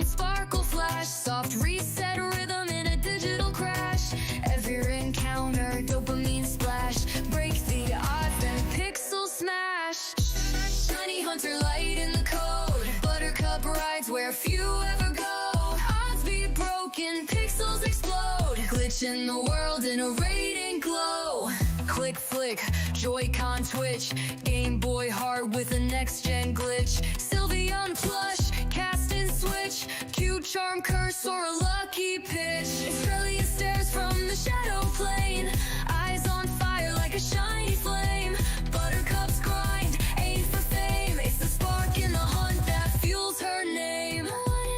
Sparkle flash, soft reset rhythm in a digital crash. Every encounter, dopamine splash. Break the odds, then pixel smash. Shiny hunter light in the code. Buttercup rides where few ever go. Odds be broken, pixels explode. Glitch in the world in a radiant glow. Click flick, Joy-Con twitch. Game Boy hard with a next-gen glitch. Sylveon plush, cast and switch. Cute charm curse or a lucky pitch. Australia stares from the shadow plane. Eyes on fire like a shiny flame. Buttercup's grind, aim for fame. It's the spark in the hunt that fuels her name. 1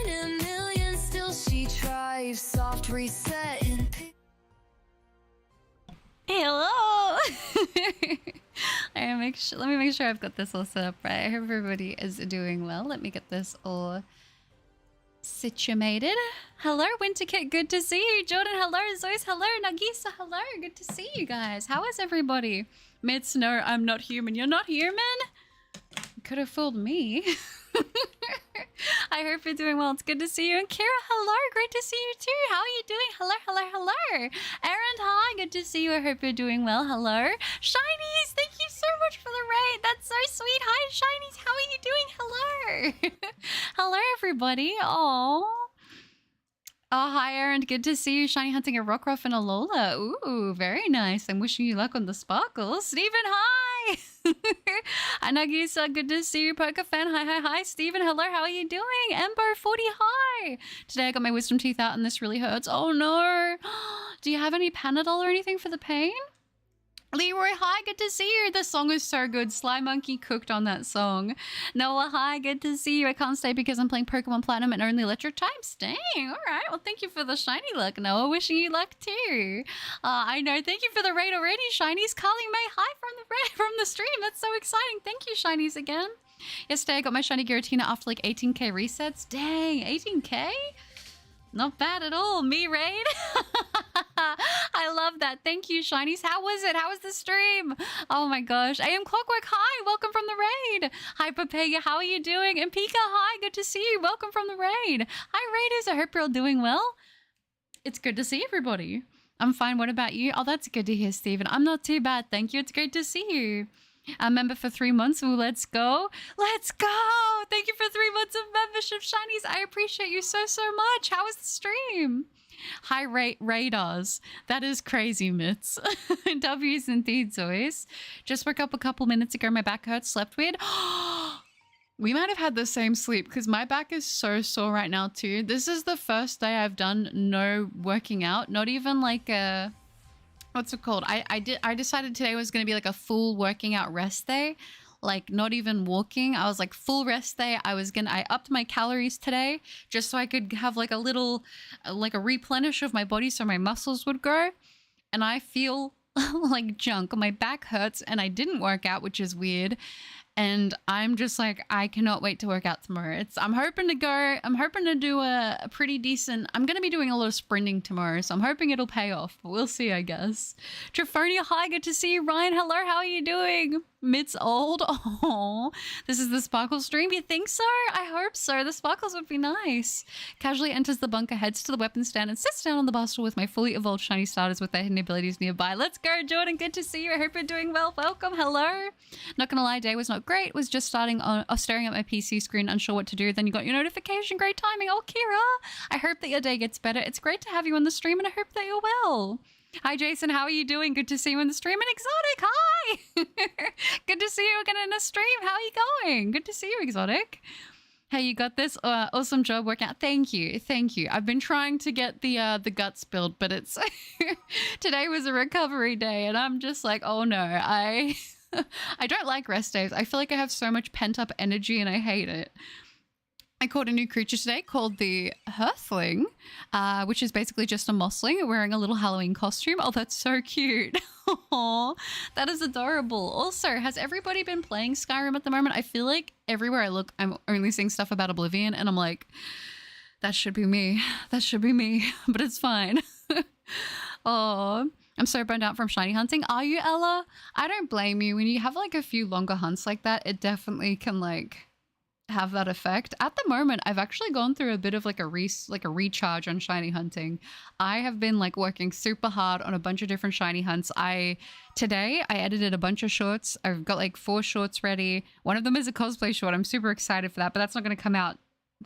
in a million, still she tries. Soft reset in Hello. Let me make sure I've got this all set up right. I hope everybody is doing well. Let me get this all situated. Hello, Winterkit. Good to see you. Jordan, hello. Zois, hello. Nagisa, hello. Good to see you guys. How is everybody? Mitz, no, I'm not human. You're not human? You could have fooled me. I hope you're doing well. It's good to see you. And Kira, hello. Great to see you too. How are you doing? Hello, hello, hello. Aaron, hi. Good to see you. I hope you're doing well. Hello. Shinies, thank you so much for the raid. That's so sweet. Hi, Shinies. How are you doing? Hello. Hello, everybody. Oh, hi, Aaron. Good to see you. Shiny hunting a Rockruff and a Lola. Ooh, very nice. I'm wishing you luck on the sparkles. Stephen, hi. Anagisa, good to see you. Poker fan, hi, hi, hi. Stephen, hello. How are you doing? Embo, 40, hi. Today I got my wisdom teeth out and this really hurts. Oh, no. Do you have any Panadol or anything for the pain? Leroy, hi, good to see you. The song is so good. Sly Monkey cooked on that song. Noah, hi, good to see you. I can't stay because I'm playing Pokemon Platinum and only electric types. Dang, all right. Well, thank you for the shiny luck, Noah. Wishing you luck too. I know. Thank you for the raid already, Shinies. Carly May, hi from the stream. That's so exciting. Thank you, Shinies, again. Yesterday, I got my shiny Giratina after like 18k resets. Dang, 18k? Not bad at all. Me raid. I love that. Thank you, Shinies. How was it? How was the stream? Oh my gosh. AM Clockwork, hi. Welcome from the raid. Hi, Papaya. How are you doing? And Pika, hi. Good to see you. Welcome from the raid. Hi, raiders. I hope you're all doing well. It's good to see everybody. I'm fine. What about you? Oh, that's good to hear, Stephen. I'm not too bad. Thank you. It's great to see you. A member for 3 months. Ooh, let's go. Let's go. Thank you for 3 months of membership, Shinies. I appreciate you so much. How was the stream? High rate radars. That is crazy, Mitts. W's indeed, Zois. Just woke up a couple minutes ago. My back hurts. Slept weird. We might have had the same sleep because my back is so sore right now too. This is the first day I've done no working out. Not even like a... What's it called? I decided today was going to be like a full working out rest day. Like not even walking. I was like full rest day. I upped my calories today just so I could have like a little, like a replenish of my body so my muscles would grow. And I feel like junk. My back hurts and I didn't work out, which is weird. And I'm just like, I cannot wait to work out tomorrow. I'm hoping to do a pretty decent, I'm going to be doing a lot of sprinting tomorrow. So I'm hoping it'll pay off, but we'll see, I guess. Triphonia, hi, good to see you. Ryan, hello, how are you doing? Mit's old. Oh, this is the sparkle stream. You think so? I hope so. The sparkles would be nice. Casually enters the bunker, heads to the weapon stand, and sits down on the bar stool with my fully evolved shiny starters with their hidden abilities nearby. Let's go, Jordan. Good to see you. I hope you're doing well. Welcome. Hello. Not gonna lie, day was not great. Was just staring at my PC screen, unsure what to do. Then you got your notification. Great timing. Oh, Kira. I hope that your day gets better. It's great to have you on the stream, and I hope that you're well. Hi, Jason. How are you doing? Good to see you in the stream. And Exotic, hi! Good to see you again in the stream. How are you going? Good to see you, Exotic. Hey, you got this? Awesome job working out. Thank you. Thank you. I've been trying to get the guts build, but it's... Today was a recovery day, and I'm just like, oh no, I don't like rest days. I feel like I have so much pent-up energy, and I hate it. I caught a new creature today called the Hearthling, which is basically just a mossling wearing a little Halloween costume. Oh, that's so cute. Aww, that is adorable. Also, has everybody been playing Skyrim at the moment? I feel like everywhere I look, I'm only seeing stuff about Oblivion, and I'm like, that should be me. That should be me, but it's fine. Oh, I'm so burned out from shiny hunting. Are you, Ella? I don't blame you. When you have like a few longer hunts like that, it definitely can like... have that effect. At the moment, I've actually gone through a bit of like a recharge on shiny hunting. I have been like working super hard on a bunch of different shiny hunts. Today I edited a bunch of shorts. I've got like 4 shorts ready. One of them is a cosplay short. I'm super excited for that, but that's not going to come out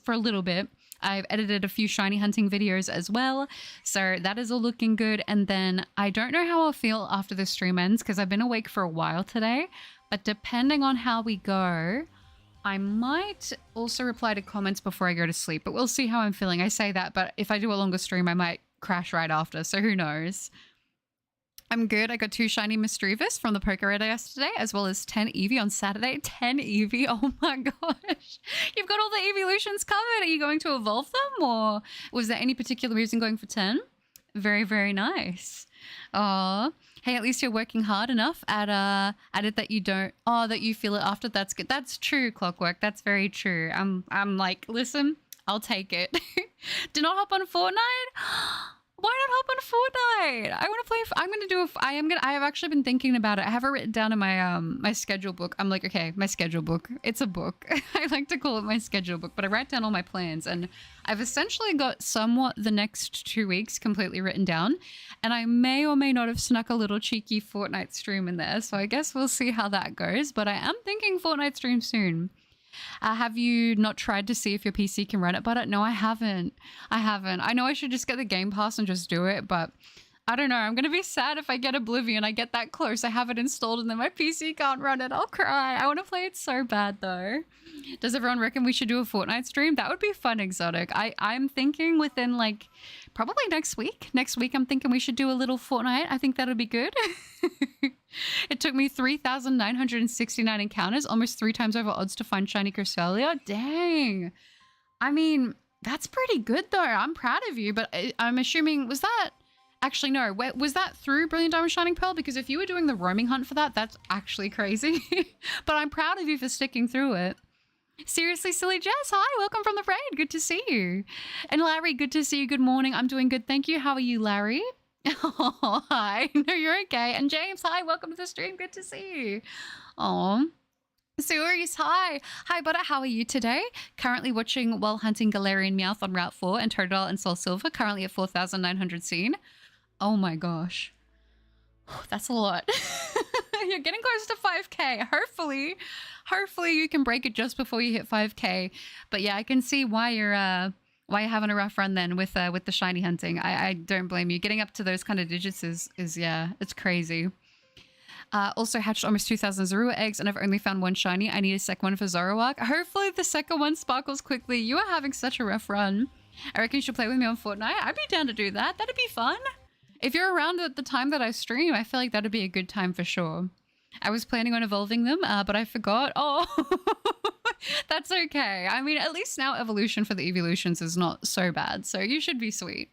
for a little bit. I've edited a few shiny hunting videos as well, so that is all looking good. And then I don't know how I'll feel after the stream ends because I've been awake for a while today, but depending on how we go, I might also reply to comments before I go to sleep, but we'll see how I'm feeling. I say that, but if I do a longer stream, I might crash right after, so who knows. I'm good. I got 2 shiny Mischievous from the Poke Radar yesterday, as well as 10 Eevee on Saturday. 10 Eevee? Oh my gosh. You've got all the evolutions covered. Are you going to evolve them, or was there any particular reason going for 10? Very, very nice. Oh, hey, at least you're working hard enough at it that you don't, that you feel it after. That's good. That's true, Clockwork. That's very true. I'm like, listen, I'll take it. Do not hop on Fortnite. Why not hop on Fortnite? I want to play. I have actually been thinking about it. I have it written down in my my schedule book. I'm like, okay, my schedule book. It's a book. I like to call it my schedule book, but I write down all my plans, and I've essentially got somewhat the next 2 weeks completely written down, and I may or may not have snuck a little cheeky Fortnite stream in there. So I guess we'll see how that goes, but I am thinking Fortnite stream soon. Have you not tried to see if your PC can run it, but no, I haven't. I know I should just get the Game Pass and just do it, but I don't know. I'm going to be sad if I get Oblivion. I get that close. I have it installed and then my PC can't run it. I'll cry. I want to play it so bad though. Does everyone reckon we should do a Fortnite stream? That would be fun, Exotic. I'm thinking within like probably next week. Next week I'm thinking we should do a little Fortnite. I think that'll be good. It took me 3,969 encounters, almost 3 times over odds to find shiny Cresselia. Dang. I mean, that's pretty good though. I'm proud of you, but I'm assuming, was that... Actually, no. Was that through Brilliant Diamond Shining Pearl? Because if you were doing the roaming hunt for that, that's actually crazy. But I'm proud of you for sticking through it. Seriously, Silly Jess, hi. Welcome from the raid. Good to see you. And Larry, good to see you. Good morning. I'm doing good. Thank you. How are you, Larry? Oh, hi. No, you're okay. And James, hi. Welcome to the stream. Good to see you. Oh. Series, hi. Hi, Butter. How are you today? Currently watching while hunting Galarian Meowth on Route 4 and Totodile and Soul Silver, currently at 4,900 seen. Oh my gosh. That's a lot. You're getting close to 5k. Hopefully you can break it just before you hit 5k. But yeah, I can see why you're having a rough run then with the shiny hunting. I don't blame you. Getting up to those kind of digits is yeah, it's crazy. Also hatched almost 2,000 Zorua eggs and I've only found 1 shiny. I need a second one for Zoroark. Hopefully the second one sparkles quickly. You are having such a rough run. I reckon you should play with me on Fortnite. I'd be down to do that. That'd be fun. If you're around at the time that I stream, I feel like that'd be a good time for sure. I was planning on evolving them, but I forgot. Oh, that's okay. I mean, at least now evolution for the evolutions is not so bad, so you should be sweet.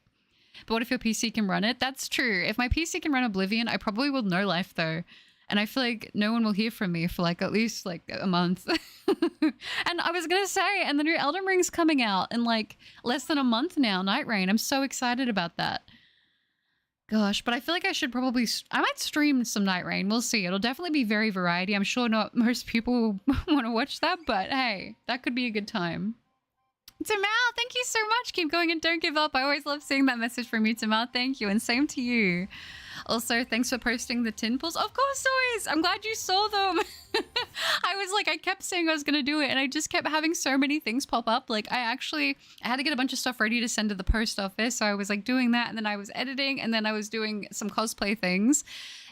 But what if your PC can run it? That's true. If my PC can run Oblivion, I probably will no life though. And I feel like no one will hear from me for like at least like a month. And I was going to say, and the new Elden Ring's coming out in like less than a month now, Night Rain. I'm so excited about that. Gosh, but I feel like I should probably... I might stream some Night Rain. We'll see. It'll definitely be very variety. I'm sure not most people want to watch that, but hey, that could be a good time. Tamal, thank you so much. Keep going and don't give up. I always love seeing that message from you, Tamal. Thank you, and same to you. Also, thanks for posting the tin pulls. Of course, always. I'm glad you saw them. I kept saying I was going to do it, and I just kept having so many things pop up. Like, I had to get a bunch of stuff ready to send to the post office, so I was, like, doing that, and then I was editing, and then I was doing some cosplay things.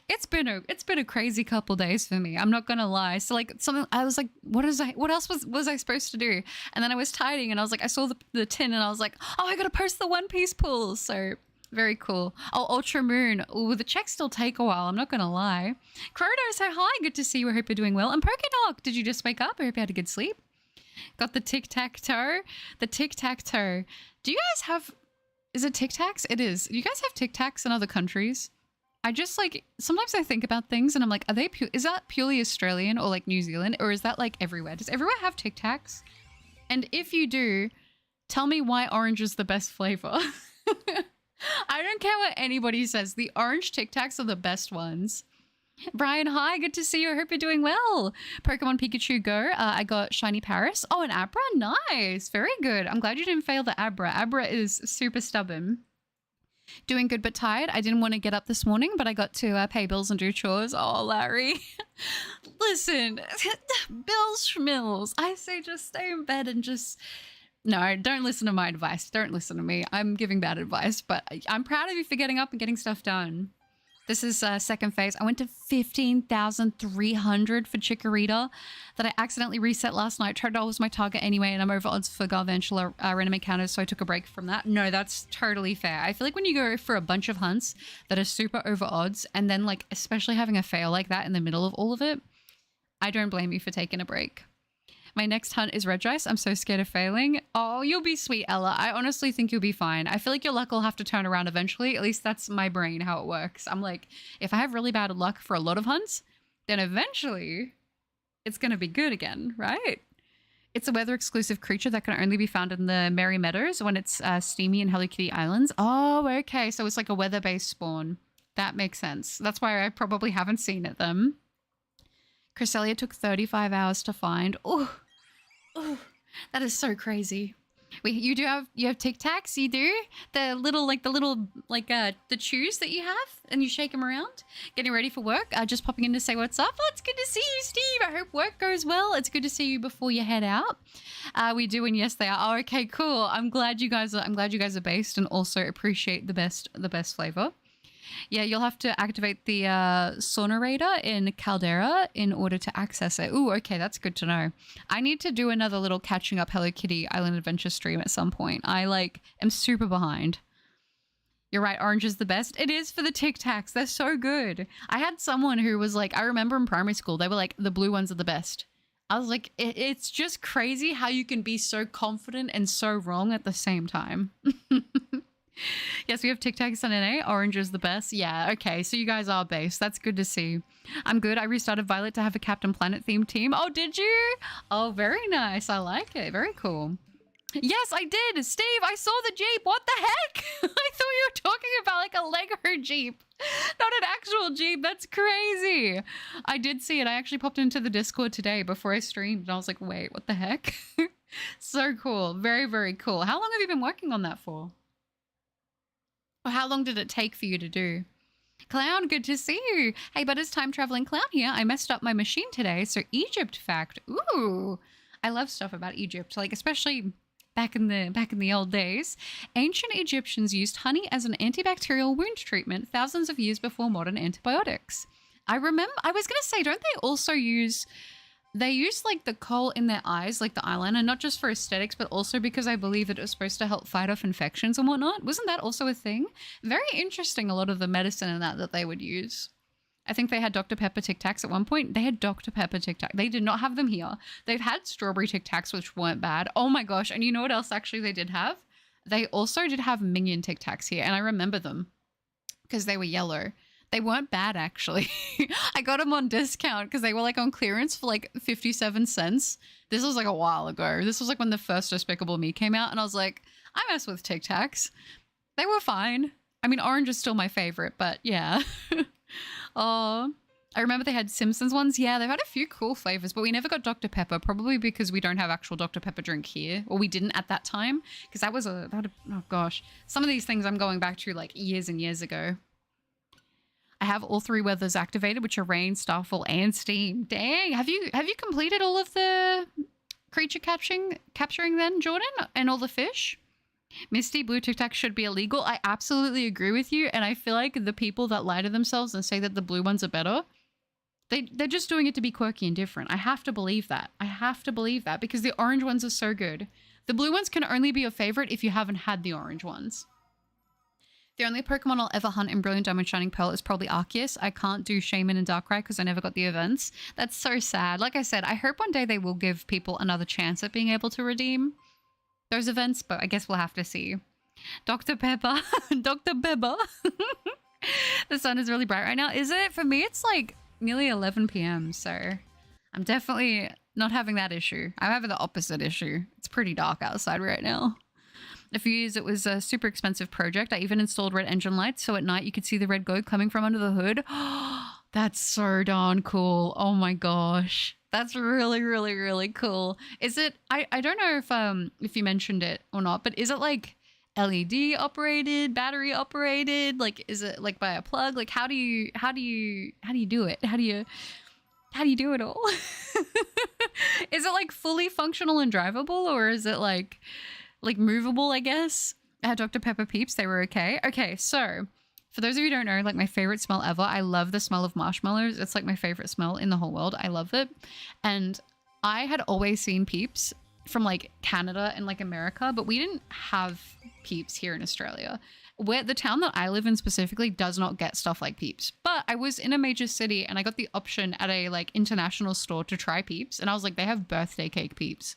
It's been a crazy couple days for me. I'm not gonna lie. So like something, I was like, what else was I supposed to do? And then I was tidying and I was like, I saw the tin and I was like, oh, I gotta post the One Piece pulls. So very cool. Oh, Ultra Moon. Oh, the checks still take a while. I'm not gonna lie. Croto, say hi. Good to see you. I hope you're doing well. And Pokédog, did you just wake up? I hope you had a good sleep. Got the Tic Tac Toe. The Tic Tac Toe. Do you guys have? Is it Tic Tacs? It is. Do you guys have Tic Tacs in other countries? I just like, sometimes I think about things and I'm like, is that purely Australian or like New Zealand, or is that like everywhere? Does everywhere have Tic Tacs? And if you do, tell me why orange is the best flavor. I don't care what anybody says. The orange Tic Tacs are the best ones. Brian, hi, good to see you. I hope you're doing well. Pokemon Pikachu Go. I got Shiny Paris. Oh, an Abra. Nice. Very good. I'm glad you didn't fail the Abra. Abra is super stubborn. Doing good but tired. I didn't want to get up this morning, but I got to pay bills and do chores. Oh, Larry. Listen, bills schmills. I say just stay in bed and just... No, don't listen to my advice. Don't listen to me. I'm giving bad advice, but I'm proud of you for getting up and getting stuff done. This is second phase. I went to 15,300 for Chikorita that I accidentally reset last night. $12 was my target anyway, and I'm over odds for Garvantula random encounters, so I took a break from that. No, that's totally fair. I feel like when you go for a bunch of hunts that are super over odds, and then like especially having a fail like that in the middle of all of it, I don't blame you for taking a break. My next hunt is Regice. I'm so scared of failing. Oh, you'll be sweet, Ella. I honestly think you'll be fine. I feel like your luck will have to turn around eventually. At least that's my brain, how it works. I'm like, if I have really bad luck for a lot of hunts, then eventually it's going to be good again, right? It's a weather-exclusive creature that can only be found in the Merry Meadows when it's steamy in Hello Kitty Islands. Oh, okay. So it's like a weather-based spawn. That makes sense. That's why I probably haven't seen it then. Cresselia took 35 hours to find. Oh, that is so crazy. Wait, you have Tic Tacs? You do? The little the chews that you have and you shake them around? Getting ready for work? Just popping in to say what's up. Oh, it's good to see you, Steve. I hope work goes well. It's good to see you before you head out. We do, and yes, they are. Oh, okay, cool. I'm glad you guys are based and also appreciate the best flavor. Yeah, you'll have to activate the Sonerator in Caldera in order to access it. Ooh, okay, that's good to know. I need to do another little catching up Hello Kitty Island Adventure stream at some point. I am super behind. You're right, orange is the best. It is for the Tic Tacs. They're so good. I had someone who was like, I remember in primary school, they were like, the blue ones are the best. I was like, it's just crazy how you can be so confident and so wrong at the same time. Yes, we have Tic Tacs and NA. Orange is the best. Yeah, okay. So you guys are based. That's good to see. I'm good. I restarted Violet to have a Captain Planet themed team. Oh, did you? Oh, very nice. I like it. Very cool. Yes, I did. Steve, I saw the Jeep. What the heck? I thought you were talking about like a Lego Jeep, not an actual Jeep. That's crazy. I did see it. I actually popped into the Discord today before I streamed and I was like, wait, what the heck? So cool. Very, very cool. How long have you been working on that for? Or how long did it take for you to do? Clown, good to see you. Hey, but it's time traveling clown here. I messed up my machine today, so Egypt fact. Ooh, I love stuff about Egypt, like especially back in the old days. Ancient Egyptians used honey as an antibacterial wound treatment thousands of years before modern antibiotics. I was gonna say, don't they also use? They used like the kohl in their eyes, like the eyeliner, not just for aesthetics, but also because I believe that it was supposed to help fight off infections and whatnot. Wasn't that also a thing? Very interesting, a lot of the medicine and that they would use. I think they had Dr. Pepper Tic Tacs at one point. They had Dr. Pepper Tic Tac. They did not have them here. They've had strawberry Tic Tacs, which weren't bad. Oh my gosh. And you know what else actually they did have? They also did have Minion Tic Tacs here, and I remember them because they were yellow. They weren't bad, actually. I got them on discount because they were like on clearance for like 57 cents. This was like a while ago. This was like when the first Despicable Me came out, and I was like, I mess with Tic Tacs. They were fine. I mean, orange is still my favorite, but yeah. Oh, I remember they had Simpsons ones. Yeah, they've had a few cool flavors, but we never got Dr. Pepper, probably because we don't have actual Dr. Pepper drink here, or we didn't at that time, because oh gosh. Some of these things I'm going back to like years and years ago. I have all three weathers activated, which are rain, starfall, and steam. Dang, have you completed all of the creature capturing then, Jordan, and all the fish? Misty, blue Tic Tac should be illegal. I absolutely agree with you, and I feel like the people that lie to themselves and say that the blue ones are better, they're just doing it to be quirky and different. I have to believe that. I have to believe that because the orange ones are so good. The blue ones can only be your favorite if you haven't had the orange ones. The only Pokemon I'll ever hunt in Brilliant Diamond Shining Pearl is probably Arceus. I can't do Shaman and Darkrai because I never got the events. That's so sad. Like I said, I hope one day they will give people another chance at being able to redeem those events, but I guess we'll have to see. Dr. Pepper. Dr. Pepper. The sun is really bright right now. Is it? For me, it's like nearly 11 p.m. So I'm definitely not having that issue. I'm having the opposite issue. It's pretty dark outside right now. A few years, it was a super expensive project. I even installed red engine lights, so at night you could see the red glow coming from under the hood. That's so darn cool. Oh my gosh. That's really, really, really cool. Is it I don't know if you mentioned it or not, but is it like LED operated, battery operated? Like is it like by a plug? Like how do you do it? How do you do it all? Is it like fully functional and drivable, or is it like movable, I guess? I had Dr. Pepper Peeps, they were okay. Okay, so for those of you who don't know, like my favorite smell ever, I love the smell of marshmallows. It's like my favorite smell in the whole world. I love it. And I had always seen Peeps from like Canada and like America, but we didn't have Peeps here in Australia. Where the town that I live in specifically does not get stuff like Peeps. But I was in a major city and I got the option at a like international store to try Peeps, and I was like, they have birthday cake Peeps.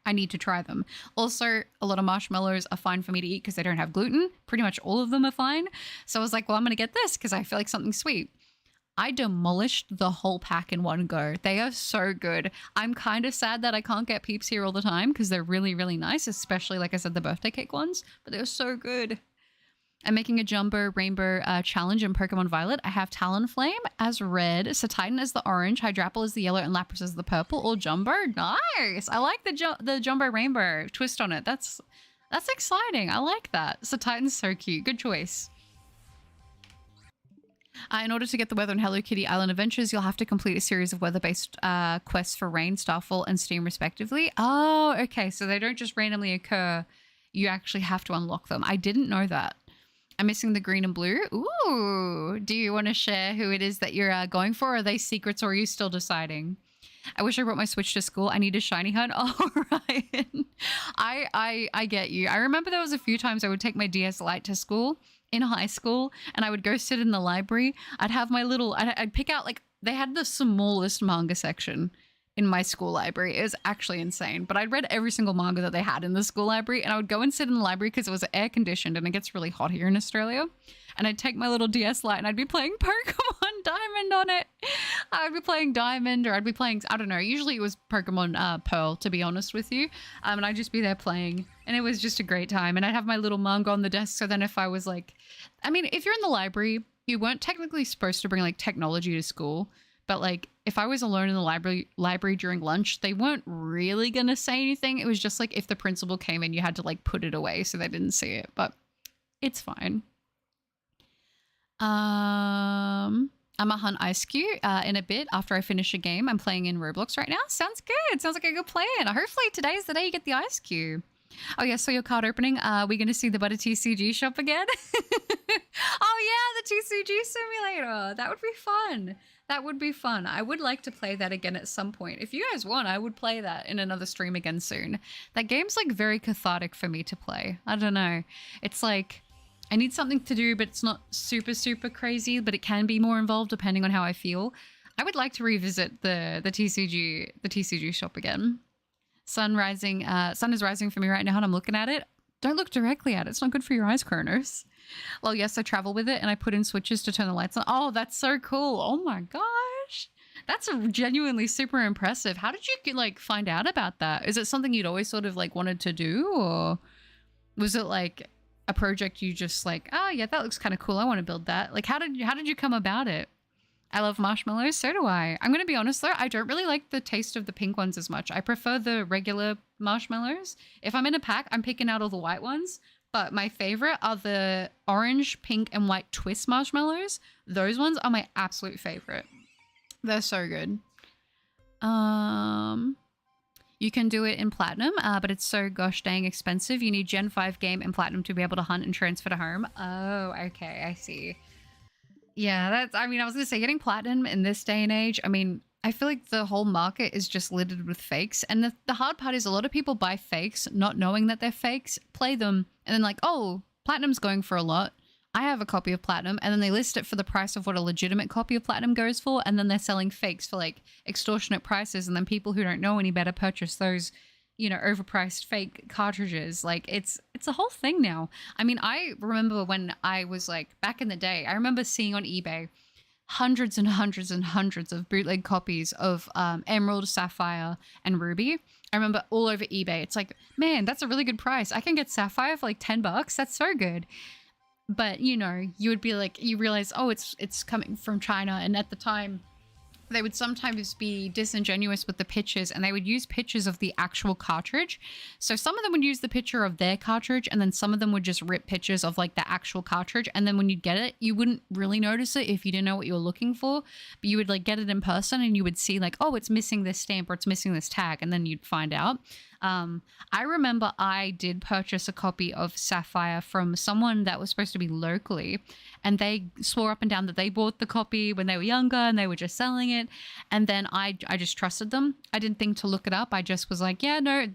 I need to try them. Also, a lot of marshmallows are fine for me to eat because they don't have gluten. Pretty much all of them are fine. So I was like, well, I'm going to get this because I feel like something sweet. I demolished the whole pack in one go. They are so good. I'm kind of sad that I can't get Peeps here all the time because they're really, really nice, especially, like I said, the birthday cake ones. But they're so good. I'm making a Jumbo Rainbow challenge in Pokemon Violet. I have Talonflame as red, Titan as the orange, Hydrapple as the yellow, and Lapras as the purple. All Jumbo. Nice. I like the Jumbo Rainbow twist on it. That's exciting. I like that. Titan's so cute. Good choice. In order to get the weather on Hello Kitty Island Adventures, you'll have to complete a series of weather-based quests for rain, starfall, and steam, respectively. Oh, okay. So they don't just randomly occur. You actually have to unlock them. I didn't know that. I'm missing the green and blue. Ooh. Do you want to share who it is that you're going for? Are they secrets, or are you still deciding? I wish I brought my Switch to school. I need a shiny hunt. Oh, Ryan. I get you. I remember there was a few times I would take my DS Lite to school in high school, and I would go sit in the library. I'd have my little, I'd pick out, like, they had the smallest manga section in my school library. It was actually insane, but I'd read every single manga that they had in the school library, and I would go and sit in the library because it was air conditioned and it gets really hot here in Australia. And I'd take my little DS Lite and I'd be playing Pokemon Diamond on it. I'd be playing Diamond, or I'd be playing, I don't know, usually it was Pokemon Pearl, to be honest with you. And I'd just be there playing, and it was just a great time. And I'd have my little manga on the desk, so then if I was like, I mean, if you're in the library, you weren't technically supposed to bring like technology to school, but like if I was alone in the library during lunch, they weren't really going to say anything. It was just like if the principal came in, you had to like put it away so they didn't see it, but it's fine. I'm a hunt Ice Cube in a bit after I finish a game. I'm playing in Roblox right now. Sounds good. Sounds like a good plan. Hopefully today is the day you get the Ice Cube. Oh yeah, so your card opening. We're going to see the Butter TCG shop again. Oh yeah, the TCG simulator. That would be fun. That would be fun. I would like to play that again at some point. If you guys want, I would play that in another stream again soon. That game's like very cathartic for me to play. I don't know. It's like I need something to do, but it's not super, super crazy, but it can be more involved depending on how I feel. I would like to revisit the TCG shop again. Sun is rising for me right now, and I'm looking at it. Don't look directly at it. It's not good for your eyes, Kronos. Well, yes, I travel with it, and I put in switches to turn the lights on. Oh, that's so cool. Oh my gosh. That's genuinely super impressive. How did you like find out about that? Is it something you'd always sort of like wanted to do, or was it like a project you just like, oh yeah, that looks kind of cool, I want to build that? Like how did you come about it? I love marshmallows, so do I. I'm gonna be honest though, I don't really like the taste of the pink ones as much. I prefer the regular marshmallows. If I'm in a pack, I'm picking out all the white ones, but my favorite are the orange, pink, and white twist marshmallows. Those ones are my absolute favorite. They're so good. You can do it in Platinum, but it's so gosh dang expensive. You need Gen 5 game and Platinum to be able to hunt and transfer to home. Oh, okay, I see. Yeah, that's, I mean, I was going to say getting Platinum in this day and age, I mean, I feel like the whole market is just littered with fakes. And the hard part is a lot of people buy fakes not knowing that they're fakes, play them, and then like, oh, Platinum's going for a lot. I have a copy of Platinum, and then they list it for the price of what a legitimate copy of Platinum goes for, and then they're selling fakes for like extortionate prices, and then people who don't know any better purchase those, you know, overpriced fake cartridges. Like it's a whole thing now. I mean, I remember when I was like back in the day, I remember seeing on eBay hundreds and hundreds and hundreds of bootleg copies of Emerald, Sapphire, and Ruby. I remember all over eBay. It's like, man, that's a really good price. I can get Sapphire for like $10. That's so good. But, you know, you would be like, you realize, oh, it's coming from China. And at the time, they would sometimes be disingenuous with the pictures, and they would use pictures of the actual cartridge. So some of them would use the picture of their cartridge, and then some of them would just rip pictures of like the actual cartridge. And then when you get it, you wouldn't really notice it if you didn't know what you were looking for, but you would like get it in person and you would see like, oh, it's missing this stamp or it's missing this tag. And then you'd find out. I remember I did purchase a copy of Sapphire from someone that was supposed to be locally, and they swore up and down that they bought the copy when they were younger and they were just selling it. And then I just trusted them. I didn't think to look it up. I just was like, yeah, no,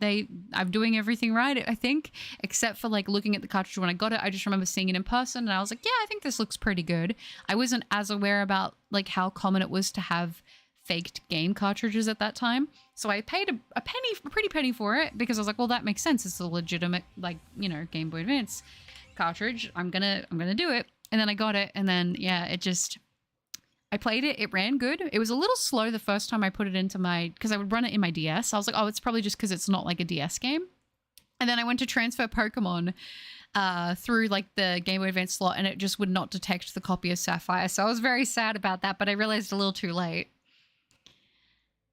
I'm doing everything right, I think, except for like looking at the cartridge when I got it. I just remember seeing it in person and I was like, yeah, I think this looks pretty good. I wasn't as aware about like how common it was to have faked game cartridges at that time. So I paid a pretty penny for it because I was like, well, that makes sense. It's a legitimate, like, you know, Game Boy Advance cartridge. I'm gonna do it. And then I got it, and then yeah, I played it. It ran good. It was a little slow the first time I put it into because I would run it in my DS. I was like, oh, it's probably just because it's not like a DS game. And then I went to transfer Pokemon through like the Game Boy Advance slot, and it just would not detect the copy of Sapphire. So I was very sad about that, but I realized a little too late.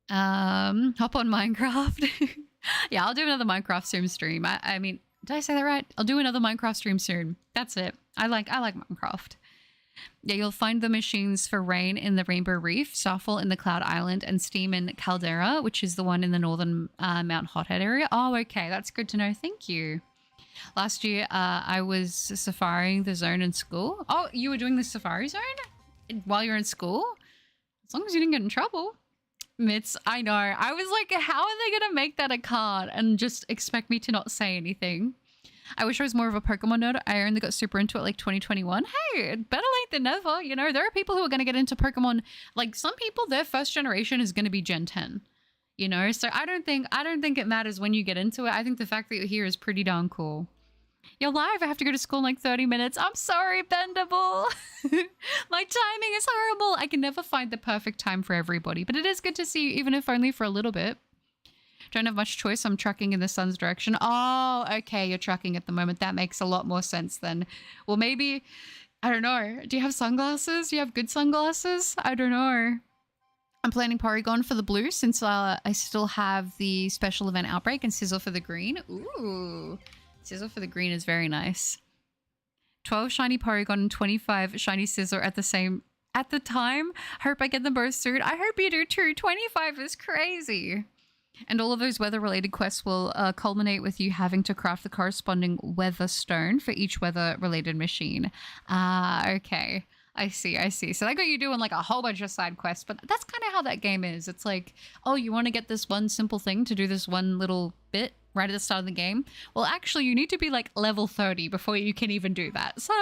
Hop on Minecraft. Yeah, I'll do another Minecraft stream. I mean, did I say that right? I'll do another Minecraft stream soon. That's it. I like Minecraft. Yeah, you'll find the machines for Rain in the Rainbow Reef, Starfall in the Cloud Island, and Steam in Caldera, which is the one in the northern Mount Hothead area. Oh, okay. That's good to know. Thank you. Last year, I was safaring the zone in school. Oh, you were doing the safari zone while you're in school? As long as you didn't get in trouble. Mitts, I know. I was like, how are they going to make that a card and just expect me to not say anything? I wish I was more of a Pokemon nerd. I only got super into it like 2021. Hey, better late than never. You know, there are people who are going to get into Pokemon. Like some people, their first generation is going to be Gen 10. You know, so I don't think it matters when you get into it. I think the fact that you're here is pretty darn cool. You're live. I have to go to school in like 30 minutes. I'm sorry, Bendable. My timing is horrible. I can never find the perfect time for everybody, but it is good to see you, even if only for a little bit. Don't have much choice. I'm trucking in the sun's direction. Oh, okay. You're trucking at the moment. That makes a lot more sense then. Well, maybe, I don't know. Do you have sunglasses? Do you have good sunglasses? I don't know. I'm planning Porygon for the blue since I still have the special event Outbreak and Sizzle for the green. Ooh. Sizzle for the green is very nice. 12 shiny Porygon and 25 shiny Sizzle at the time. Hope I get them both soon. I hope you do too. 25 is crazy. And all of those weather-related quests will culminate with you having to craft the corresponding weather stone for each weather-related machine. Okay. I see. So that got you doing like a whole bunch of side quests, but that's kind of how that game is. It's like, oh, you want to get this one simple thing to do this one little bit right at the start of the game? Well, actually, you need to be like level 30 before you can even do that. So,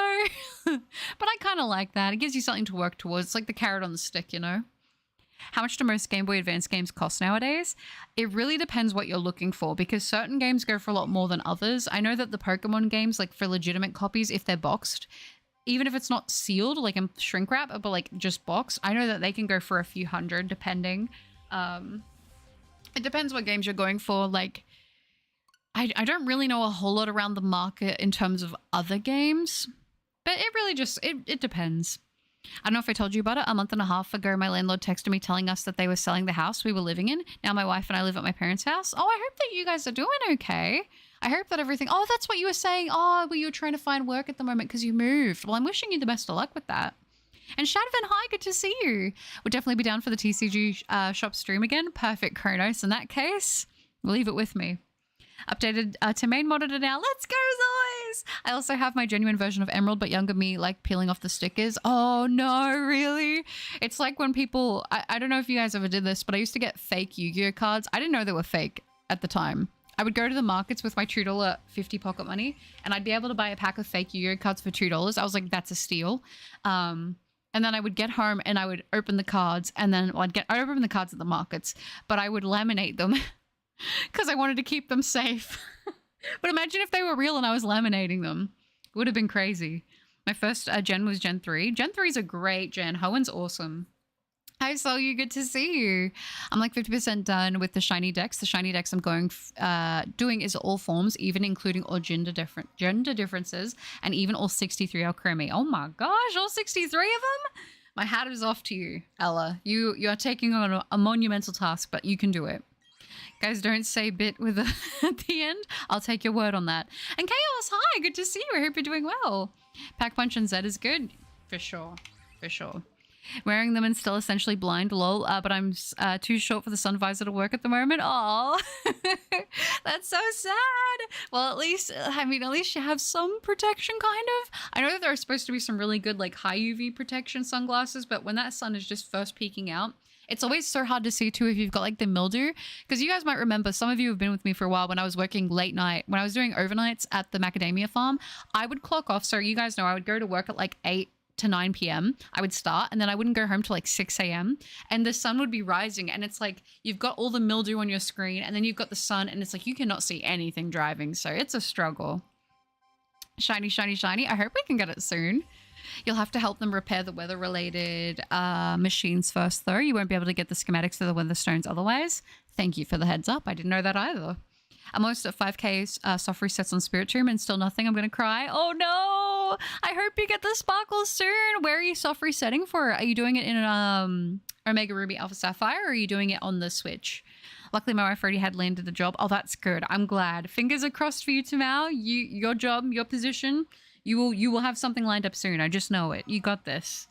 but I kind of like that. It gives you something to work towards. It's like the carrot on the stick, you know? How much do most Game Boy Advance games cost nowadays? It really depends what you're looking for because certain games go for a lot more than others. I know that the Pokemon games, like for legitimate copies, if they're boxed, even if it's not sealed, like in shrink wrap, but like just boxed, I know that they can go for a few hundred depending. It depends what games you're going for. Like, I don't really know a whole lot around the market in terms of other games, but it really just, it depends. I don't know if I told you about it. A month and a half ago, my landlord texted me telling us that they were selling the house we were living in. Now my wife and I live at my parents' house. Oh, I hope that you guys are doing okay. I hope that everything... Oh, that's what you were saying. Oh, well, you were trying to find work at the moment because you moved. Well, I'm wishing you the best of luck with that. And Shadvan, hi, good to see you. We'll definitely be down for the TCG shop stream again. Perfect, Kronos. In that case, leave it with me. Updated to main monitor now. Let's go, Zoys! I also have my genuine version of Emerald, but younger me like peeling off the stickers. Oh, no, really? It's like when people... I don't know if you guys ever did this, but I used to get fake Yu-Gi-Oh cards. I didn't know they were fake at the time. I would go to the markets with my $2 50 pocket money, and I'd be able to buy a pack of fake Yu-Gi-Oh cards for $2. I was like, that's a steal. And then I would get home and I would open the cards, and then I'd open the cards at the markets, but I would laminate them because I wanted to keep them safe. But imagine if they were real and I was laminating them. It would have been crazy. My first gen was Gen 3. Gen 3 is a great gen. Hoen's awesome. Hi, Sol, you good to see you. I'm like 50% done with the shiny decks. The shiny decks I'm doing is all forms, even including all gender differences, and even all 63 Alcremie. Oh my gosh, all 63 of them? My hat is off to you, Ella. You are taking on a monumental task, but you can do it. Guys, don't say bit with a at the end. I'll take your word on that. And Chaos, hi, good to see you. I hope you're doing well. Pack Punch and Zed is good. For sure. For sure. Wearing them and still essentially blind, lol. But I'm too short for the sun visor to work at the moment. Oh, that's so sad. Well, at least you have some protection, kind of. I know that there are supposed to be some really good like high UV protection sunglasses, but when that sun is just first peeking out, it's always so hard to see too if you've got like the mildew. Because you guys might remember, some of you have been with me for a while, when I was working late night, when I was doing overnights at the macadamia farm, I would clock off. So you guys know I would go to work at like 8 to 9 p.m. I would start, and then I wouldn't go home till like 6 a.m. and the sun would be rising, and it's like you've got all the mildew on your screen, and then you've got the sun, and it's like you cannot see anything driving. So it's a struggle. Shiny, shiny, shiny. I hope we can get it soon. You'll have to help them repair the weather-related machines first, though. You won't be able to get the schematics for the weather stones otherwise. Thank you for the heads up. I didn't know that either. I'm almost at 5k soft resets on Spirit Tomb and still nothing. I'm going to cry. Oh, no. I hope you get the sparkles soon. Where are you soft resetting for? Are you doing it in an Omega Ruby Alpha Sapphire, or are you doing it on the Switch? Luckily, my wife already had landed the job. Oh, that's good. I'm glad. Fingers are crossed for you, Tamao. Your job, your position, you will have something lined up soon. I just know it. You got this.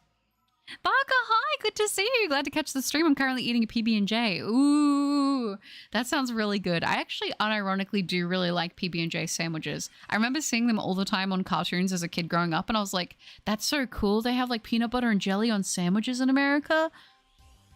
Baka, hi, good to see you. Glad to catch the stream. I'm currently eating a PB&J. Ooh, that sounds really good. I actually unironically do really like PB&J sandwiches. I remember seeing them all the time on cartoons as a kid growing up, and I was like, that's so cool. They have like peanut butter and jelly on sandwiches in America.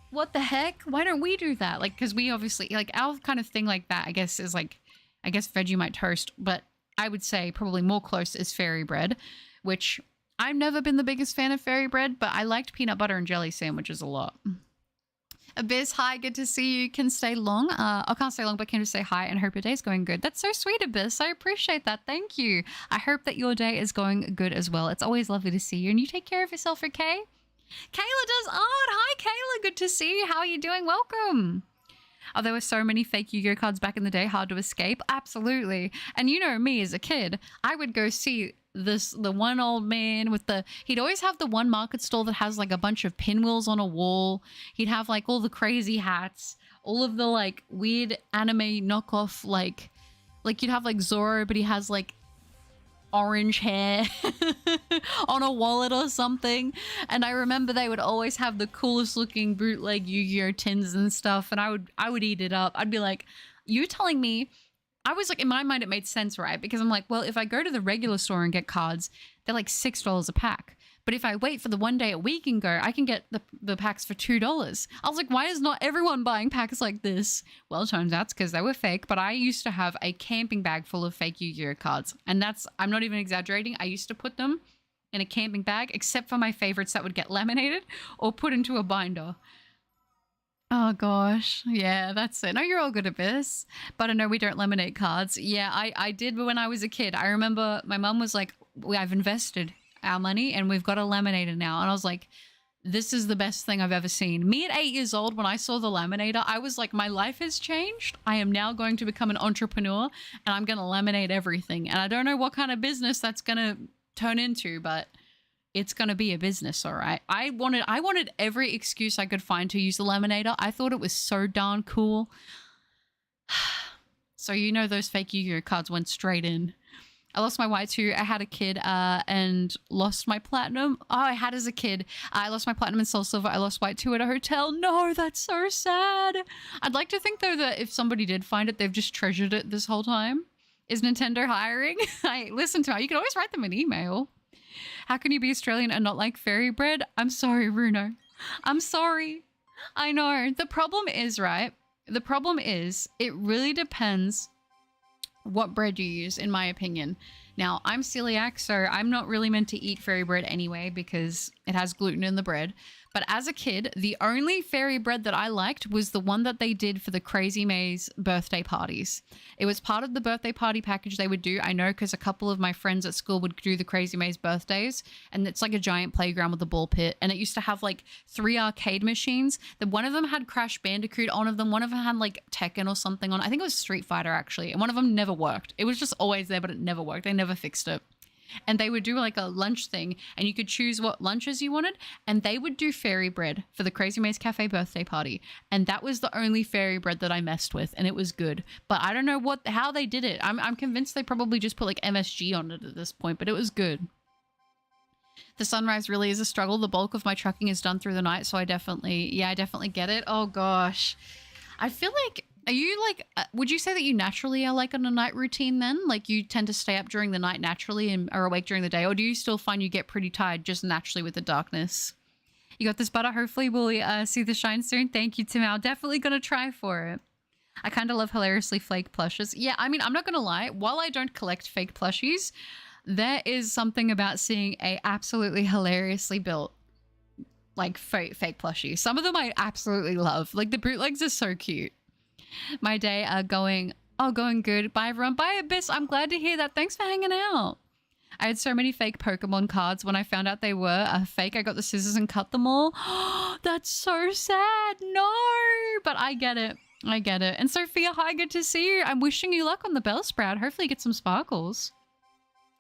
What the heck? Why don't we do that? Like, because we obviously, like, our kind of thing like that, I guess, is like, I guess Vegemite toast, but I would say probably more close is fairy bread, which I've never been the biggest fan of fairy bread, but I liked peanut butter and jelly sandwiches a lot. Abyss, hi, good to see you. Can stay long. I can't stay long, but can just say hi and hope your day's going good. That's so sweet, Abyss. I appreciate that. Thank you. I hope that your day is going good as well. It's always lovely to see you, and you take care of yourself, okay? Kayla does art. Hi, Kayla. Good to see you. How are you doing? Welcome. Oh, there were so many fake Yu-Gi-Oh cards back in the day. Hard to escape. Absolutely. And you know me as a kid, I would go see the one old man with he'd always have the one market stall that has like a bunch of pinwheels on a wall. He'd have like all the crazy hats, all of the like weird anime knockoff, like you'd have like Zoro, but he has like orange hair on a wallet or something. And I remember they would always have the coolest looking bootleg Yu-Gi-Oh tins and stuff, and I would eat it up. I'd be like, you telling me? I was like, in my mind it made sense, right? Because I'm like, well, if I go to the regular store and get cards, they're like $6 a pack. But if I wait for the one day a week and go, I can get the packs for $2. I was like, why is not everyone buying packs like this? Well, it turns out it's because they were fake, but I used to have a camping bag full of fake Yu-Gi-Oh cards. And I'm not even exaggerating. I used to put them in a camping bag, except for my favorites that would get laminated or put into a binder. Oh gosh, yeah, that's it. No, you're all good at this. But I know we don't laminate cards. Yeah, I did when I was a kid. I remember my mum was like, I've invested our money and we've got a laminator now. And I was like, this is the best thing I've ever seen. Me at 8 years old, when I saw the laminator, I was like, my life has changed. I am now going to become an entrepreneur and I'm going to laminate everything. And I don't know what kind of business that's going to turn into, but it's going to be a business, all right? I wanted every excuse I could find to use the laminator. I thought it was so darn cool. So you know those fake Yu-Gi-Oh cards went straight in. I lost my white too. I had a kid and lost my platinum. Oh, I had as a kid. I lost my platinum and soul silver. I lost white too at a hotel. No, that's so sad. I'd like to think though that if somebody did find it, they've just treasured it this whole time. Is Nintendo hiring? Listen to me. You can always write them an email. How can you be Australian and not like fairy bread? I'm sorry, Bruno. I'm sorry. I know. The problem is, right? The problem is it really depends what bread you use, in my opinion. Now, I'm celiac, so I'm not really meant to eat fairy bread anyway because it has gluten in the bread. But as a kid, the only fairy bread that I liked was the one that they did for the Crazy Maze birthday parties. It was part of the birthday party package they would do. I know because a couple of my friends at school would do the Crazy Maze birthdays, and it's like a giant playground with a ball pit. And it used to have like 3 arcade machines. One of them had Crash Bandicoot on of them. One of them had like Tekken or something on. I think it was Street Fighter actually. And one of them never worked. It was just always there, but it never worked. They never fixed it. And they would do like a lunch thing, and you could choose what lunches you wanted, and they would do fairy bread for the Crazy Maze Cafe birthday party. And that was the only fairy bread that I messed with, and it was good. But I don't know how they did it. I'm convinced they probably just put like MSG on it at this point, but it was good. The sunrise really is a struggle. The bulk of my trucking is done through the night, so I definitely get it. Oh gosh. I feel like, are you like, would you say that you naturally are like on a night routine then? Like you tend to stay up during the night naturally and are awake during the day? Or do you still find you get pretty tired just naturally with the darkness? You got this, butter. Hopefully we'll see the shine soon. Thank you, Tim. I'm definitely going to try for it. I kind of love hilariously fake plushes. Yeah, I mean, I'm not going to lie. While I don't collect fake plushies, there is something about seeing a absolutely hilariously built like fake plushie. Some of them I absolutely love. Like the bootlegs are so cute. My day going good. Bye everyone. Bye Abyss. I'm glad to hear that. Thanks for hanging out. I had so many fake Pokemon cards. When I found out they were fake, I got the scissors and cut them all. That's so sad. No, but I get it. I get it. And Sophia, hi, good to see you. I'm wishing you luck on the Bellsprout. Hopefully you get some sparkles.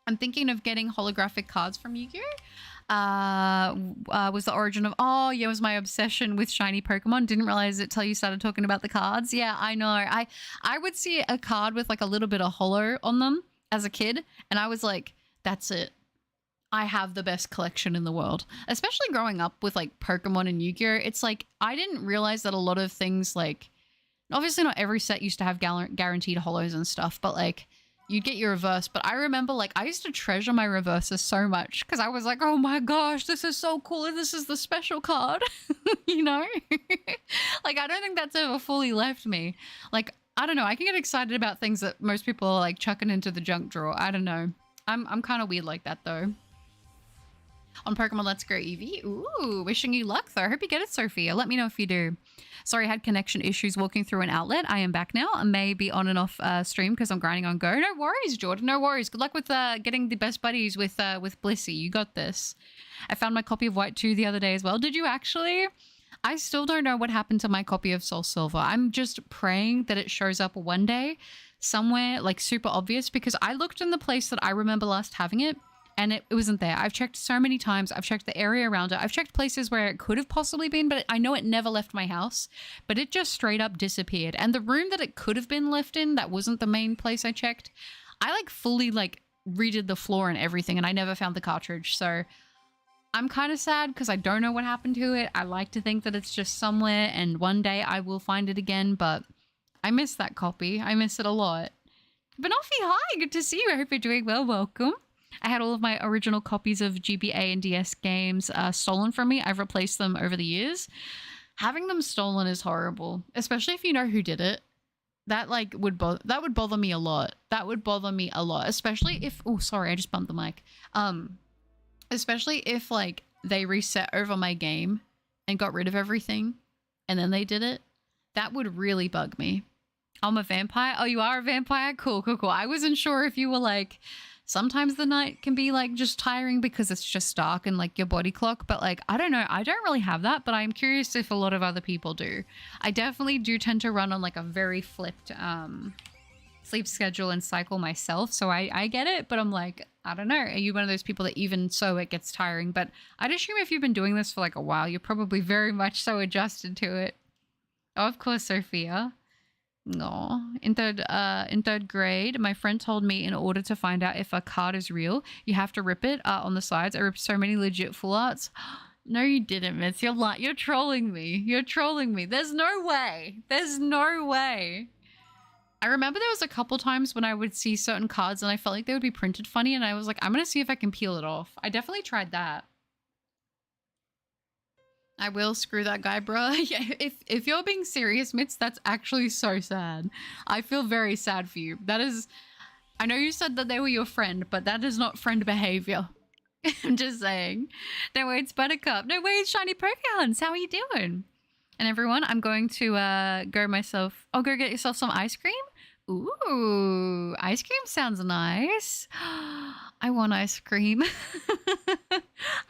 I'm thinking of getting holographic cards from Yu-Gi-Oh! Was the origin of, it was my obsession with shiny Pokemon. Didn't realize it till you started talking about the cards. Yeah, I know. I would see a card with like a little bit of holo on them as a kid, and I was like, that's it. I have the best collection in the world. Especially growing up with like Pokemon and Yu-Gi-Oh! It's like, I didn't realize that a lot of things, like, obviously not every set used to have guaranteed holos and stuff, but like, you'd get your reverse. But I remember like I used to treasure my reverses so much because I was like, oh my gosh, this is so cool. This is the special card, you know? Like, I don't think that's ever fully left me. Like, I don't know. I can get excited about things that most people are like chucking into the junk drawer. I don't know. I'm kind of weird like that though. On Pokemon Let's Go Eevee. Ooh, wishing you luck though. I hope you get it, Sophia. Let me know if you do. Sorry, I had connection issues walking through an outlet. I am back now. I may be on and off stream because I'm grinding on Go. No worries, Jordan. No worries. Good luck with getting the best buddies with Blissey. You got this. I found my copy of White 2 the other day as well. Did you actually? I still don't know what happened to my copy of Soul Silver. I'm just praying that it shows up one day somewhere like super obvious, because I looked in the place that I remember last having it, and it wasn't there. I've checked so many times. I've checked the area around it. I've checked places where it could have possibly been, but I know it never left my house. But it just straight up disappeared. And the room that it could have been left in, that wasn't the main place I checked, I like fully like redid the floor and everything, and I never found the cartridge. So I'm kind of sad because I don't know what happened to it. I like to think that it's just somewhere and one day I will find it again, but I miss that copy. I miss it a lot. Banoffee, hi, good to see you. I hope you're doing well. Welcome. I had all of my original copies of GBA and DS games stolen from me. I've replaced them over the years. Having them stolen is horrible, especially if you know who did it. That like would bother me a lot. That would bother me a lot, especially if, oh, sorry, I just bumped the mic. Especially if like they reset over my game and got rid of everything and then they did it. That would really bug me. I'm a vampire. Oh, you are a vampire? Cool, cool, cool. I wasn't sure if you were like, sometimes the night can be like just tiring because it's just dark and like your body clock. But like, I don't know. I don't really have that, but I'm curious if a lot of other people do. I definitely do tend to run on like a very flipped sleep schedule and cycle myself. So I get it, but I'm like, I don't know. Are you one of those people that even so it gets tiring? But I'd assume if you've been doing this for like a while, you're probably very much so adjusted to it. Oh, of course, Sophia. No, in third grade, my friend told me in order to find out if a card is real, you have to rip it on the sides. I ripped so many legit full arts. No, you didn't, Miss. You're trolling me. You're trolling me. There's no way. There's no way. I remember there was a couple times when I would see certain cards and I felt like they would be printed funny, and I was like, I'm gonna see if I can peel it off. I definitely tried that. I will screw that guy, bro. Yeah, if you're being serious, Mitz, that's actually so sad. I feel very sad for you. That is, I know you said that they were your friend, but that is not friend behavior. I'm just saying. No way, it's Buttercup. No way, it's Shiny Pokémons. How are you doing? And everyone, I'm going to go get yourself some ice cream. Ooh, ice cream sounds nice. I want ice cream.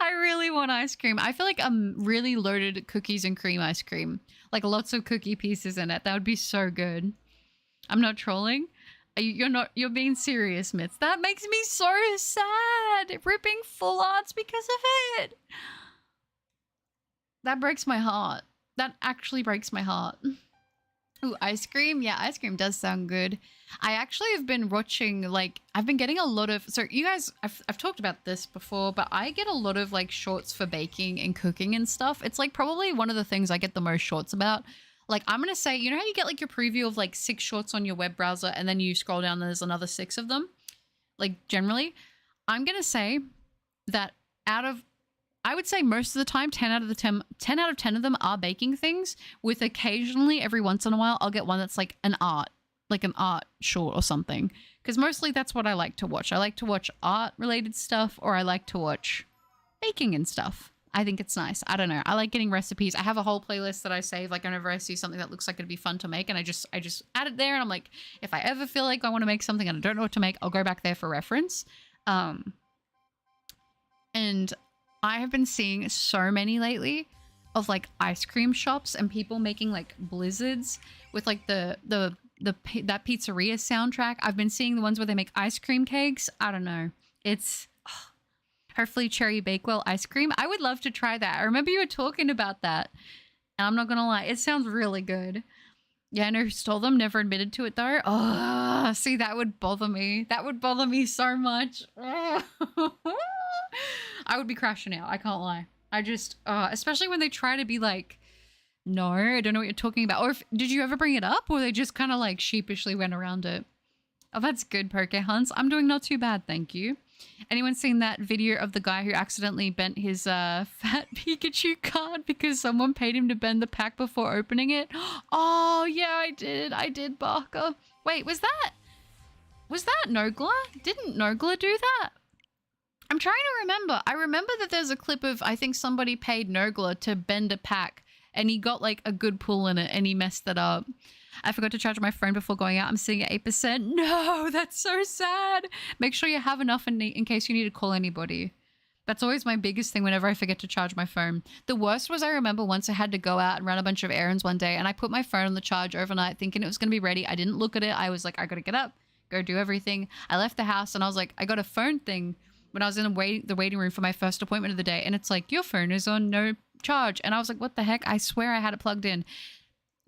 I really want ice cream. I feel like I'm really loaded cookies and cream ice cream. Like lots of cookie pieces in it. That would be so good. I'm not trolling. You're being serious, Mitz. That makes me so sad. Ripping full arts because of it. That breaks my heart. That actually breaks my heart. Ooh, ice cream? Yeah, ice cream does sound good. I actually have been watching, like, I've been getting a lot of, so you guys, I've talked about this before, but I get a lot of, like, shorts for baking and cooking and stuff. It's, like, probably one of the things I get the most shorts about. Like, I'm going to say, you know how you get, like, your preview of, like, 6 shorts on your web browser, and then you scroll down and there's another 6 of them? Like, generally, I'm going to say that I would say most of the time, 10 out of 10 of them are baking things, with occasionally, every once in a while, I'll get one that's like an art short or something. Because mostly that's what I like to watch. I like to watch art-related stuff, or I like to watch baking and stuff. I think it's nice. I don't know. I like getting recipes. I have a whole playlist that I save, like, whenever I see something that looks like it'd be fun to make, and I just add it there, and I'm like, if I ever feel like I want to make something and I don't know what to make, I'll go back there for reference. And I have been seeing so many lately of like ice cream shops and people making like blizzards with like that pizzeria soundtrack. I've been seeing the ones where they make ice cream cakes. I don't know. It's hopefully cherry bakewell ice cream. I would love to try that. I remember you were talking about that, and I'm not gonna lie, it sounds really good. Yeah, I know who stole them, never admitted to it though. Oh, see, that would bother me. That would bother me so much. I would be crashing out. I can't lie. I just, especially when they try to be like, no, I don't know what you're talking about. Or did you ever bring it up, or they just kind of like sheepishly went around it? Oh, that's good, Poke Hunts. I'm doing not too bad, thank you. Anyone seen that video of the guy who accidentally bent his fat Pikachu card because someone paid him to bend the pack before opening it? Oh, yeah, I did, Barker. Wait, was that Nogla? Didn't Nogla do that? I'm trying to remember. I remember that there's a clip of, I think somebody paid Nogla to bend a pack, and he got like a good pull in it and he messed it up. I forgot to charge my phone before going out. I'm sitting at 8%. No, that's so sad. Make sure you have enough in case you need to call anybody. That's always my biggest thing whenever I forget to charge my phone. The worst was, I remember once I had to go out and run a bunch of errands one day, and I put my phone on the charge overnight thinking it was going to be ready. I didn't look at it. I was like, I got to get up, go do everything. I left the house and I was like, I got a phone thing when I was in the waiting room for my first appointment of the day, and it's like, your phone is on no charge. And I was like, what the heck? I swear I had it plugged in.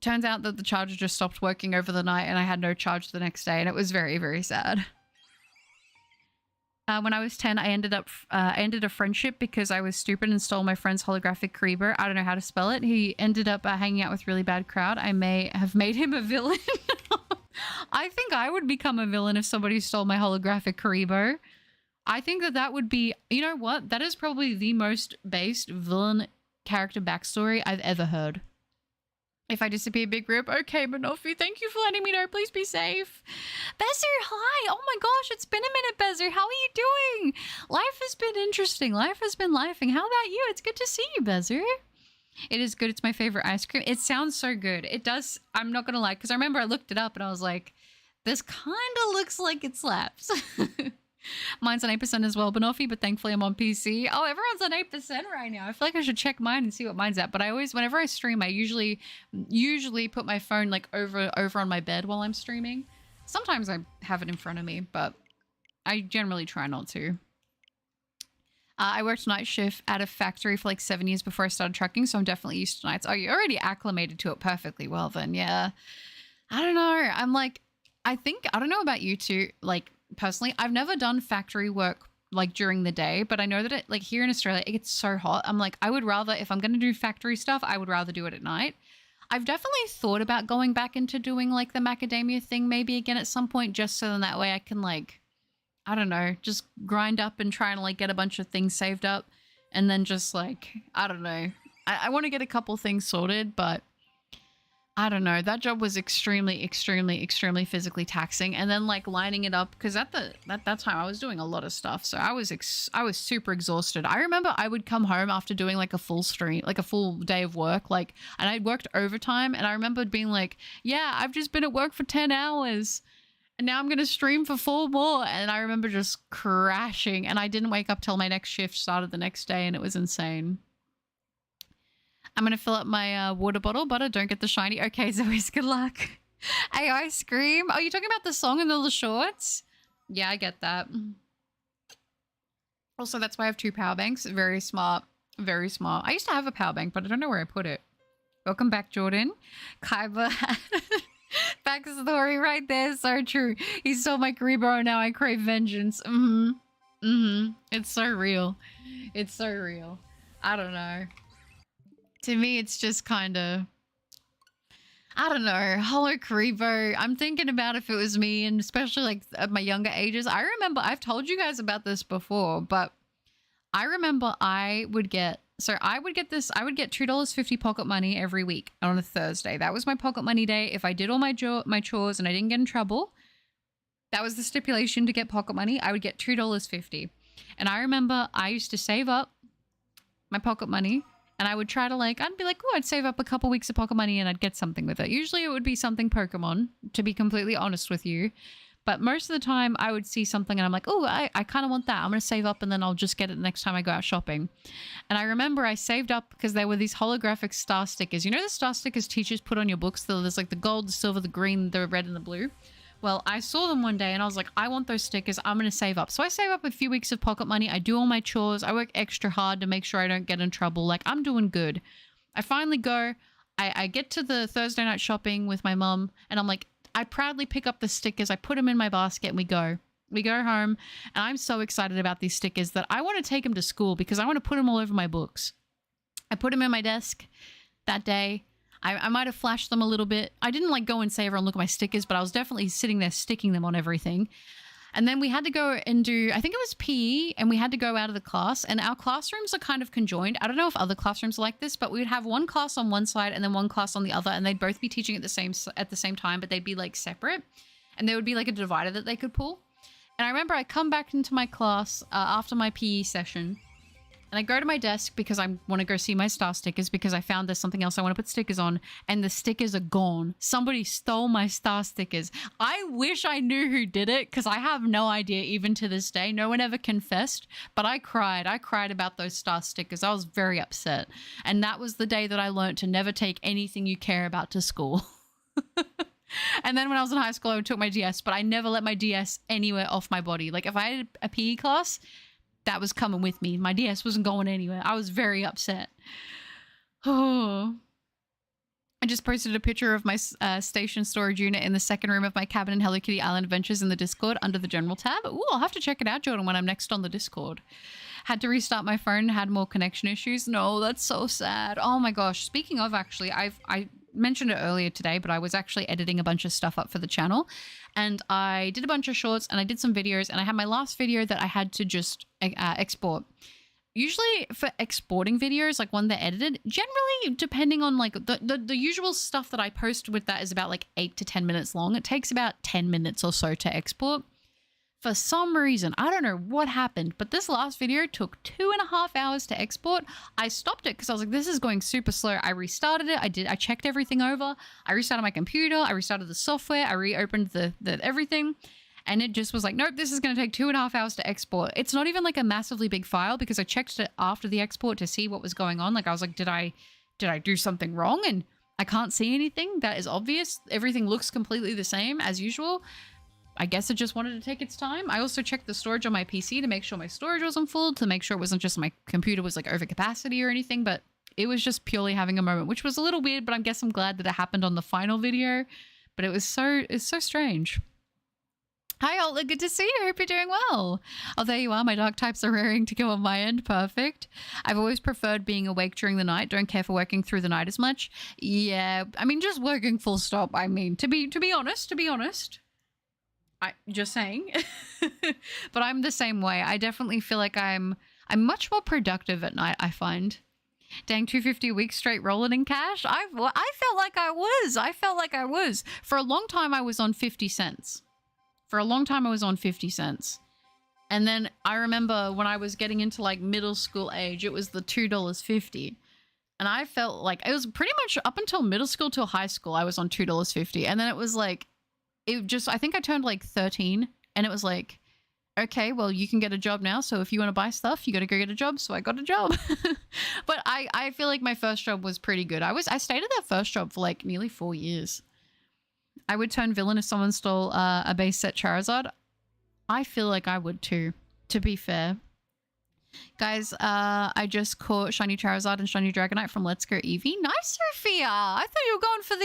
Turns out that the charger just stopped working over the night and I had no charge the next day, and it was very, very sad. When I was 10, I ended a friendship because I was stupid and stole my friend's holographic Karibo. I don't know how to spell it. He ended up hanging out with really bad crowd. I may have made him a villain. I think I would become a villain if somebody stole my holographic Karibo. I think that would be, you know what? That is probably the most based villain character backstory I've ever heard. If I disappear, big rip. Okay, Banoffee, thank you for letting me know. Please be safe. Bezer, hi. Oh my gosh, it's been a minute, Bezer. How are you doing? Life has been interesting. Life has been lifing. How about you? It's good to see you, Bezer. It is good. It's my favorite ice cream. It sounds so good. It does. I'm not going to lie, because I remember I looked it up and I was like, this kind of looks like it slaps. Mine's on 8% as well, Banoffee, but thankfully I'm on PC. Oh, everyone's on 8% right now. I feel like I should check mine and see what mine's at. But I always, whenever I stream, I usually put my phone like over on my bed while I'm streaming. Sometimes I have it in front of me, but I generally try not to. I worked night shift at a factory for like 7 years before I started trucking, so I'm definitely used to nights. Oh, you're already acclimated to it perfectly well then, yeah. I don't know. I'm like, I don't know about you two, like, personally, I've never done factory work like during the day, but I know that it, like here in Australia, it gets so hot. I'm like, I would rather, if I'm going to do factory stuff, I would rather do it at night. I've definitely thought about going back into doing like the macadamia thing maybe again at some point, just so then that way I can like, I don't know, just grind up and try and like get a bunch of things saved up, and then just like, I don't know. I want to get a couple things sorted, but I don't know. That job was extremely, extremely, extremely physically taxing. And then like lining it up, because at that time I was doing a lot of stuff, so I was super exhausted. I remember I would come home after doing like a full stream, like a full day of work, like, and I'd worked overtime, and I remember being like, yeah, I've just been at work for 10 hours. And now I'm going to stream for 4 more. And I remember just crashing. And I didn't wake up till my next shift started the next day. And it was insane. I'm going to fill up my water bottle, but I don't get the shiny. Okay, Zoe's good luck. AI Scream. Oh, you're talking about the song and all the shorts? Yeah, I get that. Also, that's why I have 2 power banks. Very smart. Very smart. I used to have a power bank, but I don't know where I put it. Welcome back, Jordan. Kaiba. Backstory right there. So true. He stole my Karibo and now I crave vengeance. It's so real. It's so real. I don't know. To me, it's just kind of... I don't know. Hello, Karibo. I'm thinking about if it was me, and especially like at my younger ages. I remember, I've told you guys about this before, but I remember I would get $2.50 pocket money every week on a Thursday. That was my pocket money day. If I did all my chores and I didn't get in trouble, that was the stipulation to get pocket money. I would get $2.50. And I remember I used to save up my pocket money, and I would try to I'd be like, oh, I'd save up a couple weeks of pocket money and I'd get something with it. Usually it would be something Pokemon, to be completely honest with you. But most of the time I would see something and I'm like, oh, I kind of want that. I'm going to save up and then I'll just get it the next time I go out shopping. And I remember I saved up because there were these holographic star stickers. You know the star stickers teachers put on your books? There's like the gold, the silver, the green, the red, and the blue. Well, I saw them one day and I was like, I want those stickers. I'm going to save up. So I save up a few weeks of pocket money. I do all my chores. I work extra hard to make sure I don't get in trouble. Like, I'm doing good. I finally go. I get to the Thursday night shopping with my mom and I'm like, I proudly pick up the stickers. I put them in my basket and we go. We go home and I'm so excited about these stickers that I want to take them to school because I want to put them all over my books. I put them in my desk that day. I might have flashed them a little bit. I didn't go and say everyone look at my stickers, but I was definitely sitting there sticking them on everything. And then we had to go and do, I think it was PE, and we had to go out of the class. And our classrooms are kind of conjoined. I don't know if other classrooms are like this, but we would have one class on one side and then one class on the other, and they'd both be teaching at the same time, but they'd be separate. And there would be a divider that they could pull. And I remember I come back into my class after my PE session, and I go to my desk because I want to go see my star stickers because I found there's something else I want to put stickers on, and the stickers are gone. Somebody stole my star stickers. I wish I knew who did it because I have no idea even to this day. No one ever confessed, but I cried. I cried about those star stickers. I was very upset. And that was the day that I learned to never take anything you care about to school. And then when I was in high school, I took my DS, but I never let my DS anywhere off my body. If I had a PE class, that was coming with me. My DS wasn't going anywhere. I was very upset. Oh. I just posted a picture of my station storage unit in the second room of my cabin in Hello Kitty Island Adventures in the Discord under the general tab. Ooh, I'll have to check it out, Jordan, when I'm next on the Discord. Had to restart my phone, had more connection issues. No, that's so sad. Oh my gosh. Speaking of, actually, I mentioned it earlier today, but I was actually editing a bunch of stuff up for the channel, and I did a bunch of shorts and I did some videos, and I had my last video that I had to just export. Usually for exporting videos, one they're edited, generally depending on the usual stuff that I post with that is about 8 to 10 minutes long. It takes about 10 minutes or so to export. For some reason, I don't know what happened, but this last video took 2.5 hours to export. I stopped it because I was like, this is going super slow. I restarted it. I checked everything over. I restarted my computer. I restarted the software. I reopened the everything. And it just was like, nope, this is going to take 2.5 hours to export. It's not even a massively big file because I checked it after the export to see what was going on. I was like, did I do something wrong? And I can't see anything that is obvious. Everything looks completely the same as usual. I guess it just wanted to take its time. I also checked the storage on my PC to make sure my storage wasn't full, to make sure it wasn't just my computer was over capacity or anything, but it was just purely having a moment, which was a little weird, but I guess I'm glad that it happened on the final video. But it's so strange. Hi, Altla. Good to see you. Hope you're doing well. Oh, there you are. My dark types are raring to go on my end. Perfect. I've always preferred being awake during the night. Don't care for working through the night as much. Yeah, I mean, just working full stop. I mean, to be honest. I just saying. But I'm the same way. I definitely feel like I'm much more productive at night, I find. Dang, 250 a week straight rolling in cash. I felt like I was. I felt like I was. For a long time, I was on 50 cents. For a long time, I was on 50 cents. And then I remember when I was getting into like middle school age, it was the $2.50. And I felt like it was pretty much up until middle school till high school, I was on $2.50. And then it was like, I think I turned like 13 and it was like, okay, well, you can get a job now. So if you want to buy stuff, you got to go get a job. So I got a job. But I feel like my first job was pretty good. I stayed at that first job for like nearly 4 years. I would turn villain if someone stole a base set Charizard. I feel like I would too, to be fair. Guys, I just caught Shiny Charizard and Shiny Dragonite from Let's Go Eevee. Nice, Sophia. I thought you were going for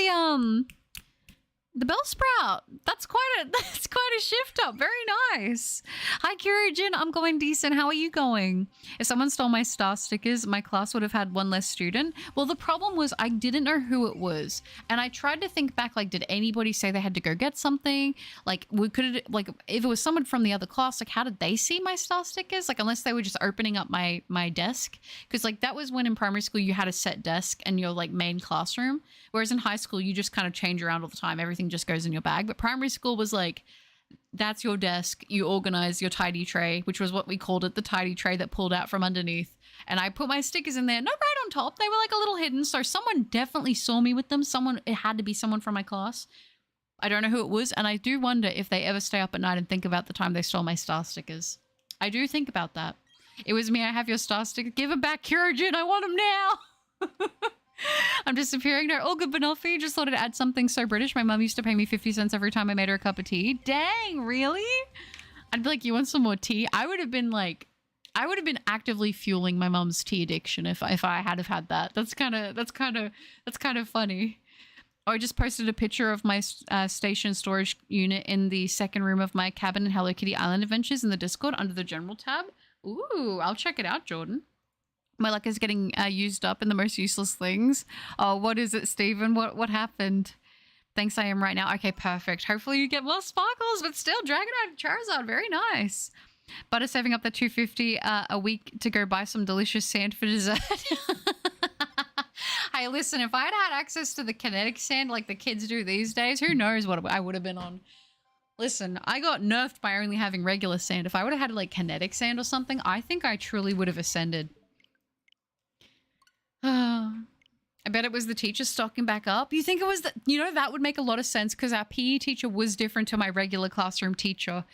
the Bellsprout. That's quite a shift up. Very nice. Hi, Kyurajin. I'm going decent. How are you going? If someone stole my star stickers, my class would have had one less student. Well, the problem was I didn't know who it was. And I tried to think back, like, did anybody say they had to go get something? Like, if it was someone from the other class, like, how did they see my star stickers? Like, unless they were just opening up my desk. Because, like, that was when in primary school you had a set desk and your, like, main classroom. Whereas in high school, you just kind of change around all the time. Everything just goes in your bag. But primary school was like, that's your desk. You organize your tidy tray, which was what we called it, the tidy tray that pulled out from underneath. And I put my stickers in there, not right on top. They were like a little hidden. So someone definitely saw me with them. It had to be someone from my class. I don't know who it was. And I do wonder if they ever stay up at night and think about the time they stole my star stickers. I do think about that. It was me. I have your star sticker. Give them back, Kyurajin. I want them now. I'm disappearing. No, all good, Banolfi. Just thought I'd add something so British. My mum used to pay me 50 cents every time I made her a cup of tea. Dang, really? I'd be like, you want some more tea? I would have been actively fueling my mum's tea addiction if I had that. That's kind of funny. Oh, I just posted a picture of my station storage unit in the second room of my cabin in Hello Kitty Island Adventures in the Discord under the general tab. Ooh, I'll check it out, Jordan. My luck is getting used up in the most useless things. Oh, what is it, Stephen? What happened? Thanks, I am right now. Okay, perfect. Hopefully you get more sparkles, but still, Dragonite and Charizard, very nice. Butter saving up the $2.50 a week to go buy some delicious sand for dessert. Hey, listen, if I had had access to the kinetic sand like the kids do these days, who knows what I would have been on. Listen, I got nerfed by only having regular sand. If I would have had like kinetic sand or something, I think I truly would have ascended. I bet it was the teacher stocking back up. You think it was that would make a lot of sense because our PE teacher was different to my regular classroom teacher.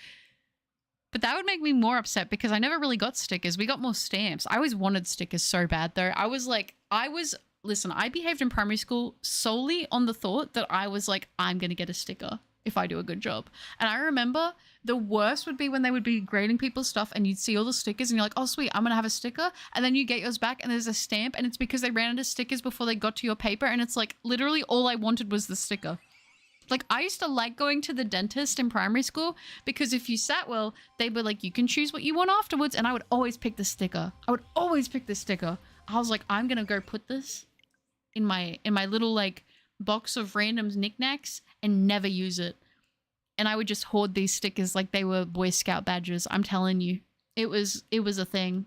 But that would make me more upset because I never really got stickers. We got more stamps. I always wanted stickers so bad though. Listen, I behaved in primary school solely on the thought that I was like, I'm going to get a sticker if I do a good job. And I remember the worst would be when they would be grading people's stuff and you'd see all the stickers and you're like, oh sweet, I'm gonna have a sticker. And then you get yours back and there's a stamp and it's because they ran out of stickers before they got to your paper. And it's like, literally all I wanted was the sticker. Like I used to like going to the dentist in primary school because if you sat well, they were like, you can choose what you want afterwards. And I would always pick the sticker. I was like, I'm gonna go put this in my little like box of random knickknacks and never use it. And I would just hoard these stickers like they were Boy Scout badges. I'm telling you, it was a thing.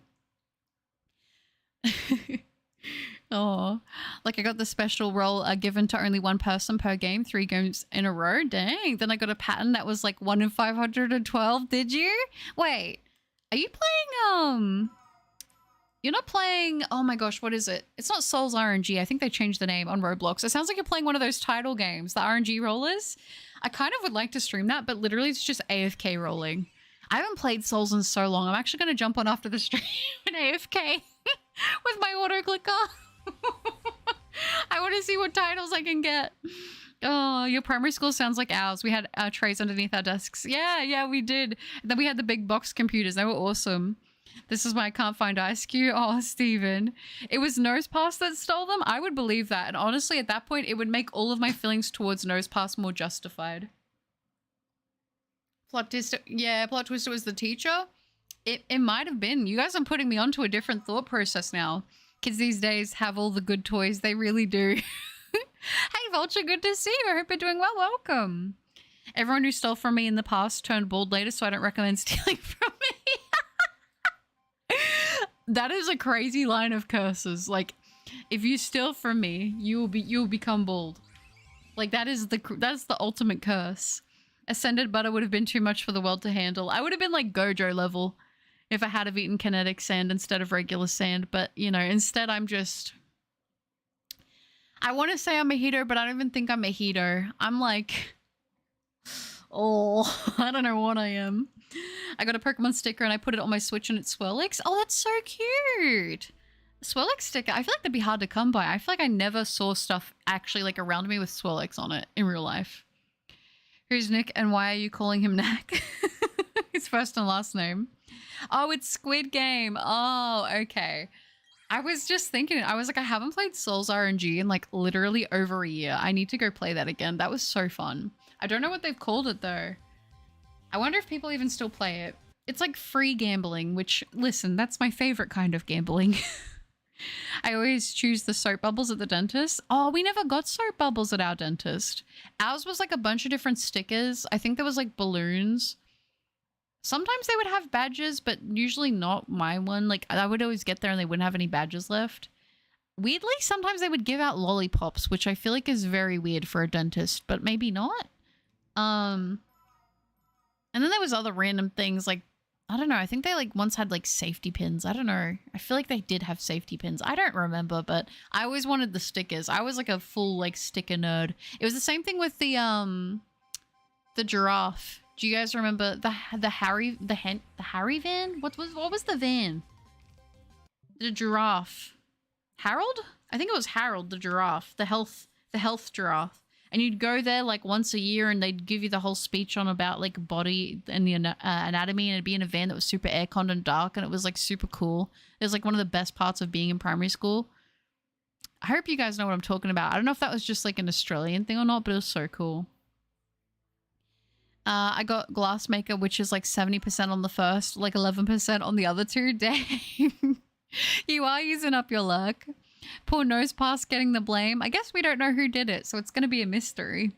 Oh, like I got the special role given to only one person per game, 3 games in a row. Dang. Then I got a pattern that was like 1 in 512. Did you? Wait, are you playing, you're not playing, oh my gosh, what is it? It's not Souls RNG. I think they changed the name on Roblox. It sounds like you're playing one of those title games, the RNG rollers. I kind of would like to stream that, but literally it's just AFK rolling. I haven't played Souls in so long. I'm actually going to jump on after the stream and AFK with my auto clicker. I want to see what titles I can get. Oh, your primary school sounds like ours. We had trays underneath our desks. Yeah, we did. Then we had the big box computers. They were awesome. This is why I can't find Ice Cube. Oh, Steven. It was Nosepass that stole them? I would believe that. And honestly, at that point, it would make all of my feelings towards Nosepass more justified. Plot Twister. Yeah, Plot Twister was the teacher. It might have been. You guys are putting me onto a different thought process now. Kids these days have all the good toys. They really do. Hey, Vulture, good to see you. I hope you're doing well. Welcome. Everyone who stole from me in the past turned bald later, so I don't recommend stealing from me. That is a crazy line of curses. Like, If you steal from me, you will become bald. Like that's the ultimate curse. Ascended butter would have been too much for the world to handle. I would have been like Gojo level if I had have eaten kinetic sand instead of regular sand, but you know, instead I want to say I'm a heater, but I don't even think I'm a heater. I'm like, oh, I don't know what I am. I got a Pokemon sticker and I put it on my Switch and it's Swirlix. Oh, that's so cute. Swirlix sticker. I feel like that'd be hard to come by. I feel like I never saw stuff actually like around me with Swirlix on it in real life. Who's Nick and why are you calling him Knack? His first and last name. Oh, it's Squid Game. Oh, okay. I was just thinking, I was like, I haven't played Souls RNG in like literally over a year. I need to go play that again. That was so fun. I don't know what they've called it though. I wonder if people even still play it. It's like free gambling, which, listen, that's my favorite kind of gambling. I always choose the soap bubbles at the dentist. Oh, we never got soap bubbles at our dentist. Ours was like a bunch of different stickers. I think there was like balloons. Sometimes they would have badges, but usually not my one. Like I would always get there and they wouldn't have any badges left. Weirdly, sometimes they would give out lollipops, which I feel like is very weird for a dentist, but maybe not. And then there was other random things like, I don't know. I think they like once had like safety pins. I don't know. I feel like they did have safety pins. I don't remember, but I always wanted the stickers. I was like a full like sticker nerd. It was the same thing with the giraffe. Do you guys remember the Harry van? What was the van? The giraffe. Harold? I think it was Harold the giraffe. The health giraffe. And you'd go there like once a year and they'd give you the whole speech on about like body and the anatomy, and it'd be in a van that was super airconned and dark, and it was like super cool. It was like one of the best parts of being in primary school. I hope you guys know what I'm talking about. I don't know if that was just like an Australian thing or not, but it was so cool. I got Glassmaker, which is like 70% on the first, like 11% on the other two. Dang. You are using up your luck. Poor Nosepass getting the blame. I guess we don't know who did it, so it's going to be a mystery.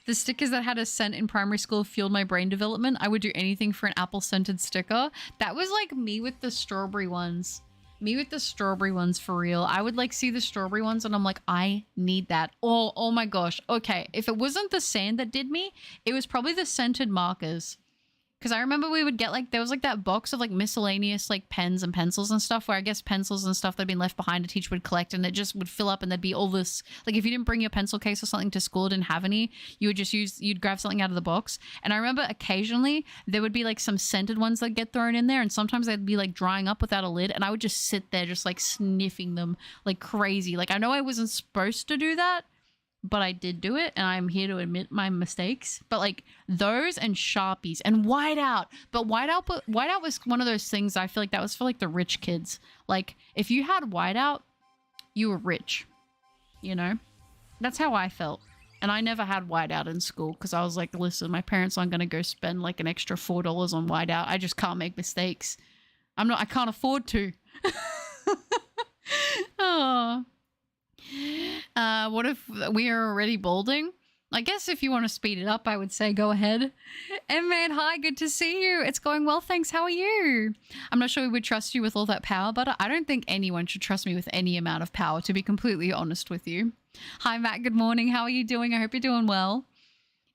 The stickers that had a scent in primary school fueled my brain development. I would do anything for an apple-scented sticker. That was like me with the strawberry ones. Me with the strawberry ones for real. I would like see the strawberry ones and I'm like, I need that. Oh my gosh. Okay, if it wasn't the sand that did me, it was probably the scented markers. Because I remember we would get like, there was like that box of like miscellaneous like pens and pencils and stuff, where I guess pencils and stuff that had been left behind a teacher would collect, and it just would fill up, and there'd be all this, like if you didn't bring your pencil case or something to school, didn't have any, you would just you'd grab something out of the box. And I remember occasionally there would be like some scented ones that get thrown in there, and sometimes they'd be like drying up without a lid, and I would just sit there just like sniffing them like crazy. Like I know I wasn't supposed to do that, but I did do it, and I'm here to admit my mistakes. But like those and Sharpies and Whiteout. But Whiteout was one of those things I feel like that was for like the rich kids. Like if you had Whiteout, you were rich, you know? That's how I felt. And I never had Whiteout in school because I was like, listen, my parents aren't going to go spend like an extra $4 on Whiteout. I just can't make mistakes. I can't afford to. Oh. What if we are already balding? I guess if you want to speed it up, I would say go ahead. And man, hi, good to see you. It's going well, thanks. How are you? I'm not sure we would trust you with all that power, but I don't think anyone should trust me with any amount of power, to be completely honest with you. Hi, Matt. Good morning. How are you doing? I hope you're doing well.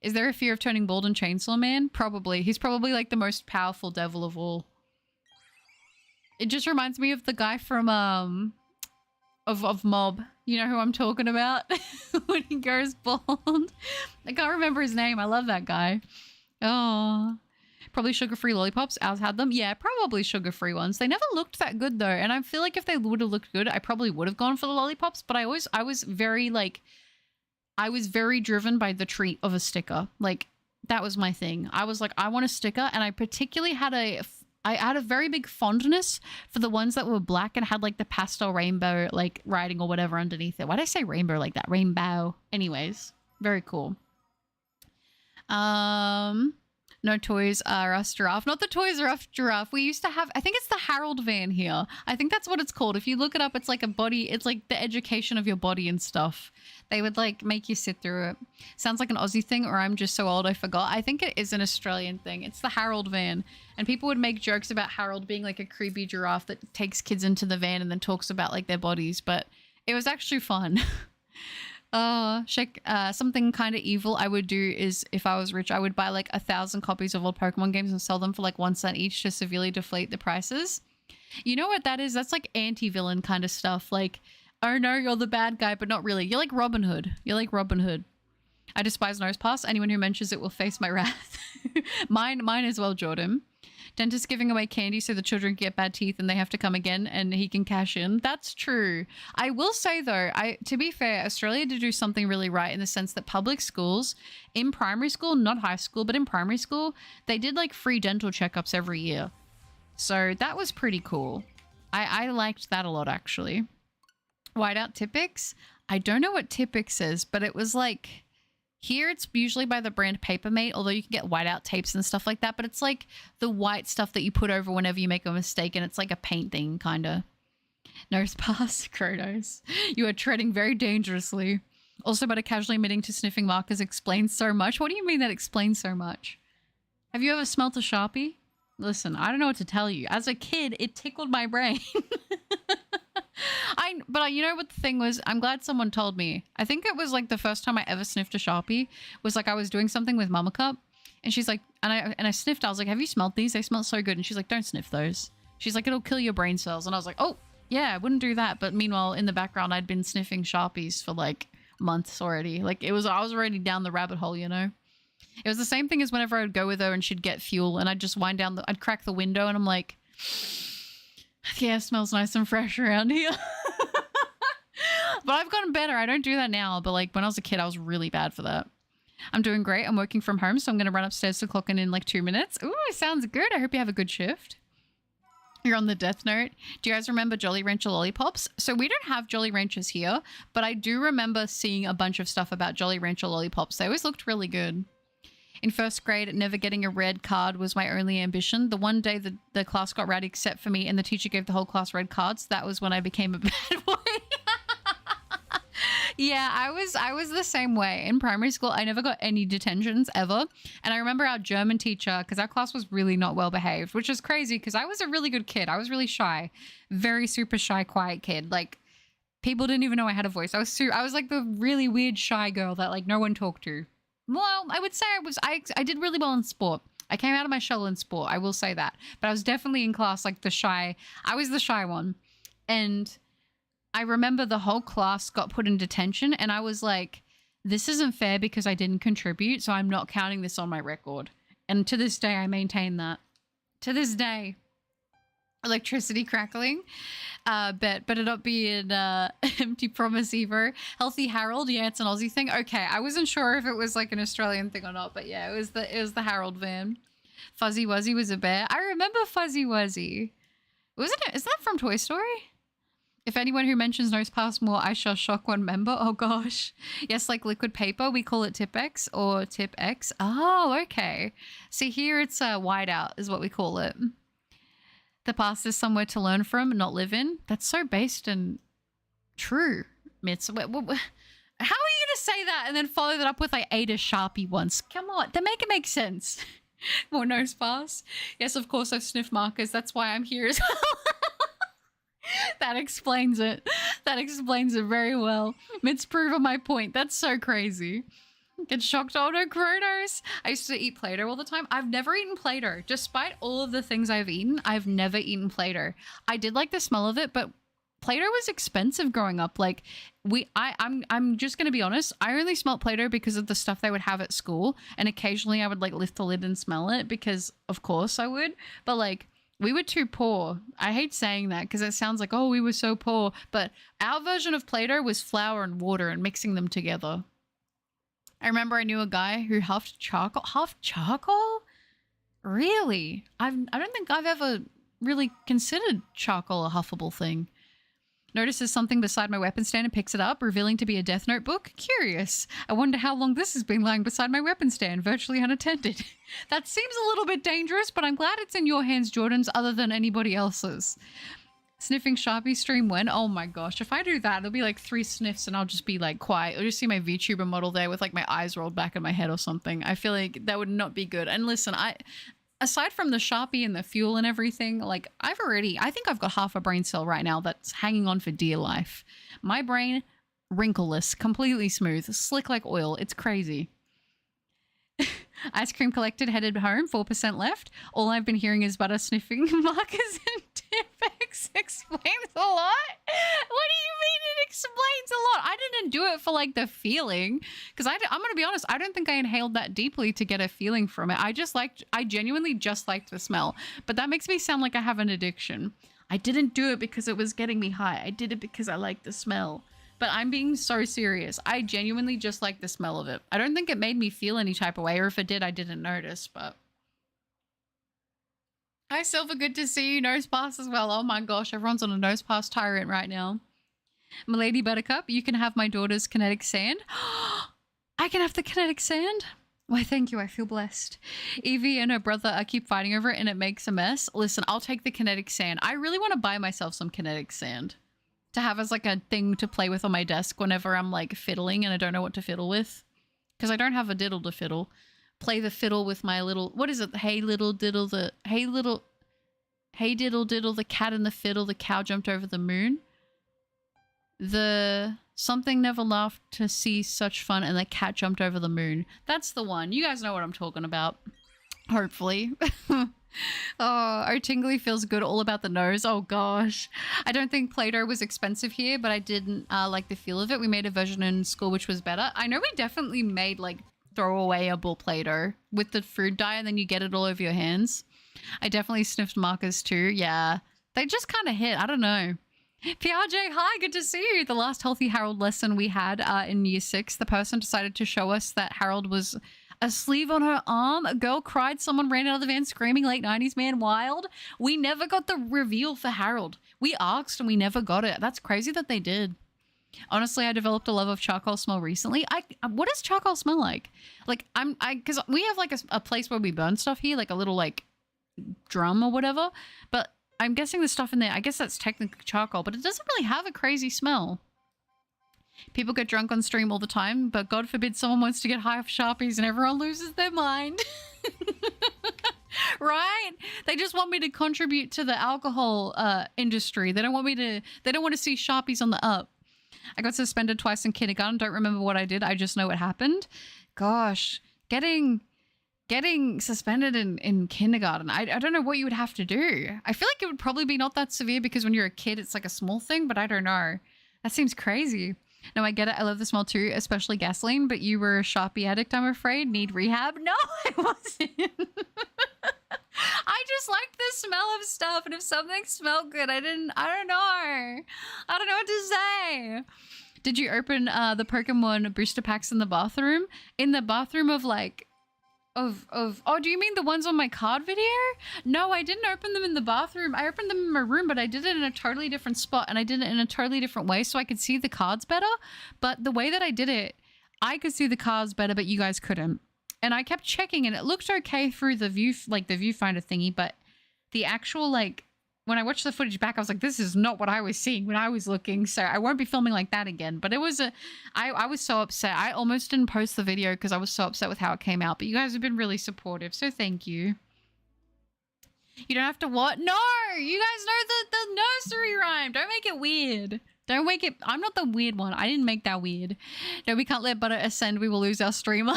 Is there a fear of turning bald in Chainsaw Man? Probably. He's probably like the most powerful devil of all. It just reminds me of the guy from of Mob. You know who I'm talking about? When he goes bald. I can't remember his name. I love that guy. Oh, probably sugar-free lollipops. Ours had them. Yeah, probably sugar-free ones. They never looked that good though. And I feel like if they would have looked good, I probably would have gone for the lollipops. But I was very driven by the treat of a sticker. Like that was my thing. I was like, I want a sticker. And I particularly had I had a very big fondness for the ones that were black and had like the pastel rainbow like writing or whatever underneath it. Why did I say rainbow like that? Rainbow. Anyways, very cool. No Toys R Us giraffe. Not the Toys R Us giraffe. We used to have, I think it's the Harold van here. I think that's what it's called. If you look it up, it's like a body, it's like the education of your body and stuff. They would like make you sit through it. Sounds like an Aussie thing, or I'm just so old I forgot. I think it is an Australian thing. It's the Harold van. And people would make jokes about Harold being like a creepy giraffe that takes kids into the van and then talks about like their bodies. But it was actually fun. Something kind of evil I would do is, if I was rich, I would buy like 1,000 copies of all Pokemon games and sell them for like 1 cent each to severely deflate the prices. You know what that is? That's like anti-villain kind of stuff. Like, oh no, you're the bad guy, but not really. You're like Robin Hood. You're like Robin Hood. I despise nose pass. Anyone who mentions it will face my wrath. Mine as well, Jordan. Dentist giving away candy so the children get bad teeth and they have to come again and he can cash in. That's true. I will say though, to be fair, Australia did do something really right in the sense that public schools in primary school, not high school, but in primary school, they did like free dental checkups every year. So that was pretty cool. I liked that a lot actually. Whiteout Tipex. I don't know what Tipex is, but it was like, here it's usually by the brand Papermate, although you can get whiteout tapes and stuff like that, but it's like the white stuff that you put over whenever you make a mistake, and it's like a paint thing, kind of. Nose pass, Kronos. You are treading very dangerously. Also, but casually admitting to sniffing markers explains so much. What do you mean that explains so much? Have you ever smelt a Sharpie? Listen, I don't know what to tell you. As a kid, it tickled my brain. But you know what the thing was? I'm glad someone told me. I think it was like the first time I ever sniffed a Sharpie was like I was doing something with Mama Cup and she's like, and I sniffed. I was like, have you smelled these? They smell so good. And she's like, don't sniff those. She's like, it'll kill your brain cells. And I was like, oh yeah, I wouldn't do that. But meanwhile, in the background, I'd been sniffing Sharpies for like months already. Like I was already down the rabbit hole, you know? It was the same thing as whenever I would go with her and she'd get fuel and I'd just wind down I'd crack the window and I'm like, yeah, it smells nice and fresh around here. But I've gotten better. I don't do that now. But like when I was a kid, I was really bad for that. I'm doing great. I'm working from home, so I'm going to run upstairs to clock in like 2 minutes. Ooh, sounds good. I hope you have a good shift. You're on the death note. Do you guys remember Jolly Rancher lollipops? So we don't have Jolly Ranchers here, but I do remember seeing a bunch of stuff about Jolly Rancher lollipops. They always looked really good. In first grade, never getting a red card was my only ambition. The one day the class got red except for me and the teacher gave the whole class red cards. That was when I became a bad boy. Yeah, I was the same way. In primary school, I never got any detentions ever. And I remember our German teacher, because our class was really not well behaved, which is crazy because I was a really good kid. I was really shy. Very super shy, quiet kid. Like, people didn't even know I had a voice. I was like the really weird shy girl that like no one talked to. Well, I would say I did really well in sport. I came out of my shell in sport. I will say that. But I was definitely in class like I was the shy one. And I remember the whole class got put in detention and I was like, this isn't fair because I didn't contribute, so I'm not counting this on my record. And to this day, I maintain that. To this day. Electricity crackling. Better not be an empty promise either. Healthy Harold, yeah, it's an Aussie thing. Okay, I wasn't sure if it was like an Australian thing or not, but yeah, it was the Harold van. Fuzzy Wuzzy was a bear. I remember Fuzzy Wuzzy. Is that from Toy Story? If anyone who mentions Nose Pass more, I shall shock one member. Oh gosh. Yes, like liquid paper. We call it Tipex or Tip-X. Oh, okay. See, here it's whiteout is what we call it. The past is somewhere to learn from, not live in. That's so based and true, Mitz. How are you going to say that and then follow that up with I ate a Sharpie once? Come on, that make it make sense. More Nose Pass. Yes, of course I've sniffed markers. That's why I'm here as well. That explains it. That explains it very well. It's proven my point. That's so crazy. Get shocked. Oh no, Kronos. I used to eat Play-Doh all the time. I've never eaten Play-Doh. Despite all of the things I've eaten, I've never eaten Play-Doh. I did like the smell of it, but Play-Doh was expensive growing up. Like I'm just gonna be honest. I only smelled Play-Doh because of the stuff they would have at school, and occasionally I would like lift the lid and smell it because of course I would. But like we were too poor. I hate saying that because it sounds like, oh, we were so poor. But our version of Play-Doh was flour and water and mixing them together. I remember I knew a guy who huffed charcoal. Huffed charcoal? Really? I don't think I've ever really considered charcoal a huffable thing. Notices something beside my weapon stand and picks it up, revealing to be a Death Note book. Curious. I wonder how long this has been lying beside my weapon stand, virtually unattended. That seems a little bit dangerous, but I'm glad it's in your hands, Jordans, other than anybody else's. Sniffing Sharpie stream when? Oh my gosh, if I do that, there'll be like 3 sniffs and I'll just be like quiet. You'll just see my VTuber model there with like my eyes rolled back in my head or something. I feel like that would not be good. And listen, aside from the Sharpie and the fuel and everything, like I think I've got half a brain cell right now that's hanging on for dear life. My brain, wrinkleless, completely smooth, slick like oil. It's crazy. Ice cream collected, headed home, 4% left. All I've been hearing is butter sniffing. Marcus and Tipex explains a lot. What do you mean it explains a lot? I didn't do it for like the feeling, because I'm going to be honest, I don't think I inhaled that deeply to get a feeling from it. I genuinely just liked the smell, but that makes me sound like I have an addiction. I didn't do it because it was getting me high. I did it because I liked the smell. But I'm being so serious. I genuinely just like the smell of it. I don't think it made me feel any type of way, or if it did, I didn't notice, but... Hi, Silver, good to see you. Nose pass as well. Oh my gosh, everyone's on a nose pass tyrant right now. Milady Buttercup, you can have my daughter's kinetic sand. I can have the kinetic sand? Why, thank you. I feel blessed. Evie and her brother keep fighting over it and it makes a mess. Listen, I'll take the kinetic sand. I really want to buy myself some kinetic sand to have as like a thing to play with on my desk whenever I'm like fiddling and I don't know what to fiddle with. Because I don't have a diddle to fiddle. Play the fiddle with my little, what is it? Hey little diddle, hey diddle diddle, the cat and the fiddle, the cow jumped over the moon. The something never laughed to see such fun and the cat jumped over the moon. That's the one. You guys know what I'm talking about. Hopefully. Oh, tingly feels good all about the nose. Oh gosh. I don't think Play-Doh was expensive here, but I didn't like the feel of it. We made a version in school which was better. I know we definitely made like throwawayable Play-Doh with the food dye and then you get it all over your hands. I definitely sniffed markers too. Yeah. They just kind of hit. I don't know. PRJ, hi, good to see you. The last Healthy Harold lesson we had in year 6, the person decided to show us that Harold was a sleeve on her arm. A girl cried. Someone ran out of the van screaming late 90s man wild. We never got the reveal for Harold. We asked and we never got it. That's crazy that they did. Honestly, I developed a love of charcoal smell recently. What does charcoal smell like? Like because we have like a place where we burn stuff here, like a little like drum or whatever. But I'm guessing the stuff in there, I guess that's technically charcoal, but it doesn't really have a crazy smell. People get drunk on stream all the time, but God forbid someone wants to get high off Sharpies and everyone loses their mind. Right? They just want me to contribute to the alcohol industry. They don't want to see Sharpies on the up. I got suspended twice in kindergarten. Don't remember what I did. I just know what happened. Gosh, getting suspended in kindergarten. I don't know what you would have to do. I feel like it would probably be not that severe because when you're a kid, it's like a small thing, but I don't know. That seems crazy. No, I get it. I love the smell too, especially gasoline, but you were a Sharpie addict, I'm afraid. Need rehab? No, I wasn't. I just liked the smell of stuff, and if something smelled good, I don't know. I don't know what to say. Did you open the Pokemon booster packs in the bathroom? In the bathroom of like, oh, do you mean the ones on my card video? No, I didn't open them in the bathroom. I opened them in my room, but I did it in a totally different spot and I did it in a totally different way so I could see the cards better. But the way that I did it, I could see the cards better, but you guys couldn't. And I kept checking and it looked okay through the view, like the viewfinder thingy, but the actual like, when I watched the footage back, I was like, this is not what I was seeing when I was looking. So I won't be filming like that again. But it was I was so upset. I almost didn't post the video because I was so upset with how it came out. But you guys have been really supportive. So thank you. You don't have to what? No, you guys know the nursery rhyme. Don't make it weird. Don't make it. I'm not the weird one. I didn't make that weird. No, we can't let butter ascend. We will lose our streamer.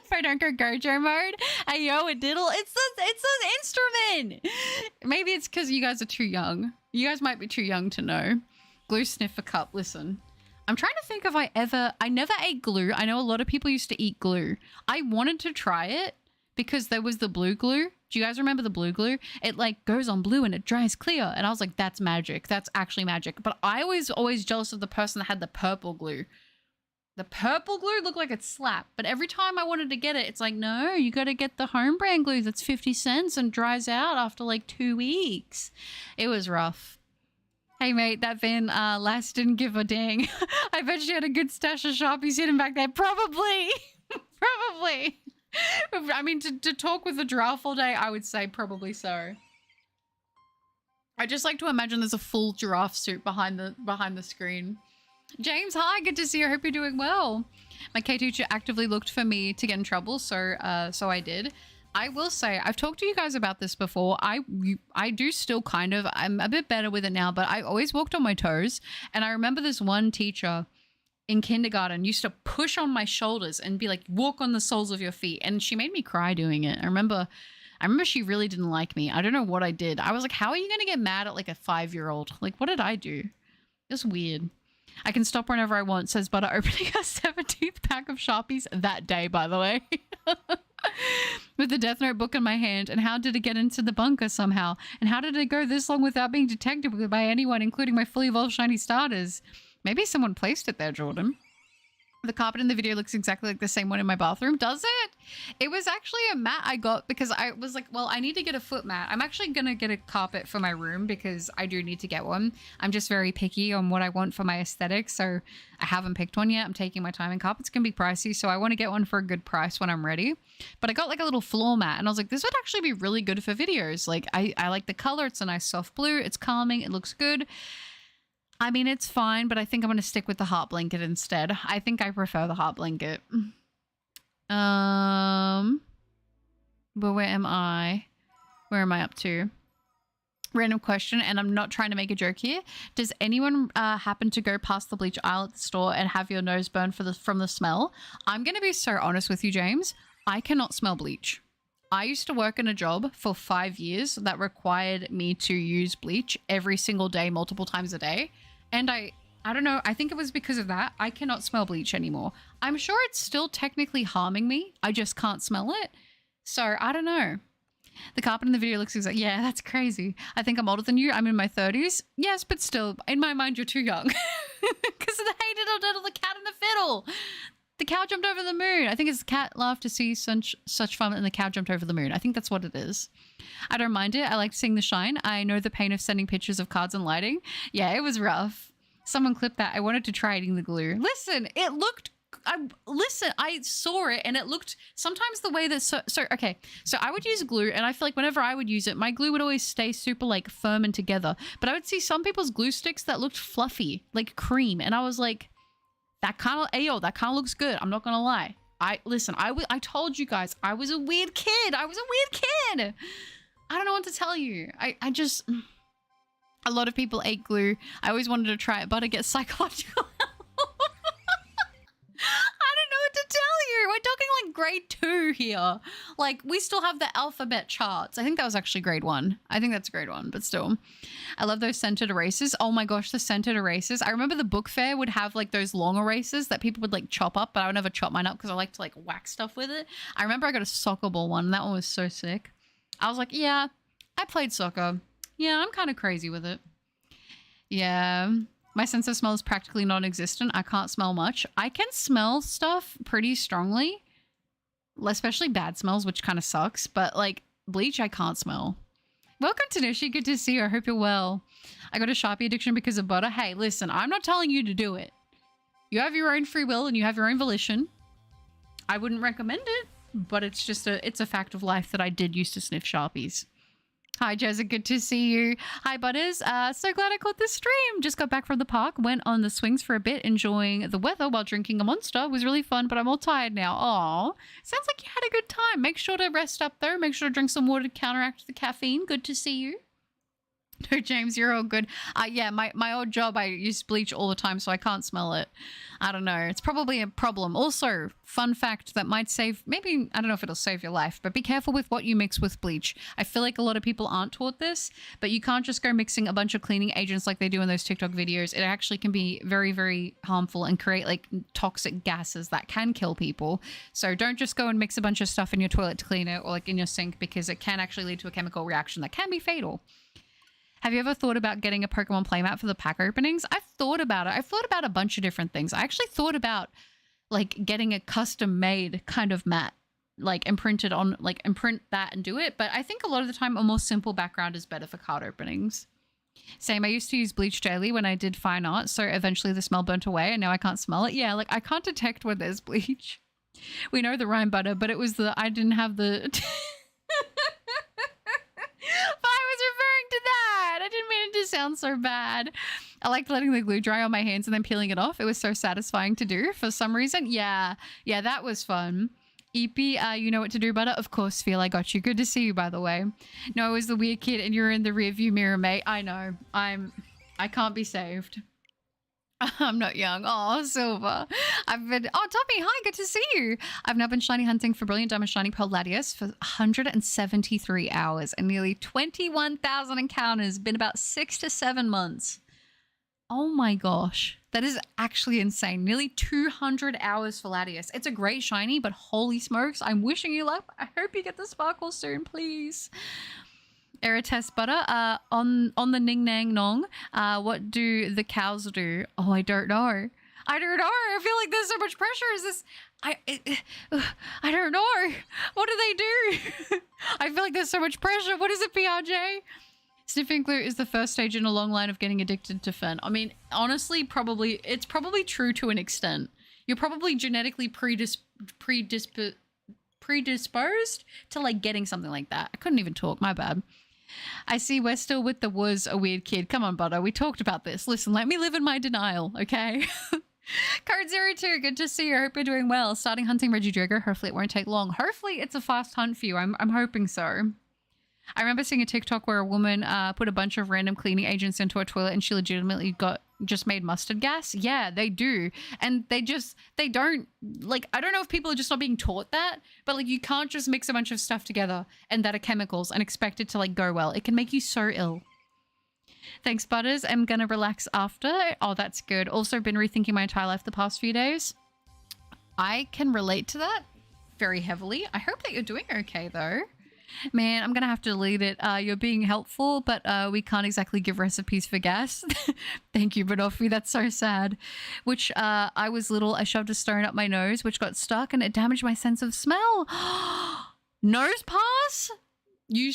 If I don't go Gojo mode. Hey, yo, a diddle. It's an instrument. Maybe it's because you guys are too young. You guys might be too young to know. Glue sniffer cup. Listen. I'm trying to think if I never ate glue. I know a lot of people used to eat glue. I wanted to try it because there was the blue glue. Do you guys remember the blue glue? It like goes on blue and it dries clear. And I was like, that's magic. That's actually magic. But I was always jealous of the person that had the purple glue. The purple glue looked like it slapped. But every time I wanted to get it, it's like, no, you got to get the home brand glue that's 50 cents and dries out after like 2 weeks. It was rough. Hey mate, that Van lass didn't give a dang. I bet she had a good stash of Sharpies hidden back there. Probably. Probably. I mean, to talk with a giraffe all day, I would say probably so. I just like to imagine there's a full giraffe suit behind the screen. James, hi, good to see you. I hope you're doing well. My K teacher actively looked for me to get in trouble, so I did. I will say, I've talked to you guys about this before. I do still kind of, I'm a bit better with it now, but I always walked on my toes. And I remember this one teacher in kindergarten used to push on my shoulders and be like, walk on the soles of your feet. And she made me cry doing it. I remember she really didn't like me. I don't know what I did. I was like, how are you going to get mad at like a 5-year-old? Like, what did I do? It's weird. I can stop whenever I want, says Butter, opening a 17th pack of Sharpies that day, by the way. With the Death Note book in my hand. And how did it get into the bunker somehow? And how did it go this long without being detected by anyone, including my fully evolved shiny starters? Maybe someone placed it there, Jordan. The carpet in the video looks exactly like the same one in my bathroom. Does it? It was actually a mat I got because I was like, well, I need to get a foot mat. I'm actually going to get a carpet for my room because I do need to get one. I'm just very picky on what I want for my aesthetic. So I haven't picked one yet. I'm taking my time, and carpets can be pricey. So I want to get one for a good price when I'm ready. But I got like a little floor mat and I was like, this would actually be really good for videos. Like I like the color. It's a nice soft blue. It's calming. It looks good. I mean, it's fine, but I think I'm going to stick with the heart blanket instead. I think I prefer the heart blanket. But where am I? Where am I up to? Random question, and I'm not trying to make a joke here. Does anyone happen to go past the bleach aisle at the store and have your nose burn from the smell? I'm going to be so honest with you, James. I cannot smell bleach. I used to work in a job for 5 years that required me to use bleach every single day, multiple times a day. And I don't know, I think it was because of that. I cannot smell bleach anymore. I'm sure it's still technically harming me. I just can't smell it. So I don't know. The carpet in the video looks exactly, yeah, that's crazy. I think I'm older than you. I'm in my 30s. Yes, but still, in my mind, you're too young. Because of the hey diddle diddle, the cat and the fiddle. The cow jumped over the moon. I think it's the cat laughed to see such fun and the cow jumped over the moon. I think that's what it is. I don't mind it. I like seeing the shine. I know the pain of sending pictures of cards and lighting. Yeah, it was rough. Someone clipped that. I wanted to try eating the glue. Listen, it looked... I saw it and it looked... Sometimes the way that... Okay. So I would use glue and I feel like whenever I would use it, my glue would always stay super like firm and together. But I would see some people's glue sticks that looked fluffy, like cream. And I was like... That kind of looks good. I'm not gonna lie. I told you guys, I was a weird kid. I don't know what to tell you. I just, a lot of people ate glue. I always wanted to try it, but I get psychological. I don't know what to tell you. We're talking like grade 2 here. Like we still have the alphabet charts. I think that was actually grade 1. I think that's grade 1, but still. I love those scented erasers. Oh my gosh, the scented erasers. I remember the book fair would have like those long erasers that people would like chop up, but I would never chop mine up because I like to like whack stuff with it. I remember I got a soccer ball one and that one was so sick. I was like, yeah, I played soccer. Yeah, I'm kind of crazy with it. Yeah. My sense of smell is practically non-existent. I can't smell much. I can smell stuff pretty strongly, especially bad smells, which kind of sucks. But like bleach, I can't smell. Welcome to Nishi. Good to see you. I hope you're well. I got a Sharpie addiction because of butter. Hey, listen, I'm not telling you to do it. You have your own free will and you have your own volition. I wouldn't recommend it, but it's just it's a fact of life that I did used to sniff Sharpies. Hi, Jessica. Good to see you. Hi, Butters. So glad I caught the stream. Just got back from the park. Went on the swings for a bit, enjoying the weather while drinking a Monster. It was really fun, but I'm all tired now. Aw. Sounds like you had a good time. Make sure to rest up, though. Make sure to drink some water to counteract the caffeine. Good to see you. No, James, you're all good. Yeah, my old job, I use bleach all the time, so I can't smell it. I don't know. It's probably a problem. Also, fun fact that might save, maybe, I don't know if it'll save your life, but be careful with what you mix with bleach. I feel like a lot of people aren't taught this, but you can't just go mixing a bunch of cleaning agents like they do in those TikTok videos. It actually can be very, very harmful and create like toxic gases that can kill people. So don't just go and mix a bunch of stuff in your toilet to clean it or like in your sink, because it can actually lead to a chemical reaction that can be fatal. Have you ever thought about getting a Pokemon playmat for the pack openings? I've thought about it. I've thought about a bunch of different things. I actually thought about like getting a custom made kind of mat, like imprint that and do it. But I think a lot of the time a more simple background is better for card openings. Same. I used to use bleach daily when I did fine art, so eventually the smell burnt away and now I can't smell it. Yeah, like I can't detect when there's bleach. We know the rhyme butter, but it was I didn't have the... But I was referring to that. I didn't mean it to sound so bad. I liked letting the glue dry on my hands and then peeling it off. It was so satisfying to do for some reason. Yeah, that was fun. Eepy, you know what to do, butter? Of course, Phil, I got you. Good to see you, by the way. No, I was the weird kid and you're in the rearview mirror, mate. I know. I can't be saved. I'm not young. Oh, Silver. I've been... Oh, Tommy, hi, good to see you. I've now been shiny hunting for Brilliant Diamond Shiny Pearl Latias for 173 hours and nearly 21,000 encounters. Been about 6 to 7 months. Oh my gosh. That is actually insane. Nearly 200 hours for Latias. It's a great shiny, but holy smokes, I'm wishing you luck. I hope you get the sparkle soon, please. Error test butter. On the Ning Nang Nong, what do the cows do? Oh, I don't know. I don't know. I feel like there's so much pressure. Is this... I don't know. What do they do? I feel like there's so much pressure. What is it, PRJ? Sniffing glue is the first stage in a long line of getting addicted to fen. I mean, honestly, it's probably true to an extent. You're probably genetically predisposed to like getting something like that. I couldn't even talk, my bad. I see we're still with the was a weird kid. Come on, butter. We talked about this. Listen, let me live in my denial, okay? Card 02, good to see you. I hope you're doing well. Starting hunting Regidrago. Hopefully it won't take long. Hopefully it's a fast hunt for you. I'm hoping so. I remember seeing a TikTok where a woman put a bunch of random cleaning agents into a toilet and she legitimately just made mustard gas. Yeah, they do. And they don't, like, I don't know if people are just not being taught that, but like you can't just mix a bunch of stuff together and that are chemicals and expect it to like go well. It can make you so ill. Thanks, Butters. I'm gonna relax after. Oh, that's good. Also been rethinking my entire life the past few days. I can relate to that very heavily. I hope that you're doing okay though. Man, I'm gonna have to delete it. You're being helpful, but we can't exactly give recipes for gas. Thank you, Banoffee. That's so sad. Which I was little, I shoved a stone up my nose, which got stuck and it damaged my sense of smell. Nose pass? You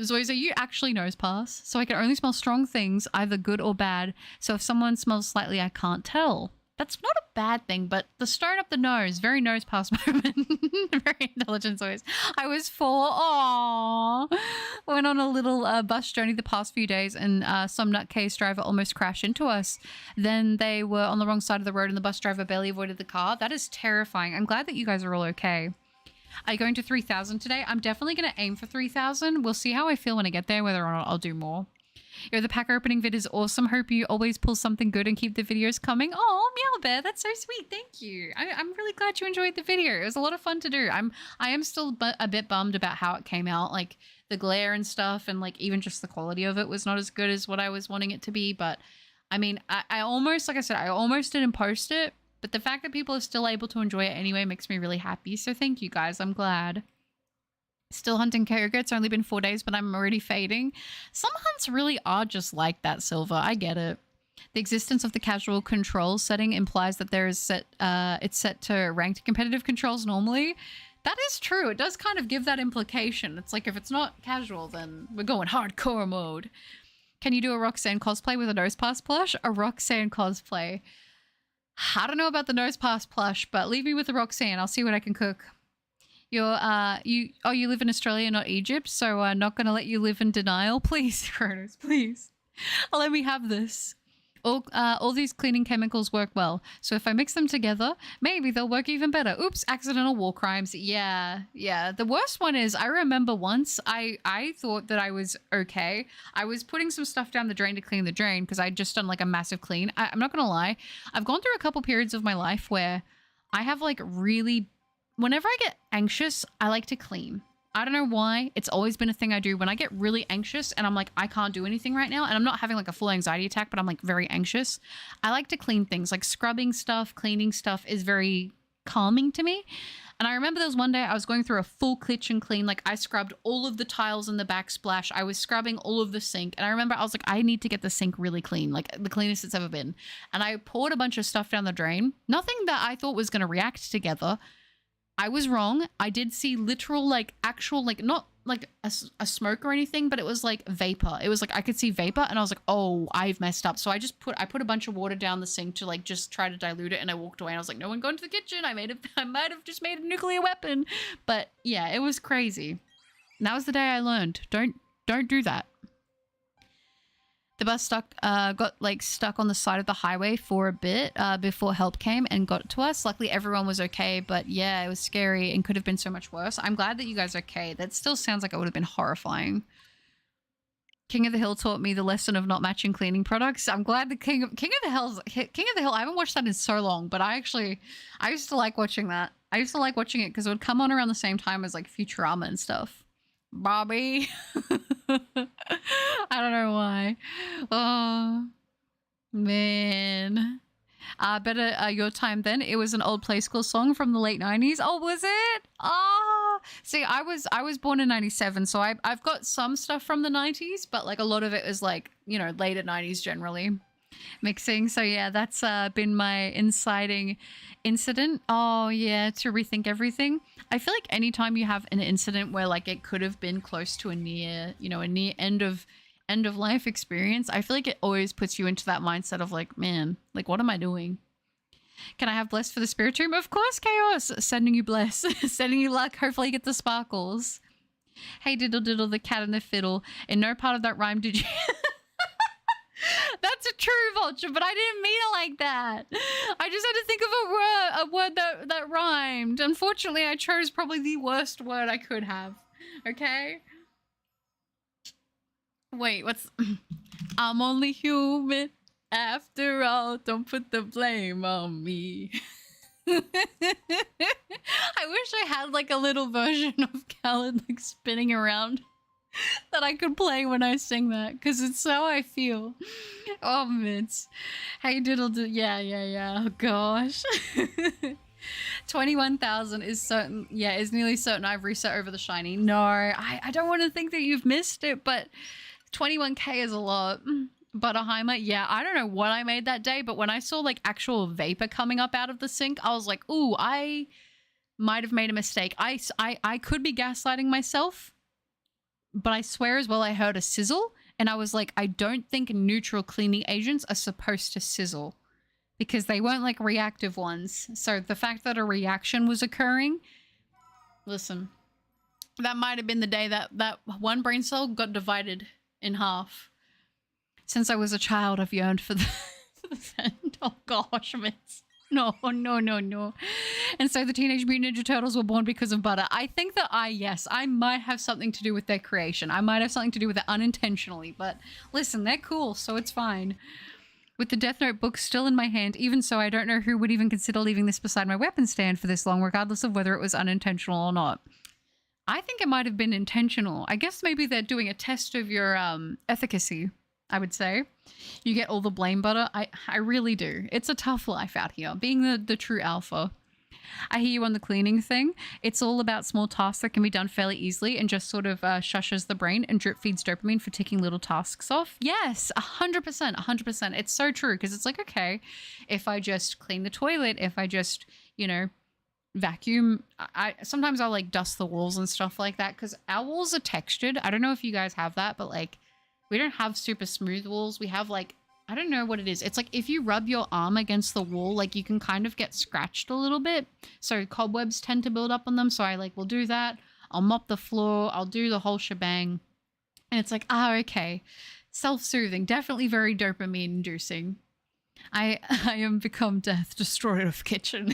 Zoiza, you actually nose pass. So I can only smell strong things, either good or bad. So if someone smells slightly, I can't tell. That's not a bad thing, but the stone up the nose, very nose pass moment. Very intelligent voice. I was 4. Aww. Went on a little bus journey the past few days and some nutcase driver almost crashed into us. Then they were on the wrong side of the road and the bus driver barely avoided the car. That is terrifying. I'm glad that you guys are all okay. Are you going to 3,000 today? I'm definitely going to aim for 3,000. We'll see how I feel when I get there, whether or not I'll do more. Yo, the pack opening vid is awesome. Hope you always pull something good and keep the videos coming. Oh, Meow Bear, that's so sweet. Thank you. I'm really glad you enjoyed the video. It was a lot of fun to do. I am still a bit bummed about how it came out, like the glare and stuff, and like even just the quality of it was not as good as what I was wanting it to be. But I mean, I almost, like I said, I almost didn't post it, but the fact that people are still able to enjoy it anyway makes me really happy. So thank you guys. I'm glad. Still hunting Kyogre. It's only been 4 days, but I'm already fading. Some hunts really are just like that, Silver. I get it. The existence of the casual control setting implies that there is it's set to ranked competitive controls normally. That is true. It does kind of give that implication. It's like if it's not casual, then we're going hardcore mode. Can you do a Roxanne cosplay with a Nosepass plush? A Roxanne cosplay. I don't know about the Nosepass plush, but leave me with the Roxanne. I'll see what I can cook. You live in Australia, not Egypt, so I'm not going to let you live in denial. Please, Kronos, please. Let me have this. All these cleaning chemicals work well, so if I mix them together, maybe they'll work even better. Oops, accidental war crimes. Yeah. The worst one is, I remember once, I thought that I was okay. I was putting some stuff down the drain to clean the drain because I'd just done like a massive clean. I'm not going to lie. I've gone through a couple periods of my life where I have like really... Whenever I get anxious, I like to clean. I don't know why. It's always been a thing I do. When I get really anxious and I'm like, I can't do anything right now, and I'm not having like a full anxiety attack, but I'm like very anxious, I like to clean things. Like scrubbing stuff, cleaning stuff is very calming to me. And I remember there was one day I was going through a full kitchen clean. Like I scrubbed all of the tiles in the backsplash. I was scrubbing all of the sink. And I remember I was like, I need to get the sink really clean, like the cleanest it's ever been. And I poured a bunch of stuff down the drain. Nothing that I thought was going to react together. I was wrong. I did see literal, like, actual, like, not like a smoke or anything, but it was like vapor. It was like I could see vapor, and I was like, oh, I've messed up. So I put a bunch of water down the sink to like just try to dilute it, and I walked away. And I was like, no one go into the kitchen. I might have just made a nuclear weapon. But yeah, it was crazy. And that was the day I learned. Don't do that. The bus got like stuck on the side of the highway for a bit before help came and got to us. Luckily, everyone was okay, but yeah, it was scary and could have been so much worse. I'm glad that you guys are okay. That still sounds like it would have been horrifying. King of the Hill taught me the lesson of not matching cleaning products. I'm glad the King of the Hill. I haven't watched that in so long, but I used to like watching that. I used to like watching it because it would come on around the same time as like Futurama and stuff. Bobby. I don't know why. Oh, man. Better Your Time Then. It was an old Play School song from the late 90s. Oh, was it? Oh, see, I was born in 97, so I've got some stuff from the 90s, but like a lot of it is like, you know, later 90s generally. Mixing. So yeah, that's been my inciting incident. Oh yeah, to rethink everything. I feel like anytime you have an incident where like it could have been close to a near end of life experience, I feel like it always puts you into that mindset of like, man, like what am I doing? Can I have bless for the spirit room? Of course, Chaos. Sending you bless. Sending you luck. Hopefully you get the sparkles. Hey diddle diddle, the cat and the fiddle. In no part of that rhyme did you That's a true vulture, but I didn't mean it like that. I just had to think of a word that rhymed. Unfortunately, I chose probably the worst word I could have. Okay? Wait, what's... I'm only human. After all, don't put the blame on me. I wish I had like a little version of Khaled like spinning around that I could play when I sing that, because it's how I feel. Oh, Mitz. Hey, diddle, yeah. Oh, gosh. 21,000 is certain. Yeah, is nearly certain I've reset over the shiny. No, I don't want to think that you've missed it, but 21k is a lot. Butterheimer, yeah, I don't know what I made that day, but when I saw like actual vapor coming up out of the sink, I was like, ooh, I might have made a mistake. I could be gaslighting myself, but I swear as well I heard a sizzle, and I was like, I don't think neutral cleaning agents are supposed to sizzle because they weren't like reactive ones. So the fact that a reaction was occurring, listen, that might have been the day that one brain cell got divided in half. Since I was a child, I've yearned for the scent. Oh gosh, Mitz. No. And so the Teenage Mutant Ninja Turtles were born because of butter. I think that I might have something to do with their creation. I might have something to do with it unintentionally, but listen, they're cool, so it's fine. With the Death Note book still in my hand, even so, I don't know who would even consider leaving this beside my weapon stand for this long, regardless of whether it was unintentional or not. I think it might have been intentional. I guess maybe they're doing a test of your efficacy, I would say. You get all the blame butter. I really do. It's a tough life out here, being the true alpha. I hear you on the cleaning thing. It's all about small tasks that can be done fairly easily and just sort of shushes the brain and drip feeds dopamine for ticking little tasks off. Yes, 100%. It's so true, because it's like, okay, if I just clean the toilet, if I just, you know, vacuum, sometimes I'll like dust the walls and stuff like that, because our walls are textured. I don't know if you guys have that, but like, we don't have super smooth walls. We have like, I don't know what it is. It's like if you rub your arm against the wall, like you can kind of get scratched a little bit. So cobwebs tend to build up on them. So I like will do that. I'll mop the floor. I'll do the whole shebang. And it's like, okay. Self-soothing. Definitely very dopamine inducing. I am become death, destroyer of kitchen.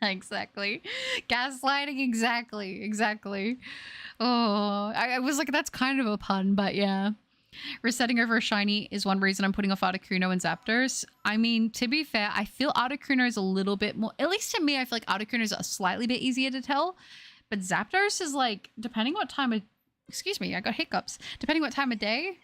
Yeah, exactly. Gaslighting, exactly. Oh, I was like, that's kind of a pun, but yeah. Resetting over a shiny is one reason I'm putting off Articuno and Zapdos. I mean, to be fair, I feel Articuno is a little bit more, at least to me, I feel like Articuno is a slightly bit easier to tell. But Zapdos is like, depending what time of, excuse me, I got hiccups. Depending what time of day.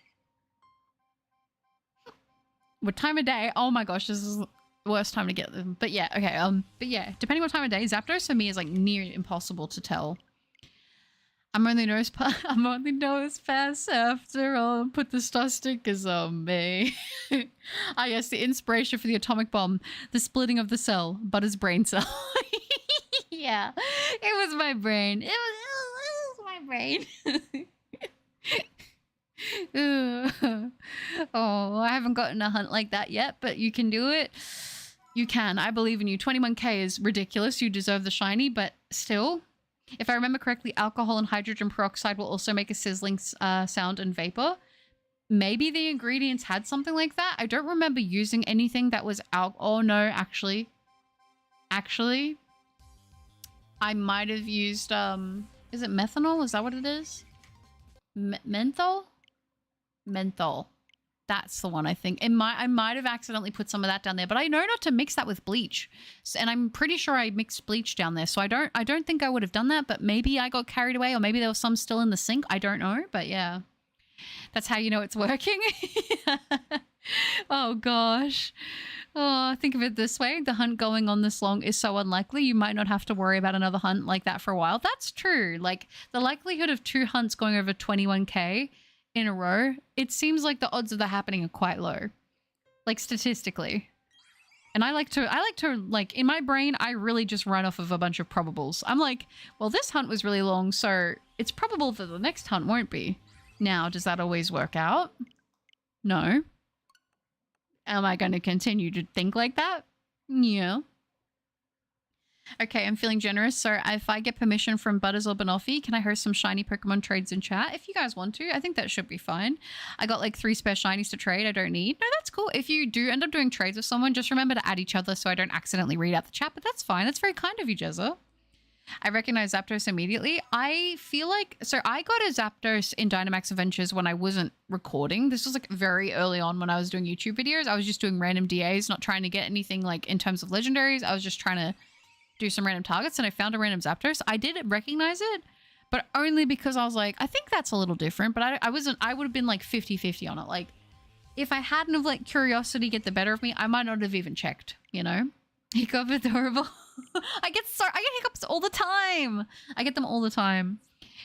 What time of day? Oh my gosh, this is the worst time to get them. But yeah, okay. But yeah, depending what time of day, Zapdos for me is like near impossible to tell. I'm only nose pass after all. Put the star stickers on me. Ah, yes, the inspiration for the atomic bomb, the splitting of the cell, Butter's brain cell. Yeah, it was my brain. It was my brain. Oh, I haven't gotten a hunt like that yet, but you can do it. You can. I believe in you. 21k is ridiculous. You deserve the shiny, but still, if I remember correctly, alcohol and hydrogen peroxide will also make a sizzling sound and vapor. Maybe the ingredients had something like that. I don't remember using anything that was oh no, actually, I might have used is it methanol? Is that what it is? Menthol? Menthol. That's the one, I think. I might have accidentally put some of that down there, but I know not to mix that with bleach. And I'm pretty sure I mixed bleach down there. So I don't think I would have done that, but maybe I got carried away, or maybe there was some still in the sink. I don't know, but yeah. That's how you know it's working. Oh gosh. Oh, think of it this way. The hunt going on this long is so unlikely. You might not have to worry about another hunt like that for a while. That's true. Like the likelihood of 2 hunts going over 21k in a row, it seems like the odds of that happening are quite low, like statistically. And I like to like in my brain, I really just run off of a bunch of probables. I'm like, well, this hunt was really long, so it's probable that the next hunt won't be. Now, does that always work out? No. Am I going to continue to think like that? Yeah. Okay, I'm feeling generous. So if I get permission from Butters or Banoffee, can I host some shiny Pokemon trades in chat? If you guys want to, I think that should be fine. I got like 3 spare shinies to trade. I don't need. No, that's cool. If you do end up doing trades with someone, just remember to add each other so I don't accidentally read out the chat, but that's fine. That's very kind of you, Jezza. I recognize Zapdos immediately. I feel like, so I got a Zapdos in Dynamax Adventures when I wasn't recording. This was like very early on when I was doing YouTube videos. I was just doing random DAs, not trying to get anything like in terms of legendaries. I was just trying to do some random targets, and I found a random Zapdos. I did recognize it, but only because I was like, I think that's a little different, but I would have been like 50-50 on it. Like if I hadn't have let curiosity get the better of me, I might not have even checked, you know? Hiccup adorable. I get hiccups all the time. I get them all the time.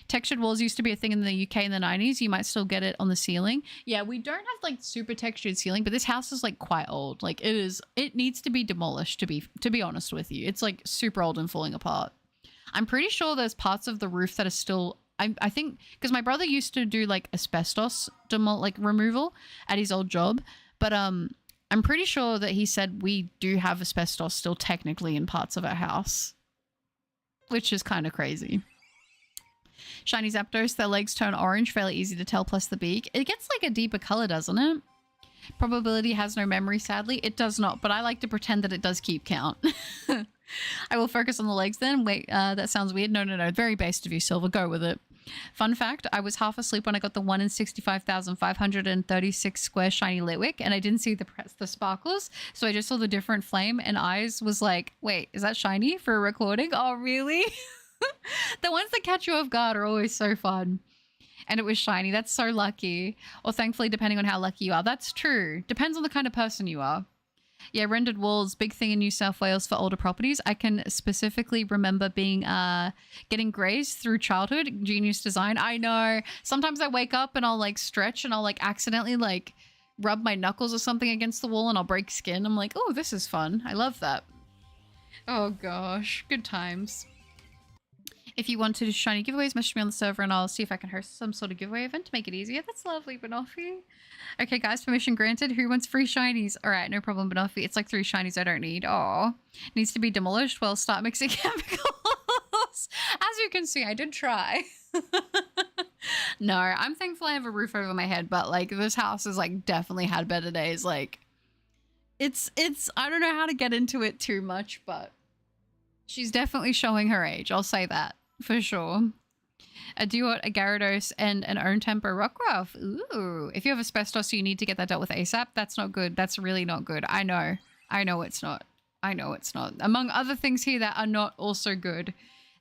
Textured walls used to be a thing in the UK in the 90s. You might still get it on the ceiling. Yeah, we don't have like super textured ceiling, but this house is like quite old. Like it needs to be demolished to be honest with you. It's like super old and falling apart. I'm pretty sure there's parts of the roof that are still, I think, because my brother used to do like asbestos removal at his old job, but I'm pretty sure that he said we do have asbestos still technically in parts of our house, which is kind of crazy. Shiny Zapdos, their legs turn orange, fairly easy to tell, plus the beak. It gets like a deeper color, doesn't it? Probability has no memory, sadly. It does not, but I like to pretend that it does keep count. I will focus on the legs then. Wait, that sounds weird. No. Very based of you, Silver. Go with it. Fun fact, I was half asleep when I got the 1 in 65,536 square shiny Litwick, and I didn't see the sparkles, so I just saw the different flame and eyes was like, wait, is that shiny for a recording? Oh, really? The ones that catch you off guard are always so fun. And it was shiny. That's so lucky. Or thankfully, depending on how lucky you are. That's true. Depends on the kind of person you are. Yeah, rendered walls, big thing in New South Wales for older properties. I can specifically remember getting grazed through childhood. Genius design. I know. Sometimes I wake up and I'll like stretch and I'll like accidentally like rub my knuckles or something against the wall and I'll break skin. I'm like, oh, this is fun. I love that. Oh gosh, good times. If you want to do shiny giveaways, message me on the server and I'll see if I can host some sort of giveaway event to make it easier. That's lovely, Banoffee. Okay, guys, permission granted. Who wants free shinies? All right, no problem, Banoffee. It's like 3 shinies I don't need. Aw. Needs to be demolished. Well, start mixing chemicals. As you can see, I did try. No, I'm thankful I have a roof over my head, but like this house has like definitely had better days. Like it's I don't know how to get into it too much, but she's definitely showing her age. I'll say that. For sure. A Duot, a Gyarados, and an Own Tempo Rockruff. Ooh. If you have asbestos, you need to get that dealt with ASAP. That's not good. That's really not good. I know. I know it's not. I know it's not. Among other things here that are not also good.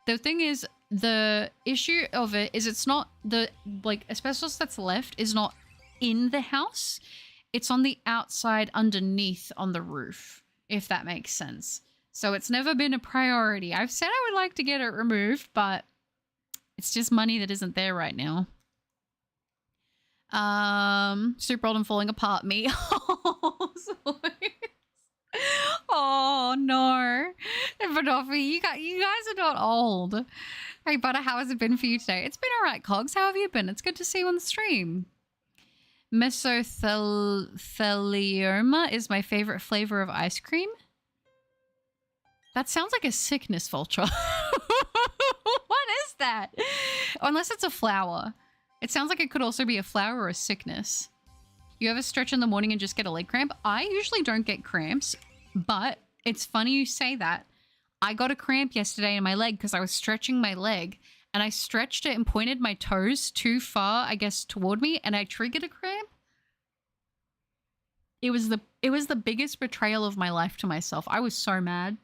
The thing is, the issue of it is it's not the, like, asbestos that's left is not in the house. It's on the outside underneath on the roof, if that makes sense. So it's never been a priority. I've said I would like to get it removed, but it's just money that isn't there right now. Super old and falling apart. Me. Oh, oh no. Banoffee, you guys are not old. Hey, Butter, how has it been for you today? It's been all right, Cogs. How have you been? It's good to see you on the stream. Mesothelioma is my favorite flavor of ice cream. That sounds like a sickness vulture. What is that? Unless it's a flower. It sounds like it could also be a flower or a sickness. You ever stretch in the morning and just get a leg cramp? I usually don't get cramps, but it's funny you say that. I got a cramp yesterday in my leg because I was stretching my leg and I stretched it and pointed my toes too far, I guess, toward me, and I triggered a cramp. It was the biggest betrayal of my life to myself. I was so mad.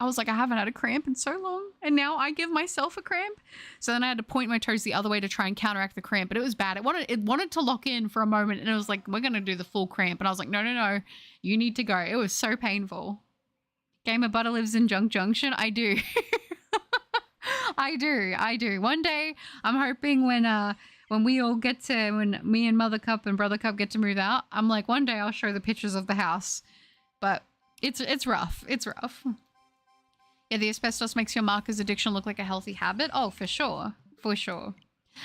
I was like, I haven't had a cramp in so long, and now I give myself a cramp. So then I had to point my toes the other way to try and counteract the cramp, but it was bad. It wanted to lock in for a moment, and it was like, we're gonna do the full cramp, and I was like, no, you need to go. It was so painful. Gamer Butter lives in Junk Junction. I do. I do. One day, I'm hoping when we all get to, when me and Mother Cup and Brother Cup get to move out, I'm like, one day I'll show the pictures of the house. But it's rough. It's rough. Yeah, the asbestos makes your marker's addiction look like a healthy habit. Oh, for sure. For sure.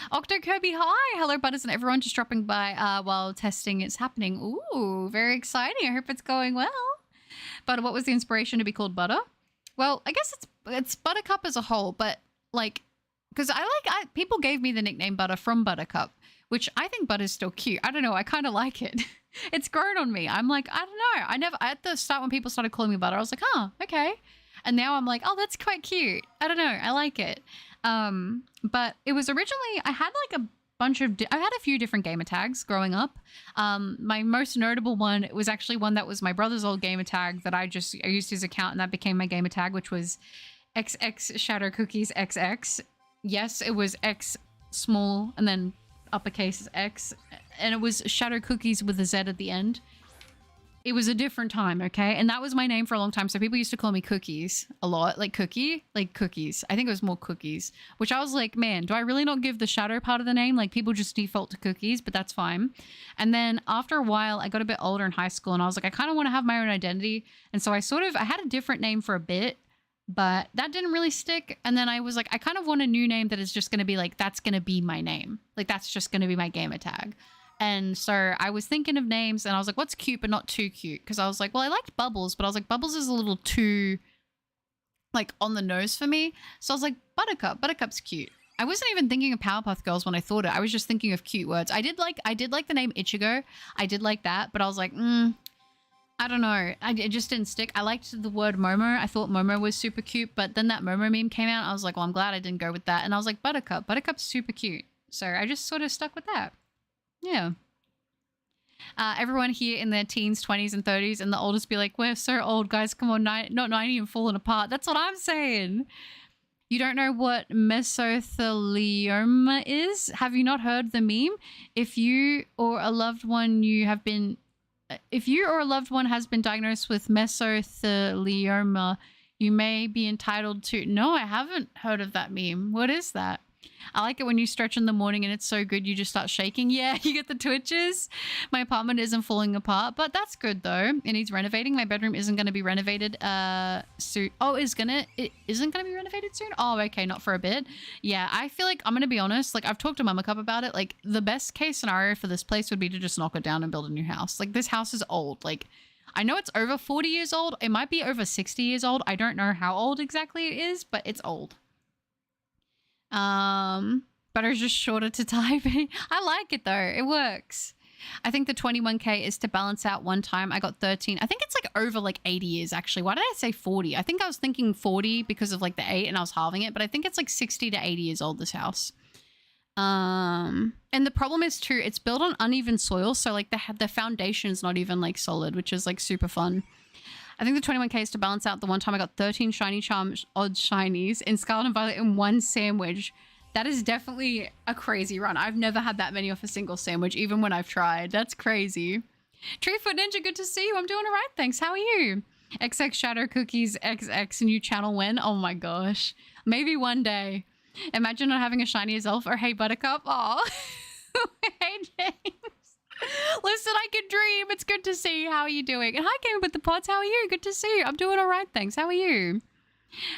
Octo Kirby, hi! Hello, Butters and everyone just dropping by while testing is happening. Ooh, very exciting. I hope it's going well. Butter, what was the inspiration to be called Butter? Well, I guess it's Buttercup as a whole, but like, because people gave me the nickname Butter from Buttercup, which I think Butter's still cute. I don't know. I kind of like it. It's grown on me. I'm like, I don't know. At the start when people started calling me Butter, I was like, huh, okay. And now I'm like, oh, that's quite cute. I don't know. I like it. But it was originally, I had like I had a few different gamer tags growing up. My most notable one was actually one that was my brother's old gamer tag that I used his account, and that became my gamer tag, which was XX Shadow Cookies XX. Yes, it was X small and then uppercase X, and it was Shadow Cookies with a Z at the end. It was a different time, okay? And that was my name for a long time. So people used to call me Cookies a lot. Like Cookie? Like Cookies. I think it was more Cookies. Which I was like, man, do I really not give the shadow part of the name? Like people just default to Cookies, but that's fine. And then after a while, I got a bit older in high school and I was like, I kind of want to have my own identity. And so I had a different name for a bit, but that didn't really stick. And then I was like, I kind of want a new name that is just going to be like, that's going to be my name. Like that's just going to be my gamer tag. And so I was thinking of names and I was like, what's cute but not too cute? Because I was like, well, I liked Bubbles, but I was like, Bubbles is a little too like on the nose for me. So I was like, Buttercup. Buttercup's cute. I wasn't even thinking of Powerpuff Girls when I thought it. I was just thinking of cute words. I did like the name Ichigo. I did like that, but I was like, I don't know. It just didn't stick. I liked the word Momo. I thought Momo was super cute, but then that Momo meme came out. I was like, well, I'm glad I didn't go with that. And I was like, Buttercup. Buttercup's super cute. So I just sort of stuck with that. Yeah. Everyone here in their teens, 20s, and 30s, and the oldest be like, we're so old, guys. Come on, not 90 and falling apart. That's what I'm saying. You don't know what mesothelioma is? Have you not heard the meme? If you or a loved one has been diagnosed with mesothelioma, you may be entitled to... No, I haven't heard of that meme. What is that? I like it when you stretch in the morning and it's so good you just start shaking. Yeah, you get the twitches. My apartment isn't falling apart, but that's good though. It needs renovating. My bedroom isn't going to be renovated soon. Oh, it isn't going to be renovated soon? Oh, okay, not for a bit. Yeah, I feel like, I'm going to be honest, like I've talked to Mama Cup about it. Like the best case scenario for this place would be to just knock it down and build a new house. Like this house is old. Like I know it's over 40 years old. It might be over 60 years old. I don't know how old exactly it is, but it's old. But it's just shorter to type. I like it though. It works. I think the 21K is to balance out one time. I got 13. I think it's like over like 80 years actually. Why did I say 40? I think I was thinking 40 because of like the 8 and I was halving it, but I think it's like 60 to 80 years old, this house. And the problem is too, it's built on uneven soil. So like the foundation's not even like solid, which is like super fun. I think the 21K is to balance out the one time I got 13 shiny charms, odd shinies in Scarlet and Violet in one sandwich. That is definitely a crazy run. I've never had that many off a single sandwich, even when I've tried. That's crazy. Treefoot Ninja, good to see you. I'm doing all right, thanks. How are you? XX Shadow Cookies XX new channel when? Oh my gosh. Maybe one day. Imagine not having a shiny Azelf or Hey Buttercup. Aw. Hey James. Listen, I can dream. It's good to see you. How are you doing? And hi, Game with the Pods. How are you? Good to see you. I'm doing all right, thanks. How are you?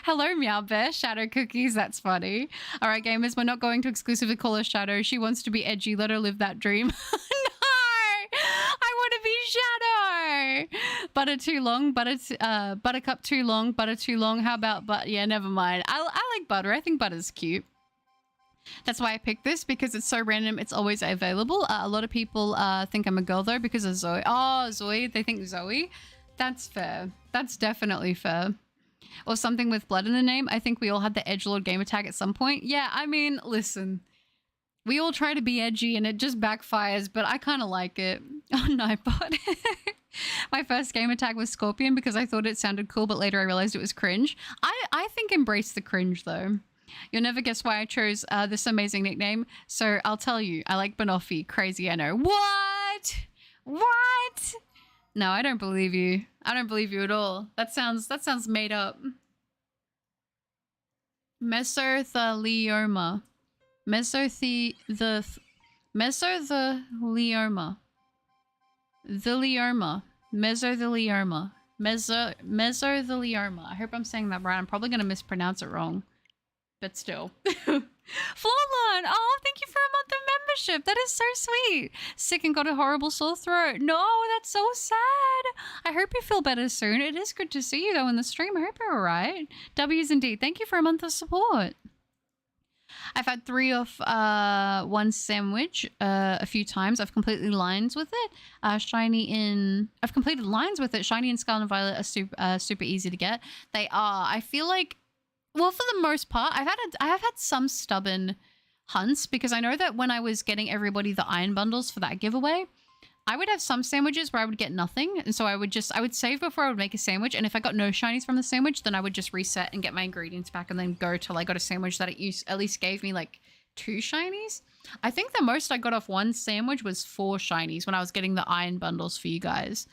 Hello, Meow Bear. Shadow cookies. That's funny. All right, gamers, we're not going to exclusively call her Shadow. She wants to be edgy. Let her live that dream. No! I want to be Shadow. Butter too long. Buttercup too long. Butter too long. How about butter? Yeah, never mind. I like butter. I think butter's cute. That's why I picked this, because it's so random. It's always available. A lot of people think I'm a girl, though, because of Zoe. Oh, Zoe. They think Zoe. That's fair. That's definitely fair. Or something with blood in the name. I think we all had the edgelord gamer tag at some point. Yeah, I mean, listen. We all try to be edgy and it just backfires, but I kind of like it. Oh, Nightbot. My first gamer tag was Scorpion because I thought it sounded cool, but later I realized it was cringe. I think embrace the cringe, though. You'll never guess why I chose this amazing nickname. So I'll tell you. I like Banoffee. Crazy, I know. What? What? No, I don't believe you. I don't believe you at all. That sounds made up. Mesothelioma. Mesothelioma. Thelioma. Mesothelioma. I hope I'm saying that right. I'm probably going to mispronounce it wrong. But still. Flawlon! Oh, thank you for a month of membership. That is so sweet. Sick and got a horrible sore throat. No, that's so sad. I hope you feel better soon. It is good to see you, though, in the stream. I hope you're all right. W's indeed. Thank you for a month of support. I've had 3 of one sandwich a few times. I've completed lines with it. I've completed lines with it. Shiny and Scarlet and Violet are super easy to get. They are. I feel like, well, for the most part, I have had some stubborn hunts, because I know that when I was getting everybody the iron bundles for that giveaway, I would have some sandwiches where I would get nothing, and so I would save before I would make a sandwich, and if I got no shinies from the sandwich, then I would just reset and get my ingredients back and then go till I got a sandwich that at least gave me like 2 shinies. I think the most I got off one sandwich was 4 shinies when I was getting the iron bundles for you guys,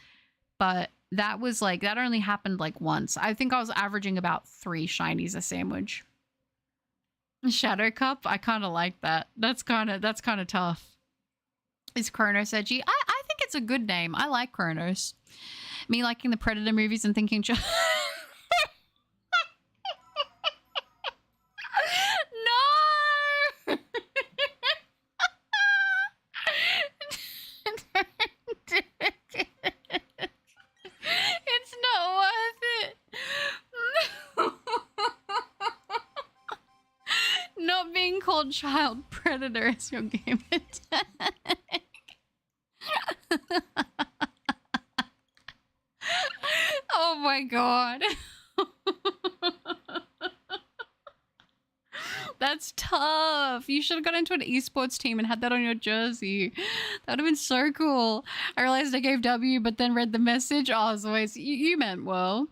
but that was like, that only happened like once. I think I was averaging about 3 shinies a sandwich. Shadow Cup, I kind of like that. That's kind of tough. Is Kronos edgy? I think it's a good name. I like Kronos. Me liking the Predator movies and thinking no. It's not worth it. Not being called child predator is your game attack. Oh my god. That's tough. You should have got into an esports team and had that on your jersey. That would have been so cool. I realized I gave W, but then read the message. Oh, as always, you meant well.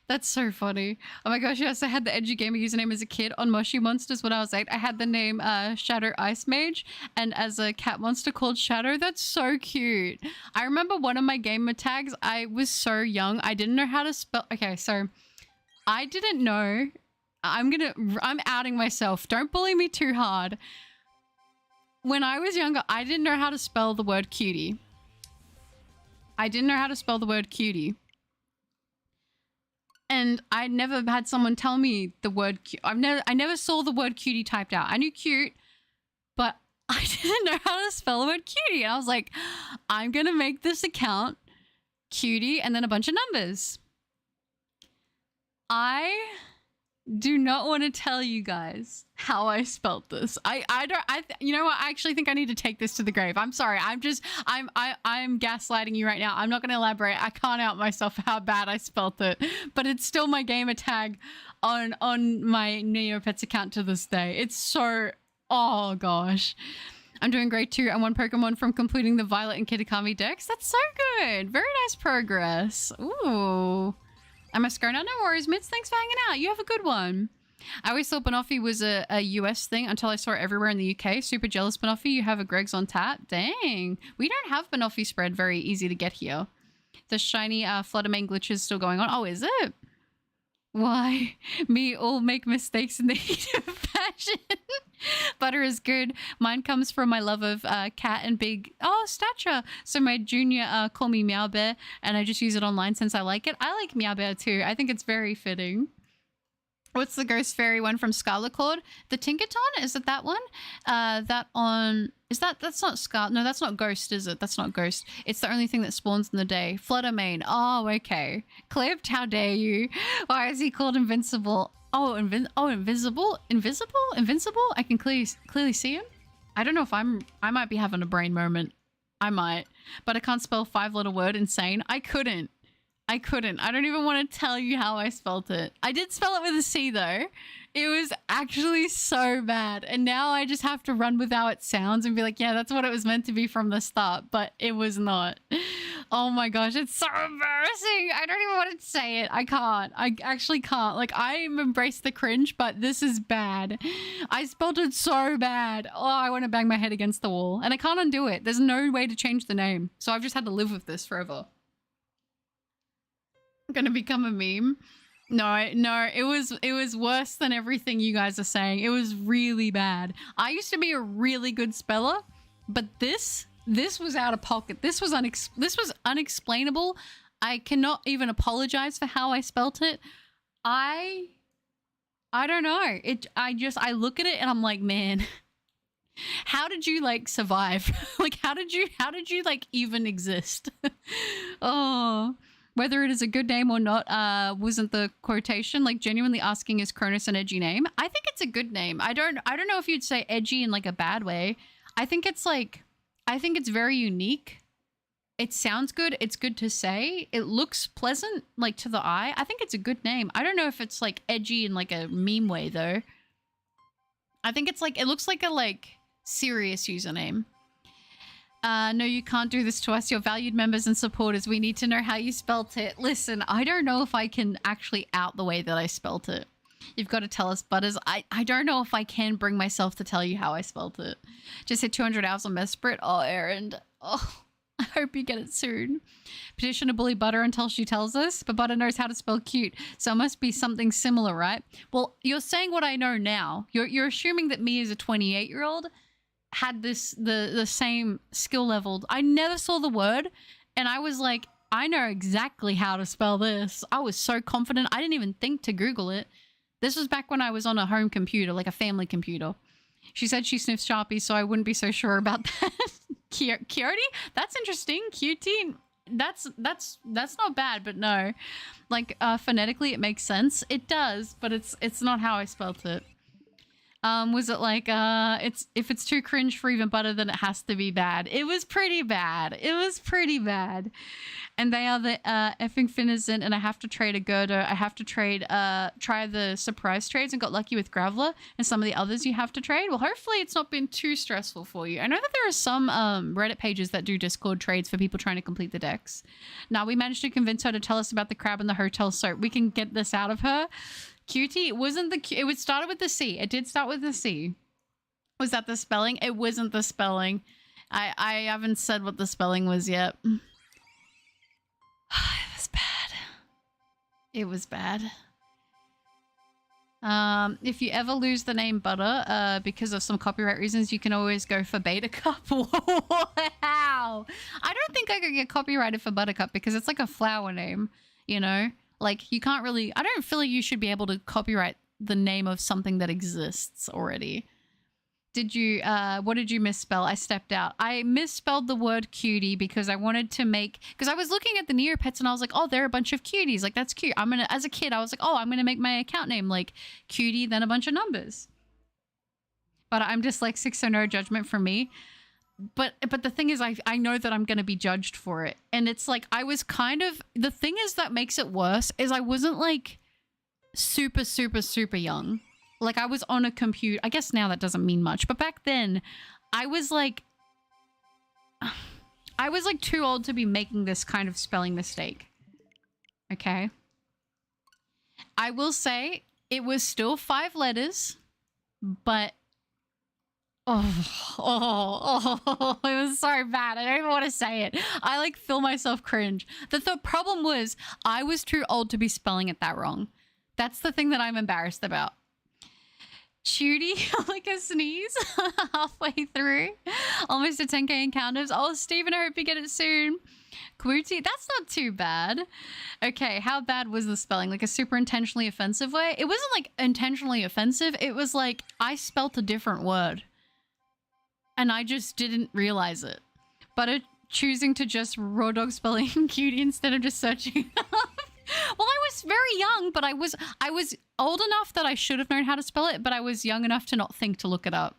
That's so funny. Oh my gosh, yes, I had the edgy gamer username as a kid on Moshi Monsters when I was 8. I had the name Shadow Ice Mage, and as a cat monster called Shadow. That's so cute. I remember one of my gamer tags, I was so young, I didn't know how to spell. Okay, so I didn't know. I'm outing myself. Don't bully me too hard. When I was younger, I didn't know how to spell the word cutie. I didn't know how to spell the word cutie. And I never had someone tell me the word I never saw the word cutie typed out. I knew cute, but I didn't know how to spell the word cutie. And I was like, I'm going to make this account cutie and then a bunch of numbers. I do not want to tell you guys how I spelt this. You know what? I actually think I need to take this to the grave. I'm sorry. I'm gaslighting you right now. I'm not going to elaborate. I can't out myself how bad I spelt it, but it's still my gamer tag on my Neopets account to this day. It's so, oh gosh. I'm doing great too. I'm 1 Pokemon from completing the Violet and Kitakami decks. That's so good. Very nice progress. Ooh. I must go now. No worries, Mitz. Thanks for hanging out. You have a good one. I always thought Banoffee was a US thing until I saw it everywhere in the UK. Super jealous, Banoffee. You have a Greg's on tap. Dang. We don't have Banoffee spread very easy to get here. The shiny Fluttermane glitch is still going on. Oh, is it? Why? Me all make mistakes in the heat of passion. Butter is good. Mine comes from my love of cat and big stature. So my junior call me Meow Bear, and I just use it online since I like it. I like Meow Bear too. I think it's very fitting. What's the Ghost Fairy one from Scarlet Cord? The Tinkerton? Is it that one? That's not no, that's not Ghost, is it? That's not Ghost. It's the only thing that spawns in the day. Fluttermane. Oh, okay. Clipped, how dare you? Why is he called Invincible? Oh, invisible? Invincible? I can clearly see him. I don't know if I might be having a brain moment. I might. But I can't spell 5-letter word insane. I couldn't. I don't even want to tell you how I spelt it. I did spell it with a C though. It was actually so bad. And now I just have to run with how it sounds and be like, yeah, that's what it was meant to be from the start. But it was not. Oh my gosh, it's so embarrassing. I don't even want to say it. I can't. I actually can't. Like, I embrace the cringe, but this is bad. I spelled it so bad. Oh, I want to bang my head against the wall. And I can't undo it. There's no way to change the name. So I've just had to live with this forever. Gonna become a meme. No, it was worse than everything you guys are saying. It was really bad. I used to be a really good speller, but this was out of pocket. This was unexplainable. I cannot even apologize for how I spelt it. I don't know. I look at it and I'm like, man, how did you like survive? Like, how did you like even exist? Oh. Whether it is a good name or not wasn't the quotation. Like, genuinely asking, is Cronus an edgy name? I think it's a good name. I don't know if you'd say edgy in like a bad way. I think it's very unique. It sounds good. It's good to say. It looks pleasant, like, to the eye. I think it's a good name. I don't know if it's like edgy in like a meme way though. I think it's like, it looks like a like serious username. No, you can't do this to us. Your valued members and supporters. We need to know how you spelt it. Listen, I don't know if I can actually out the way that I spelt it. You've got to tell us, Butters. I don't know if I can bring myself to tell you how I spelt it. Just hit 200 hours on Mesprit. Oh, Aaron. Oh, I hope you get it soon. Petition to bully Butter until she tells us, but Butter knows how to spell cute, so it must be something similar, right? Well, you're saying what I know now. You're assuming that me as a 28-year-old had the same skill level. I never saw the word and I was like, I know exactly how to spell this. I was so confident. I didn't even think to Google it. This was back when I was on a home computer, like a family computer. She said she sniffs Sharpies, so I wouldn't be so sure about that. Cutie? That's interesting. Cutie? That's not bad, but no. Like, phonetically it makes sense. It does, but it's not how I spelt it. Was it like, if it's too cringe for even Butter, then it has to be bad. It was pretty bad. And they are the effing Finizant, and I have to trade a Gerdo. I have to trade, try the surprise trades and got lucky with Graveler and some of the others you have to trade. Well, hopefully it's not been too stressful for you. I know that there are some Reddit pages that do Discord trades for people trying to complete the decks. Now, we managed to convince her to tell us about the crab and the hotel soap. We can get this out of her. Cutie, it wasn't it started with the C. It did start with the C. Was that the spelling? It wasn't the spelling. I haven't said what the spelling was yet. It was bad. It was bad. If you ever lose the name Butter because of some copyright reasons, you can always go for Buttercup. Wow. I don't think I could get copyrighted for Buttercup because it's like a flower name, you know? Like, you can't really... I don't feel like you should be able to copyright the name of something that exists already. Did you... what did you misspell? I stepped out. I misspelled the word cutie because I wanted to make... Because I was looking at the Neopets and I was like, oh, they're a bunch of cuties. Like, that's cute. I'm gonna... As a kid, I was like, oh, I'm gonna make my account name, like, cutie, then a bunch of numbers. But I'm dyslexic, so no judgment from me. But the thing is, I know that I'm going to be judged for it. And it's like, I was kind of... The thing is that makes it worse is I wasn't like super, super, super young. Like, I was on a computer. I guess now that doesn't mean much. But back then, I was like too old to be making this kind of spelling mistake. Okay. I will say it was still 5 letters, but... Oh, it was so bad. I don't even want to say it. I like feel myself cringe. The problem was I was too old to be spelling it that wrong. That's the thing that I'm embarrassed about. Shooty, like a sneeze halfway through. Almost a 10k encounters. Oh, Steven, I hope you get it soon. Quooty, that's not too bad. Okay, how bad was the spelling? Like a super intentionally offensive way? It wasn't like intentionally offensive. It was like I spelt a different word. And I just didn't realize it. But choosing to just raw dog spelling cutie instead of just searching up. Well, I was very young, but I was old enough that I should have known how to spell it, but I was young enough to not think to look it up.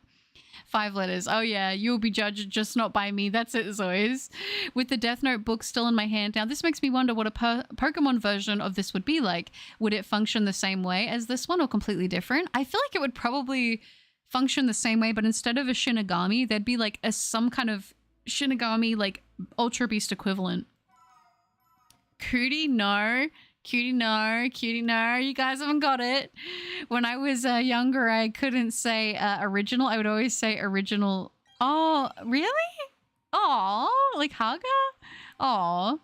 5 letters. Oh yeah, you'll be judged just not by me. That's it as always. With the Death Note book still in my hand now, this makes me wonder what a Pokemon version of this would be like. Would it function the same way as this one or completely different? I feel like it would probably function the same way, but instead of a Shinigami, there'd be like some kind of Shinigami like Ultra Beast equivalent. Cootie, no. Cutie, no. Cutie, no. You guys haven't got it. When I was younger, I couldn't say original. I would always say original. Oh, really? Oh, like Haga? Oh,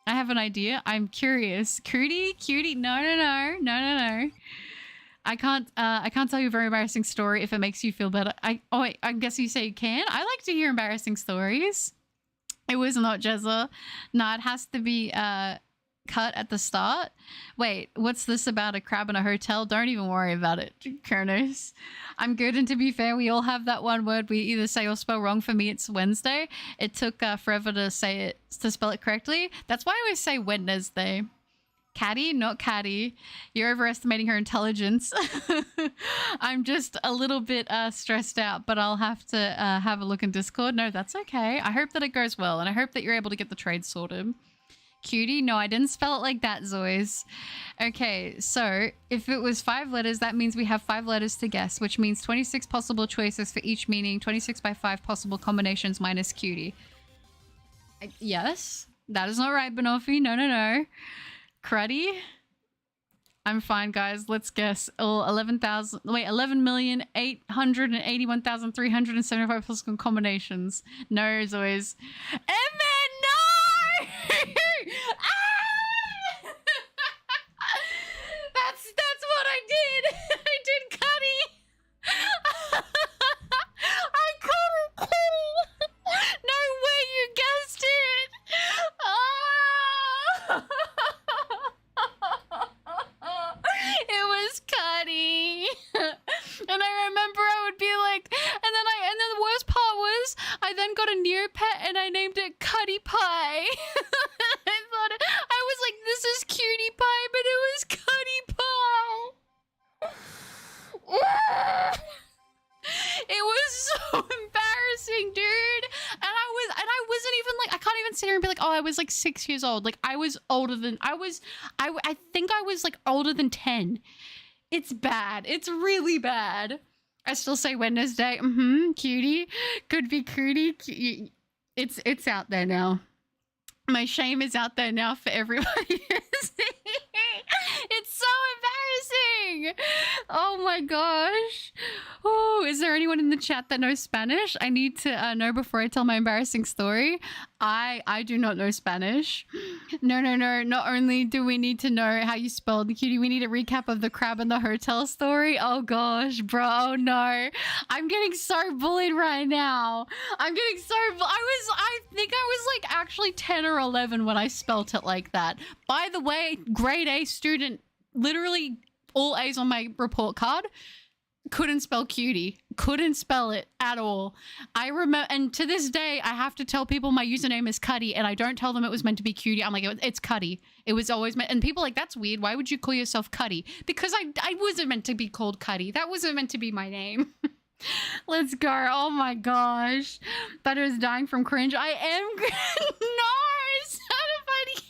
I have an idea. I'm curious. Cootie, cutie. No, no, no. No, no, no. I can't tell you a very embarrassing story if it makes you feel better. Oh, wait, I guess you say you can. I like to hear embarrassing stories. It was not Jezza. No, it has to be cut at the start. Wait, what's this about a crab in a hotel? Don't even worry about it, Kronos. I'm good, and to be fair, we all have that one word we either say or spell wrong. For me, it's Wednesday. It took forever to spell it correctly. That's why I always say Wednesday. Caddy, not Caddy. You're overestimating her intelligence. I'm just a little bit stressed out, but I'll have to have a look in Discord. No, that's okay. I hope that it goes well, and I hope that you're able to get the trade sorted. Cutie? No, I didn't spell it like that, Zois. Okay, so if it was 5 letters, that means we have 5 letters to guess, which means 26 possible choices for each meaning, 26 by 5 possible combinations minus cutie. Yes? That is not right, Banoffee. No, no, no. Cruddy? I'm fine, guys. Let's guess. Oh, 11,881,375 possible combinations. No, Zois. Emma, no! Ah! That's what I did. I did Cuddy. I called Cuddy. No way you guessed it. Oh. It was Cuddy. And I remember I would be like, and then the worst part was I then got a Neopet and I named it Cuddy Pie. I was like, this is Cutie Pie, but it was Cuddy Pie. It was so embarrassing, dude. And I wasn't even like, I can't even sit here and be like, oh, I was like 6 years old. Like I was older than, I think I was like older than 10. It's bad. It's really bad. I still say Wednesday. Cutie. Could be cootie. It's out there now. My shame is out there now for everybody to see. It's so embarrassing. Oh my gosh. Oh, is there anyone in the chat that knows Spanish? I need to know before I tell my embarrassing story. I do not know Spanish. No. Not only do we need to know how you spelled the cutie, we need a recap of the crab in the hotel story. Oh gosh, bro. Oh no. I'm getting so bullied right now. I'm getting so I think I was like actually 10 or 11 when I spelt it like that. By the way, grade A student, literally all A's on my report card. Couldn't spell cutie. Couldn't spell it at all. I remember, and to this day, I have to tell people my username is Cuddy, and I don't tell them it was meant to be cutie. I'm like, it's Cuddy. It was always meant, and people are like, that's weird. Why would you call yourself Cuddy? Because I wasn't meant to be called Cuddy. That wasn't meant to be my name. Let's go. Oh my gosh. Butter is dying from cringe. I am. No, it's not a funny.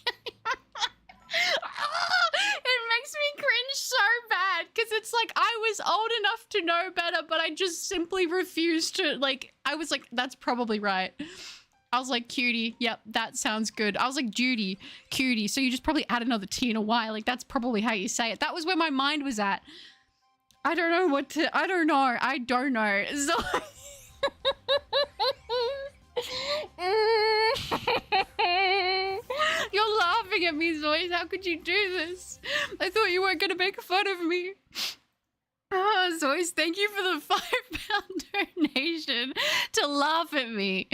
It makes me cringe so bad because it's like I was old enough to know better, but I just simply refused to. Like, I was like, that's probably right. I was like, cutie. Yep, that sounds good. I was like, Judy, cutie. So you just probably add another T and a Y. Like, that's probably how you say it. That was where my mind was at. I don't know what to. I don't know. So. You're laughing at me, Zoe. How could you do this? I thought you weren't gonna make fun of me. Oh, Zois, thank you for the £5 donation to laugh at me.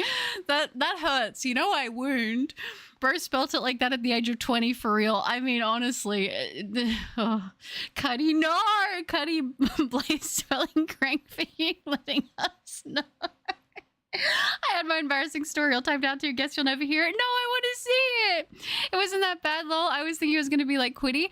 That hurts. You know I wound. Bro spelt it like that at the age of 20 for real. I mean, honestly. Oh. Cuddy, no! Cuddy, Blaze spelling crank for you, letting us know. I had my embarrassing story all typed out too. Guess you'll never hear it. No, I want to see it. It wasn't that bad, lol. I was thinking it was going to be like Quiddy.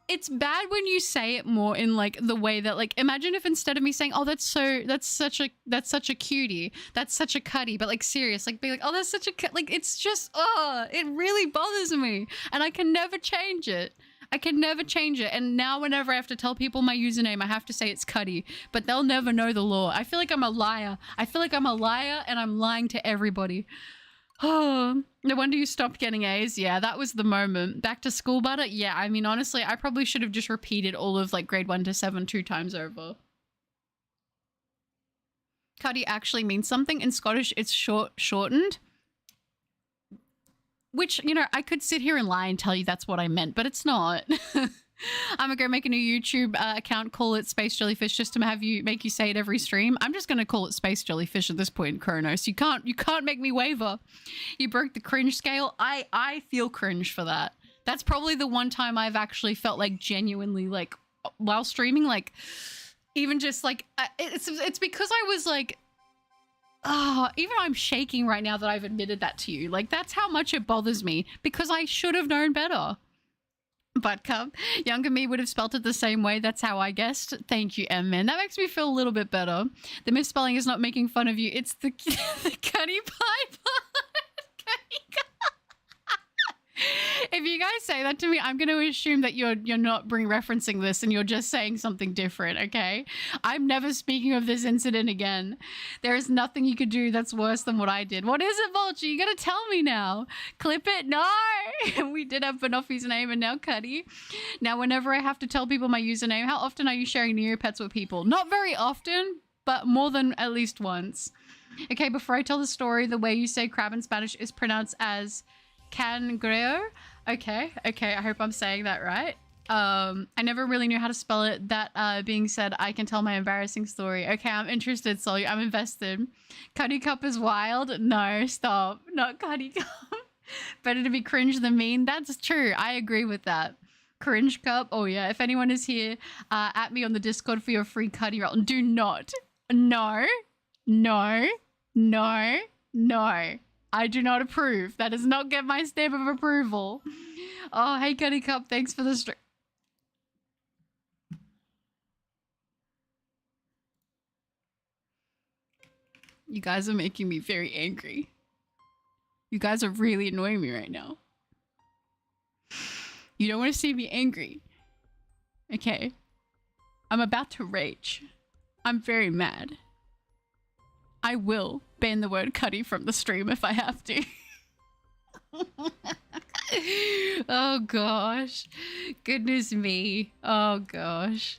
It's bad when you say it more in like the way that, like, imagine if instead of me saying, oh, that's such a cutie, that's such a cuddy, but like serious, like be like, oh, that's such a like, it's just, oh, it really bothers me and I can never change it. I can never change it. And now whenever I have to tell people my username, I have to say it's Cuddy, but they'll never know the law. I feel like I'm a liar. I feel like I'm a liar and I'm lying to everybody. Oh, no wonder you stopped getting A's. Yeah, that was the moment. Back to school butter? Yeah, I mean, honestly, I probably should have just repeated all of like grade 1 to 7 2 times over. Cuddy actually means something. In Scottish, it's shortened. Which, you know, I could sit here and lie and tell you that's what I meant, but it's not. I'm gonna go make a new YouTube account, call it Space Jellyfish, just to make you say it every stream. I'm just gonna call it Space Jellyfish at this point, Kronos. You can't make me waver. You broke the cringe scale. I feel cringe for that. That's probably the one time I've actually felt like genuinely like while streaming, like even just like it's because I was like, oh, even I'm shaking right now that I've admitted that to you. Like, that's how much it bothers me, because I should have known better. Butcup, younger me would have spelt it the same way. That's how I guessed. Thank you, M-Man. That makes me feel a little bit better. The misspelling is not making fun of you. It's the Cuddy Pie part. If you guys say that to me, I'm going to assume that you're not referencing this and you're just saying something different, okay? I'm never speaking of this incident again. There is nothing you could do that's worse than what I did. What is it, Vulture? You got to tell me now. Clip it? No! We did have Banoffy's name and now Cuddy. Now, whenever I have to tell people my username, how often are you sharing Neopets with people? Not very often, but more than at least once. Okay, before I tell the story, the way you say crab in Spanish is pronounced as cangreo. Okay, I hope I'm saying that right. I never really knew how to spell it. That being said, I can tell my embarrassing story. Okay, I'm interested, Sully. I'm invested. Cuddy Cup is wild. No, stop. Not Cuddy Cup. Better to be cringe than mean. That's true. I agree with that. Cringe Cup. Oh yeah. If anyone is here, at me on the Discord for your free Cuddy roll. Do not. No. No. No. No. I do not approve. That does not get my stamp of approval. Oh, hey, Cuddy Cup. Thanks for the stream. You guys are making me very angry. You guys are really annoying me right now. You don't want to see me angry. Okay. I'm about to rage. I'm very mad. I will ban the word Cuddy from the stream if I have to. Oh gosh. Goodness me. Oh gosh.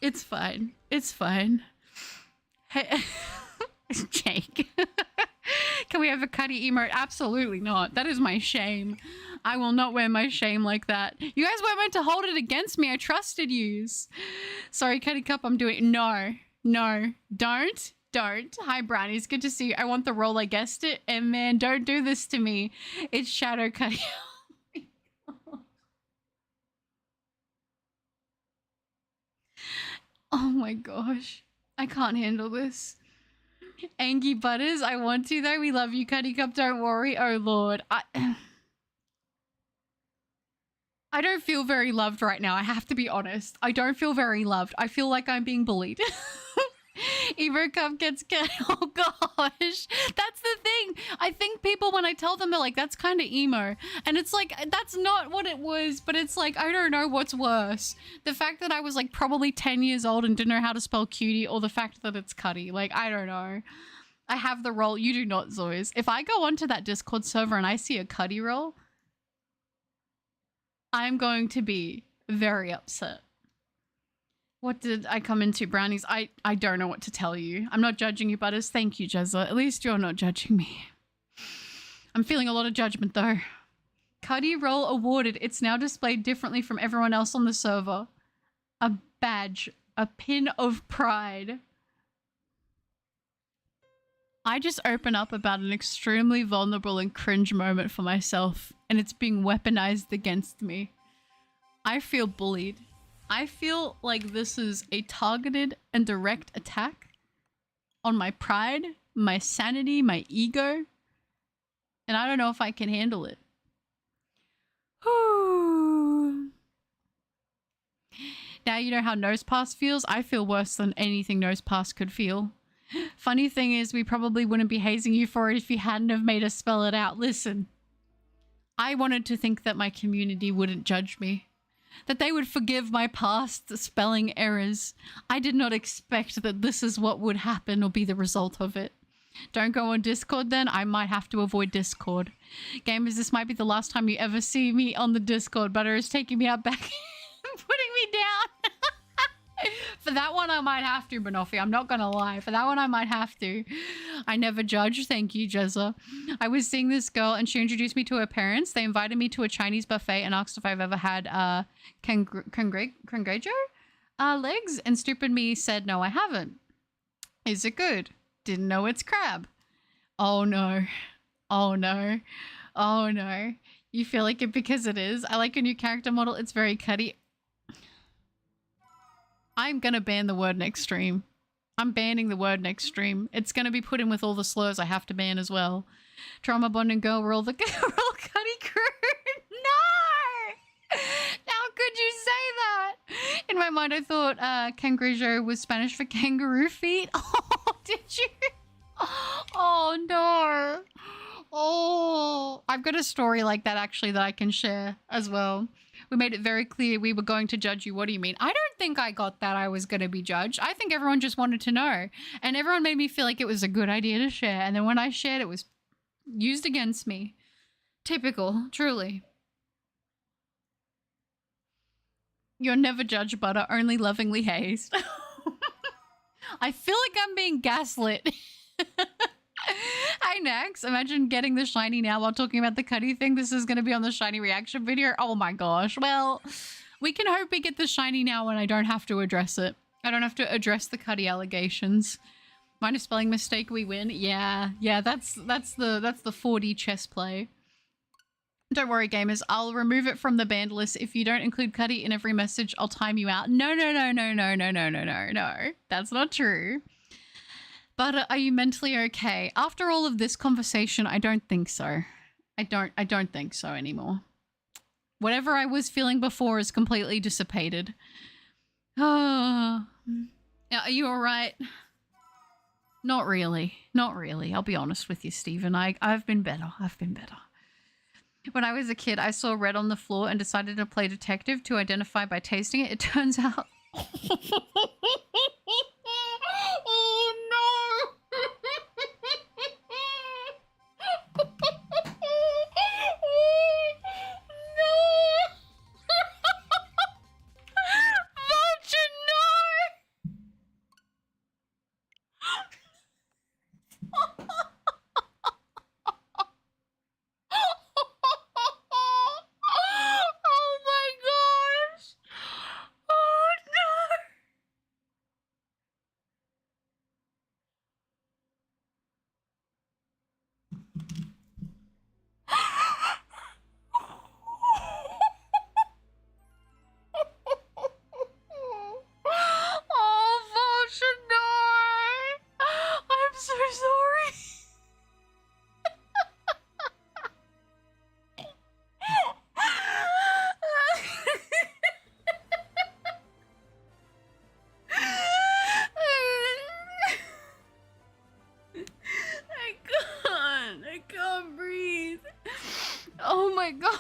It's fine. It's fine. Hey, Jake. Can we have a Cuddy emote? Absolutely not. That is my shame. I will not wear my shame like that. You guys weren't meant to hold it against me. I trusted yous. Sorry, Cuddy Cup. I'm doing... No. No. Don't. Hi, Brownies. Good to see you. I want the role. I guessed it. And man, don't do this to me. It's Shadow Cuddy. Oh my gosh. I can't handle this. Angie Butters, I want to though. We love you, Cuddy Cup. Don't worry. Oh lord. I don't feel very loved right now. I have to be honest. I don't feel very loved. I feel like I'm being bullied. Evo Cup gets oh gosh. That's the thing. I think people, when I tell them, they're like, that's kind of emo. And it's like, that's not what it was. But it's like, I don't know what's worse. The fact that I was like probably 10 years old and didn't know how to spell cutie, or the fact that it's Cuddy. Like, I don't know. I have the role. You do not, Zoys. If I go onto that Discord server and I see a Cuddy role, I'm going to be very upset. What did I come into, Brownies? I don't know what to tell you. I'm not judging you, Butters. Thank you, Jezza. At least you're not judging me. I'm feeling a lot of judgment, though. Cuddy role awarded. It's now displayed differently from everyone else on the server. A badge. A pin of pride. I just open up about an extremely vulnerable and cringe moment for myself, and it's being weaponized against me. I feel bullied. I feel like this is a targeted and direct attack on my pride, my sanity, my ego, and I don't know if I can handle it. Now you know how Nosepass feels? I feel worse than anything Nosepass could feel. Funny thing is, we probably wouldn't be hazing you for it if you hadn't have made us spell it out. Listen, I wanted to think that my community wouldn't judge me, that they would forgive my past spelling errors. I did not expect that this is what would happen or be the result of it. Don't go on Discord then. I might have to avoid Discord. Gamers, this might be the last time you ever see me on the Discord. Butter is taking me out back and putting me down. For that one, I might have to, Banoffee. I'm not gonna lie. For that one, I might have to. I never judge. Thank you, Jezza. I was seeing this girl and she introduced me to her parents. They invited me to a Chinese buffet and asked if I've ever had cangrejo legs, and stupid me said, no, I haven't. Is it good? Didn't know it's crab. Oh no. Oh no. Oh no. You feel like it because it is. I like a new character model. It's very cutty. I'm gonna ban the word next stream. I'm banning the word next stream. It's gonna be put in with all the slurs I have to ban as well. Trauma bonding girl, we're all the we're all cutty crew. No! How could you say that? In my mind, I thought cangrejo was Spanish for kangaroo feet. Oh, did you? Oh no. Oh, I've got a story like that actually that I can share as well. We made it very clear we were going to judge you. What do you mean? I don't think I got that I was going to be judged. I think everyone just wanted to know. And everyone made me feel like it was a good idea to share. And then when I shared, it was used against me. Typical, truly. You're never judged, Butter, only lovingly hazed. I feel like I'm being gaslit. Hi, Nax. Imagine getting the shiny now while talking about the Cuddy thing. This is going to be on the shiny reaction video. Oh my gosh. Well, we can hope we get the shiny now when I don't have to address it. I don't have to address the Cuddy allegations. Minor spelling mistake, we win. Yeah, that's the 4D chess play. Don't worry, gamers. I'll remove it from the banned list. If you don't include Cuddy in every message, I'll time you out. No. That's not true. But are you mentally okay? After all of this conversation, I don't think so. I don't think so anymore. Whatever I was feeling before is completely dissipated. Oh. Are you all right? Not really. Not really. I'll be honest with you, Stephen. I've been better. I've been better. When I was a kid, I saw red on the floor and decided to play detective to identify by tasting it. It turns out... Oh no! No! Vulture, no! Oh my gosh! Oh no! Oh, Vulture, no! I'm so sorry. I can't breathe. Oh my god.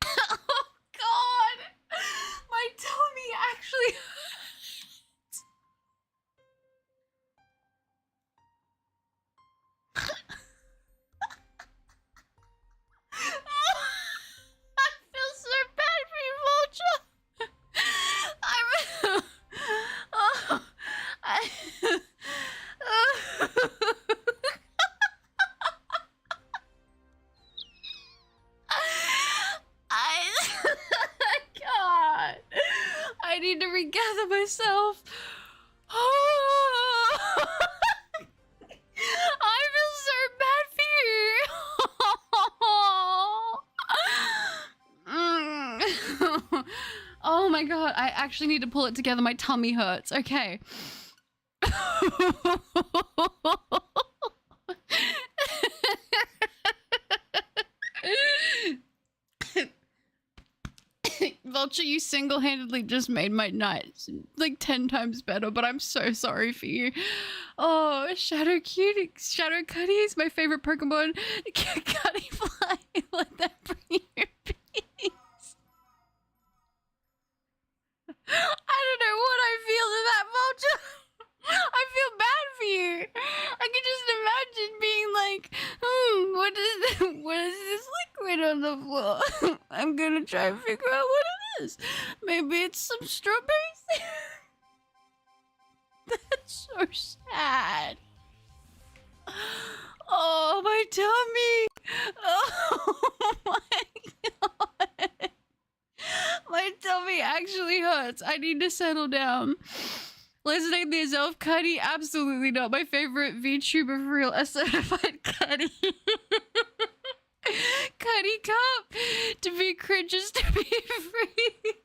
Oh god. My tummy actually hurts. I feel so bad for you, Vulture. gather myself. I feel so bad for you. Oh my god, I actually need to pull it together. My tummy hurts. Okay. Vulture, you single-handedly just made my night like 10 times better, but I'm so sorry for you. Oh, Shadow Cuddy is my favorite Pokemon. Cuddy fly, let that bring your peace. I don't know what I feel to that, Vulture. I feel bad for you. I can just imagine being like, what is this liquid on the floor? I'm gonna try and figure out what it is. Maybe it's some strawberries? That's so sad. Oh, my tummy. Oh my god. My tummy actually hurts. I need to settle down. Let's name the Azelf Cuddy. Absolutely not. My favorite VTuber for real. A certified Cuddy. Cuddy Cup. To be cringe is to be free.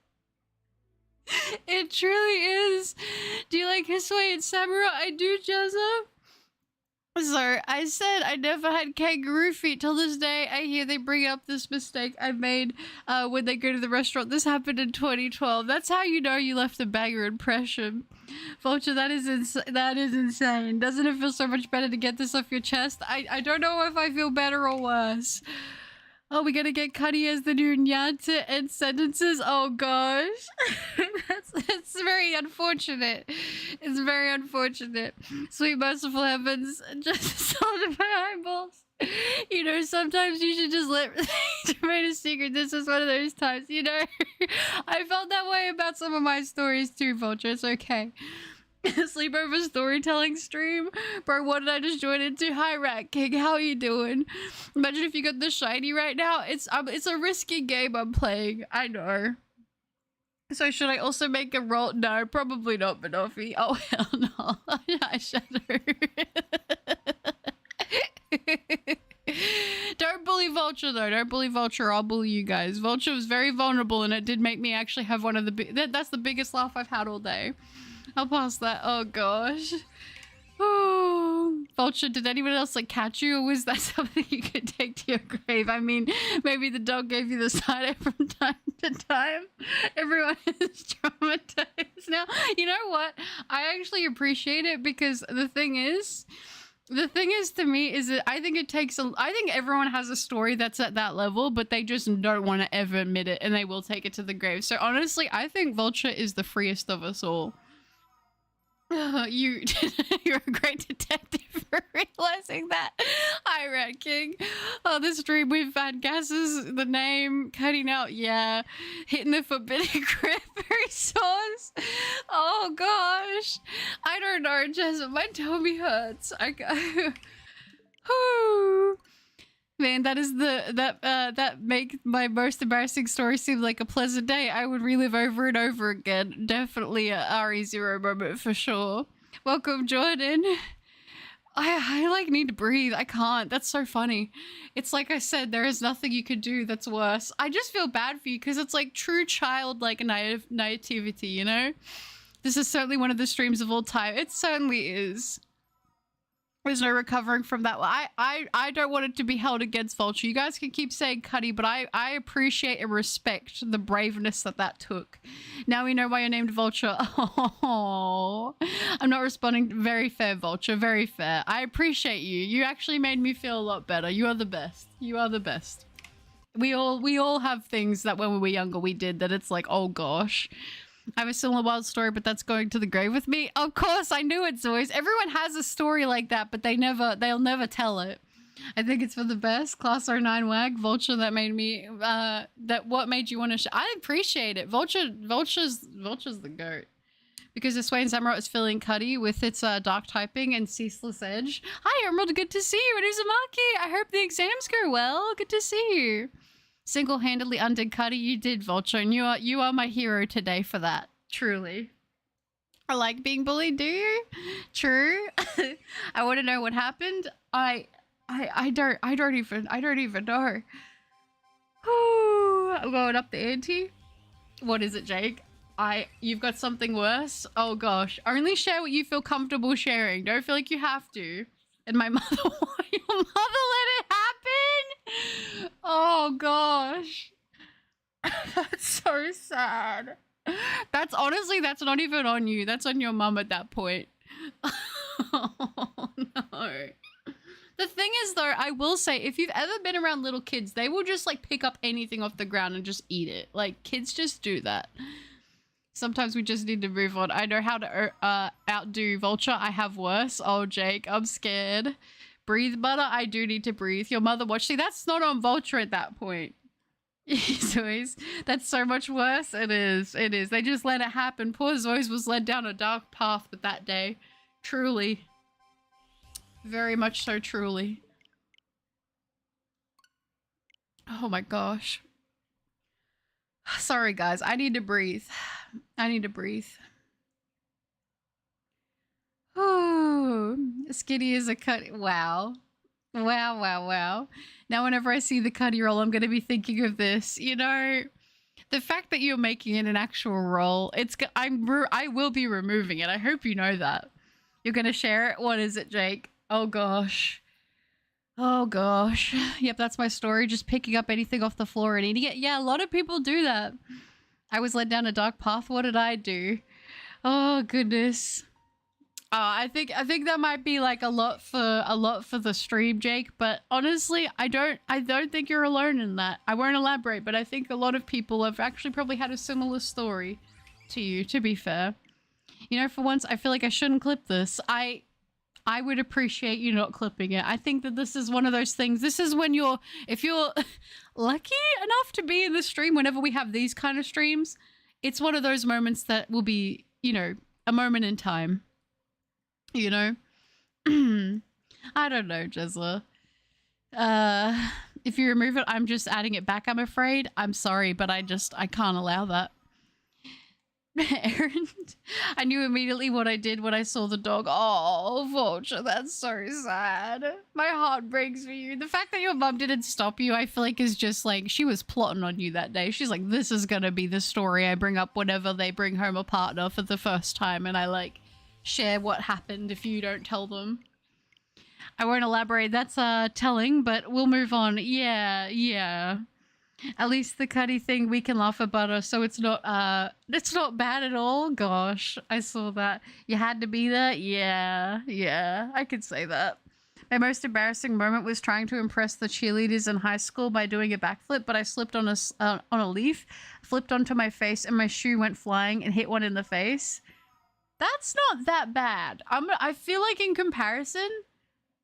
It truly is. Do you like Hisui and Samurai? I do, Jazza. So, I said I never had kangaroo feet till this day. I hear they bring up this mistake I made when they go to the restaurant. This happened in 2012. That's how you know you left a banger impression. Vulture, that is insane. Doesn't it feel so much better to get this off your chest? I don't know if I feel better or worse. Oh, we gotta get Cuddy as the new Nyata end sentences? Oh gosh. That's very unfortunate. It's very unfortunate. Sweet merciful heavens, just salted my eyeballs. You know, sometimes you should just let remain a secret. This is one of those times, you know? I felt that way about some of my stories too, Vulture. It's okay. Sleepover storytelling stream. Bro, what did I just join into? Hi, Rat King. How are you doing? Imagine if you got the shiny right now. It's a risky game I'm playing. I know. So should I also make a roll? No, probably not, Banoffee. Oh, hell no. I Shadow. Don't bully Vulture, though. Don't bully Vulture. I'll bully you guys. Vulture was very vulnerable, and it did make me actually have one of the... That's the biggest laugh I've had all day. I'll pass that. Oh, gosh. Oh. Vulture, did anyone else, like, catch you, or was that something you could take to your grave? I mean, maybe the dog gave you the side eye from time to time. Everyone is traumatized now. You know what? I actually appreciate it, because the thing is to me is that I think it takes I think everyone has a story that's at that level, but they just don't want to ever admit it, and they will take it to the grave. So honestly, I think Vulture is the freest of us all. You're a great detective for realizing that. Hi, Rat King. Oh, this stream we've had guesses, the name, cutting out, yeah, hitting the forbidden cranberry sauce. Oh gosh, I don't know, Jess. My tummy hurts. Whew. Man, that make my most embarrassing story seem like a pleasant day. I would relive over and over again. Definitely a RE0 moment for sure. Welcome, Jordan. I like need to breathe. I can't. That's so funny. It's like I said, there is nothing you could do that's worse. I just feel bad for you because it's like true childlike naivety, you know? This is certainly one of the streams of all time. It certainly is. There's no recovering from that. I don't want it to be held against Vulture. You guys can keep saying Cuddy, but I appreciate and respect the braveness that took. Now we know why you're named Vulture. Oh, I'm not responding. Very fair, Vulture. Very fair. I appreciate you. You actually made me feel a lot better. You are the best. You are the best. We all have things that when we were younger we did that it's like, oh gosh. I have a similar wild story, but that's going to the grave with me. Of course, I knew it, Zoys. Everyone has a story like that, but they'll never tell it. I think it's for the best. Class R9 wag, Vulture, that made me, what made you want to I appreciate it. Vulture's the goat. Because the Swain Samurai is filling Cuddy with its dark typing and ceaseless edge. Hi, Emerald, good to see you. It is Amaki. I hope the exams go well. Good to see you. Single-handedly undid Cuddy, you did, Vulture, and you are my hero today for that. Truly. I like being bullied, do you? True. I want to know what happened. I don't even know. I'm going up the ante. What is it, Jake? You've got something worse? Oh gosh. Only share what you feel comfortable sharing. Don't feel like you have to. And my mother, why your mother let it happen? Oh gosh. That's so sad. That's honestly, that's not even on you. That's on your mum at that point. Oh no. The thing is though, I will say, if you've ever been around little kids, they will just like pick up anything off the ground and just eat it. Like kids just do that. Sometimes we just need to move on. I know how to outdo Vulture. I have worse. Oh, Jake, I'm scared. Breathe, butter. I do need to breathe. Your mother watched. See, that's not on Vulture at that point. Zoes, that's so much worse. It is. It is. They just let it happen. Poor Zoes was led down a dark path with that day. Truly. Very much so, truly. Oh my gosh. Sorry, guys. I need to breathe. I need to breathe. Oh, Skitty is a cut. Wow. Wow, wow, wow. Now whenever I see the cutty roll, I'm going to be thinking of this. You know, the fact that you're making it an actual roll, I will be removing it. I hope you know that. You're going to share it? What is it, Jake? Oh, gosh. Oh, gosh. Yep, that's my story. Just picking up anything off the floor and eating it. Yeah, a lot of people do that. I was led down a dark path. What did I do? Oh, goodness. I think that might be like a lot for the stream, Jake, but honestly, I don't think you're alone in that. I won't elaborate, but I think a lot of people have actually probably had a similar story to you, to be fair. You know, for once, I feel like I shouldn't clip this. I would appreciate you not clipping it. I think that this is one of those things. This is when if you're lucky enough to be in the stream whenever we have these kind of streams, it's one of those moments that will be, you know, a moment in time. You know? I don't know, Jezla. If you remove it, I'm just adding it back, I'm afraid. I'm sorry, but I can't allow that. Aaron, I knew immediately what I did when I saw the dog. Oh, Vulture, that's so sad. My heart breaks for you. The fact that your mum didn't stop you, I feel like is just like, she was plotting on you that day. She's like, this is gonna be the story I bring up whenever they bring home a partner for the first time, and I like share what happened if you don't tell them. I won't elaborate. That's telling, but we'll move on. Yeah. At least the Cuddy thing we can laugh about her, so it's not bad at all. Gosh, I saw that. You had to be there? Yeah, I could say that. My most embarrassing moment was trying to impress the cheerleaders in high school by doing a backflip, but I slipped on a leaf, flipped onto my face, and my shoe went flying and hit one in the face. That's not that bad. I feel like in comparison,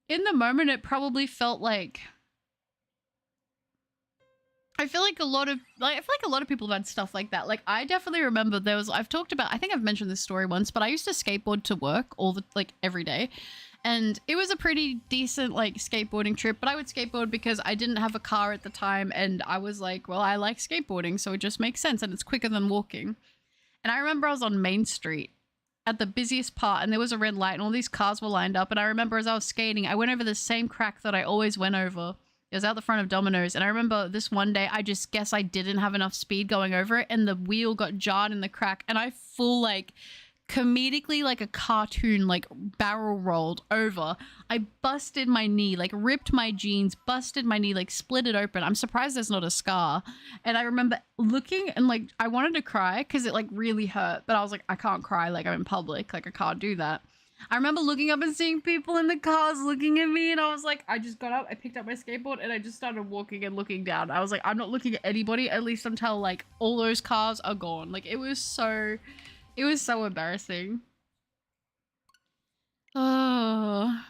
in the moment, it probably felt like... I feel like a lot of people have had stuff like that. Like, I definitely remember I think I've mentioned this story once, but I used to skateboard to work every day. And it was a pretty decent, like, skateboarding trip, but I would skateboard because I didn't have a car at the time, and I was like, well, I like skateboarding, so it just makes sense, and it's quicker than walking. And I remember I was on Main Street at the busiest part, and there was a red light and all these cars were lined up, and I remember as I was skating, I went over the same crack that I always went over. It was out the front of Domino's, and I remember this one day I just guess I didn't have enough speed going over it, and the wheel got jarred in the crack, and I full like comedically like a cartoon like barrel rolled over. I busted my knee, like ripped my jeans, busted my knee, like split it open. I'm surprised there's not a scar. And I remember looking and like I wanted to cry because it like really hurt, but I was like, I can't cry, like I'm in public, like I can't do that. I remember looking up and seeing people in the cars looking at me, and I was like, I just got up, I picked up my skateboard, and I just started walking and looking down. I was like, I'm not looking at anybody, at least until like all those cars are gone. Like it was so embarrassing. Oh,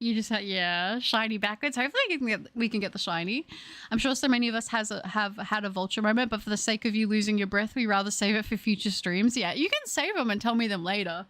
you just had, yeah, shiny backwards. Hopefully we can get the shiny. I'm sure so many of us have had a Vulture moment, but for the sake of you losing your breath, we rather save it for future streams. Yeah, you can save them and tell me them later.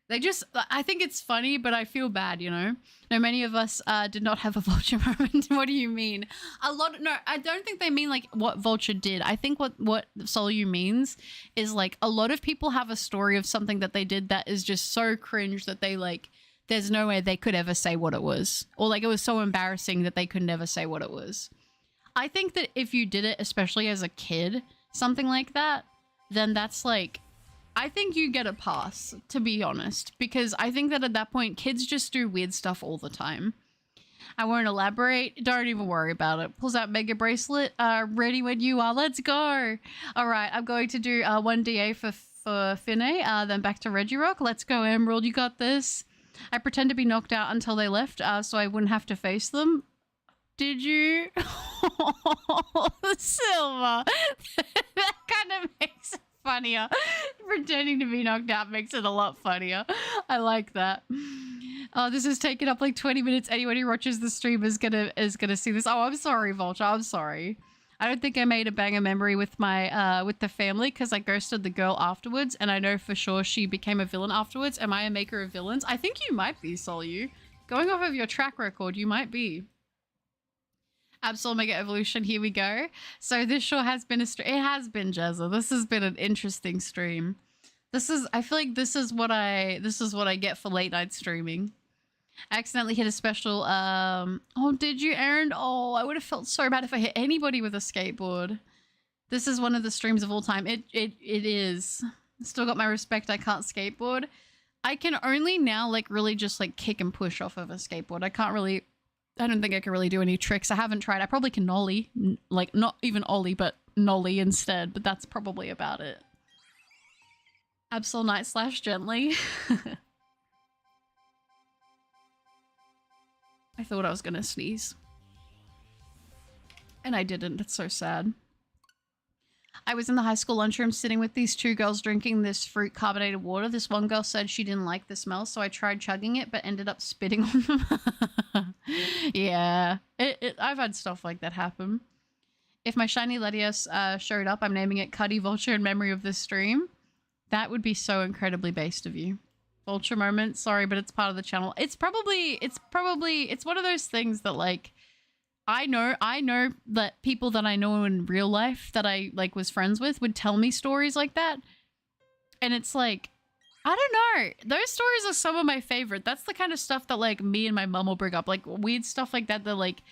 They just, I think it's funny, but I feel bad, you know? No, many of us did not have a Vulture moment. What do you mean? No, I don't think they mean like what Vulture did. I think what Solu means is like a lot of people have a story of something that they did that is just so cringe that they like, there's no way they could ever say what it was. Or like it was so embarrassing that they could never say what it was. I think that if you did it, especially as a kid, something like that, then that's like, I think you get a pass, to be honest, because I think that at that point, kids just do weird stuff all the time. I won't elaborate. Don't even worry about it. Pulls out Mega Bracelet. Ready when you are. Let's go. All right, I'm going to do 1DA for Finne, then back to Regirock. Let's go, Emerald. You got this. I pretend to be knocked out until they left, so I wouldn't have to face them. Did you? Silver. That kind of makes it funnier. Pretending to be knocked out makes it a lot funnier. I like that. Oh, this has taken up like 20 minutes. Anyone who watches the stream is gonna see this. Oh, I'm sorry, Vulture. I'm sorry. I don't think I made a banger memory with my with the family because I ghosted the girl afterwards, and I know for sure she became a villain afterwards. Am I a maker of villains? I think you might be, Solu. Going off of your track record, you might be. Absol Mega Evolution, here we go. So this sure has been a stream. It has been, Jezza. This has been an interesting stream. I feel like this is what I get for late night streaming. I accidentally hit a special, oh, did you, Aaron? Oh, I would have felt so bad if I hit anybody with a skateboard. This is one of the streams of all time. It is. Still got my respect. I can't skateboard. I can only now like really just like kick and push off of a skateboard. I don't think I can really do any tricks. I haven't tried. I probably can nollie. Like, not even ollie, but nollie instead. But that's probably about it. Absol Night / gently. I thought I was gonna sneeze. And I didn't. That's so sad. I was in the high school lunchroom sitting with these two girls drinking this fruit carbonated water. This one girl said she didn't like the smell, so I tried chugging it, but ended up spitting on them. Yeah, I've had stuff like that happen. If my shiny Latias showed up, I'm naming it Cuddy Vulture in memory of this stream. That would be so incredibly based of you. Vulture moment, sorry, but it's part of the channel. It's one of those things that like, I know that people that I know in real life that I like was friends with would tell me stories like that. And it's like, I don't know. Those stories are some of my favorite. That's the kind of stuff that like me and my mom will bring up, like weird stuff like that. That like,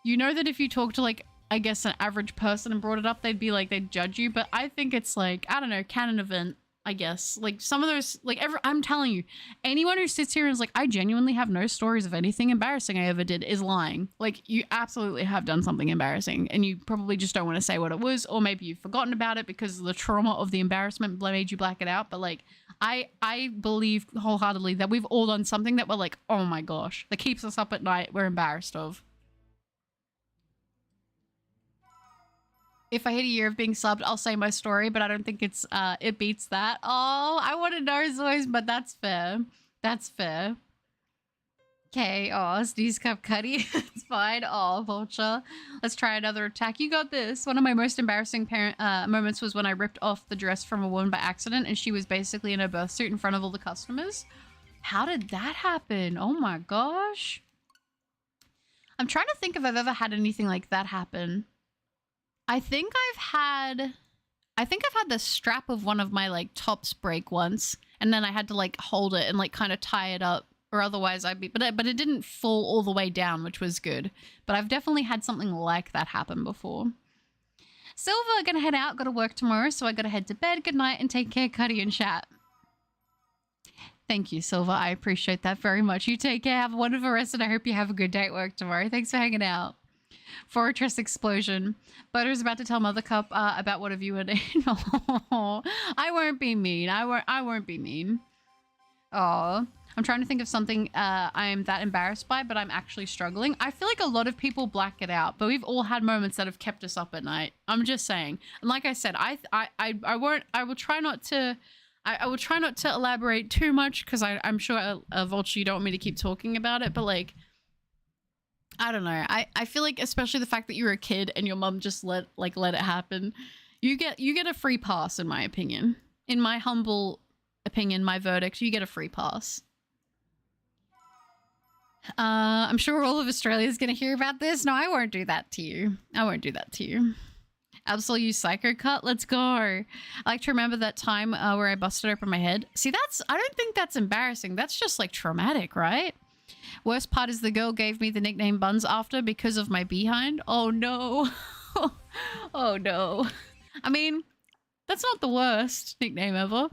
you know, that if you talk to like, I guess an average person and brought it up, they'd be like, they'd judge you. But I think it's like, I don't know, canon event. I guess like some of those like I'm telling you, anyone who sits here and is like, I genuinely have no stories of anything embarrassing I ever did is lying. Like you absolutely have done something embarrassing and you probably just don't want to say what it was, or maybe you've forgotten about it because the trauma of the embarrassment made you black it out. But like I believe wholeheartedly that we've all done something that we're like, oh my gosh, that keeps us up at night, we're embarrassed of. If I hit a year of being subbed, I'll say my story, but I don't think it's it beats that. Oh, I want to know Zoe's, but that's fair. That's fair. Okay, oh, sneeze cup Cuddy. It's fine. Oh, Vulture. Let's try another attack. You got this. One of my most embarrassing moments was when I ripped off the dress from a woman by accident and she was basically in her birth suit in front of all the customers. How did that happen? Oh my gosh. I'm trying to think if I've ever had anything like that happen. I think I've had the strap of one of my like tops break once, and then I had to like hold it and like kind of tie it up, or otherwise I'd be, but it didn't fall all the way down, which was good. But I've definitely had something like that happen before. Silver, gonna head out, gotta work tomorrow, so I gotta head to bed. Good night and take care, Cuddy and chat. Thank you, Silver. I appreciate that very much. You take care, have a wonderful rest, and I hope you have a good day at work tomorrow. Thanks for hanging out. Fortress Explosion. Butter's about to tell Mother Cup about what a viewer did. No, I won't be mean. I won't be mean. Oh, I'm trying to think of something I'm that embarrassed by, but I'm actually struggling. I feel like a lot of people black it out, but we've all had moments that have kept us up at night. I'm just saying. And like I said, I will try not to elaborate too much because I'm sure Vulture, you don't want me to keep talking about it, but like, I don't know. I feel like especially the fact that you're a kid and your mum just let it happen. You get a free pass in my opinion. In my humble opinion, my verdict, you get a free pass. I'm sure all of Australia is going to hear about this. No, I won't do that to you. I won't do that to you. Absolute psycho cut. Let's go. I like to remember that time where I busted open my head. See, I don't think that's embarrassing. That's just like traumatic, right? Worst part is the girl gave me the nickname Buns after because of my behind. Oh no. Oh no. I mean, that's not the worst nickname ever.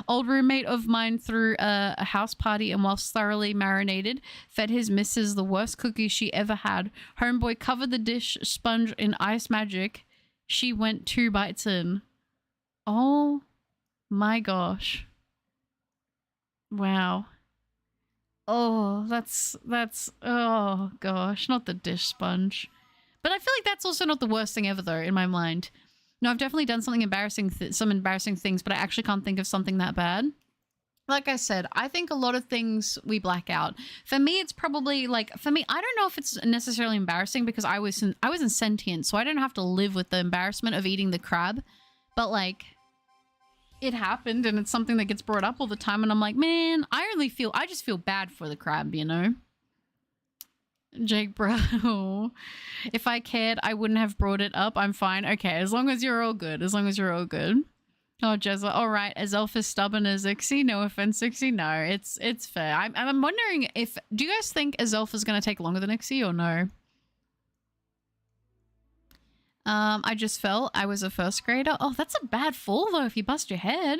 Old roommate of mine threw a house party and whilst thoroughly marinated, fed his missus the worst cookies she ever had. Homeboy covered the dish sponge in ice magic. She went 2 bites in. Oh my gosh. Wow. Oh, that's, oh gosh, not the dish sponge. But I feel like that's also not the worst thing ever though, in my mind. No, I've definitely done something embarrassing, some embarrassing things, but I actually can't think of something that bad. Like I said, I think a lot of things we black out. For me, it's probably like, for me, I don't know if it's necessarily embarrassing because I was in sentient, so I don't have to live with the embarrassment of eating the crab. But like, it happened and it's something that gets brought up all the time and I'm like, man, I just feel bad for the crab, you know? Jake, bro. If I cared, I wouldn't have brought it up. I'm fine. Okay, as long as you're all good. As long as you're all good. Oh, Jezza. All right. Azelf is stubborn as Ixie. No offense, Ixie. No, it's fair. I'm wondering if... Do you guys think Azelf is going to take longer than Ixie or no? I just fell. I was a first grader. Oh, that's a bad fall, though, if you bust your head.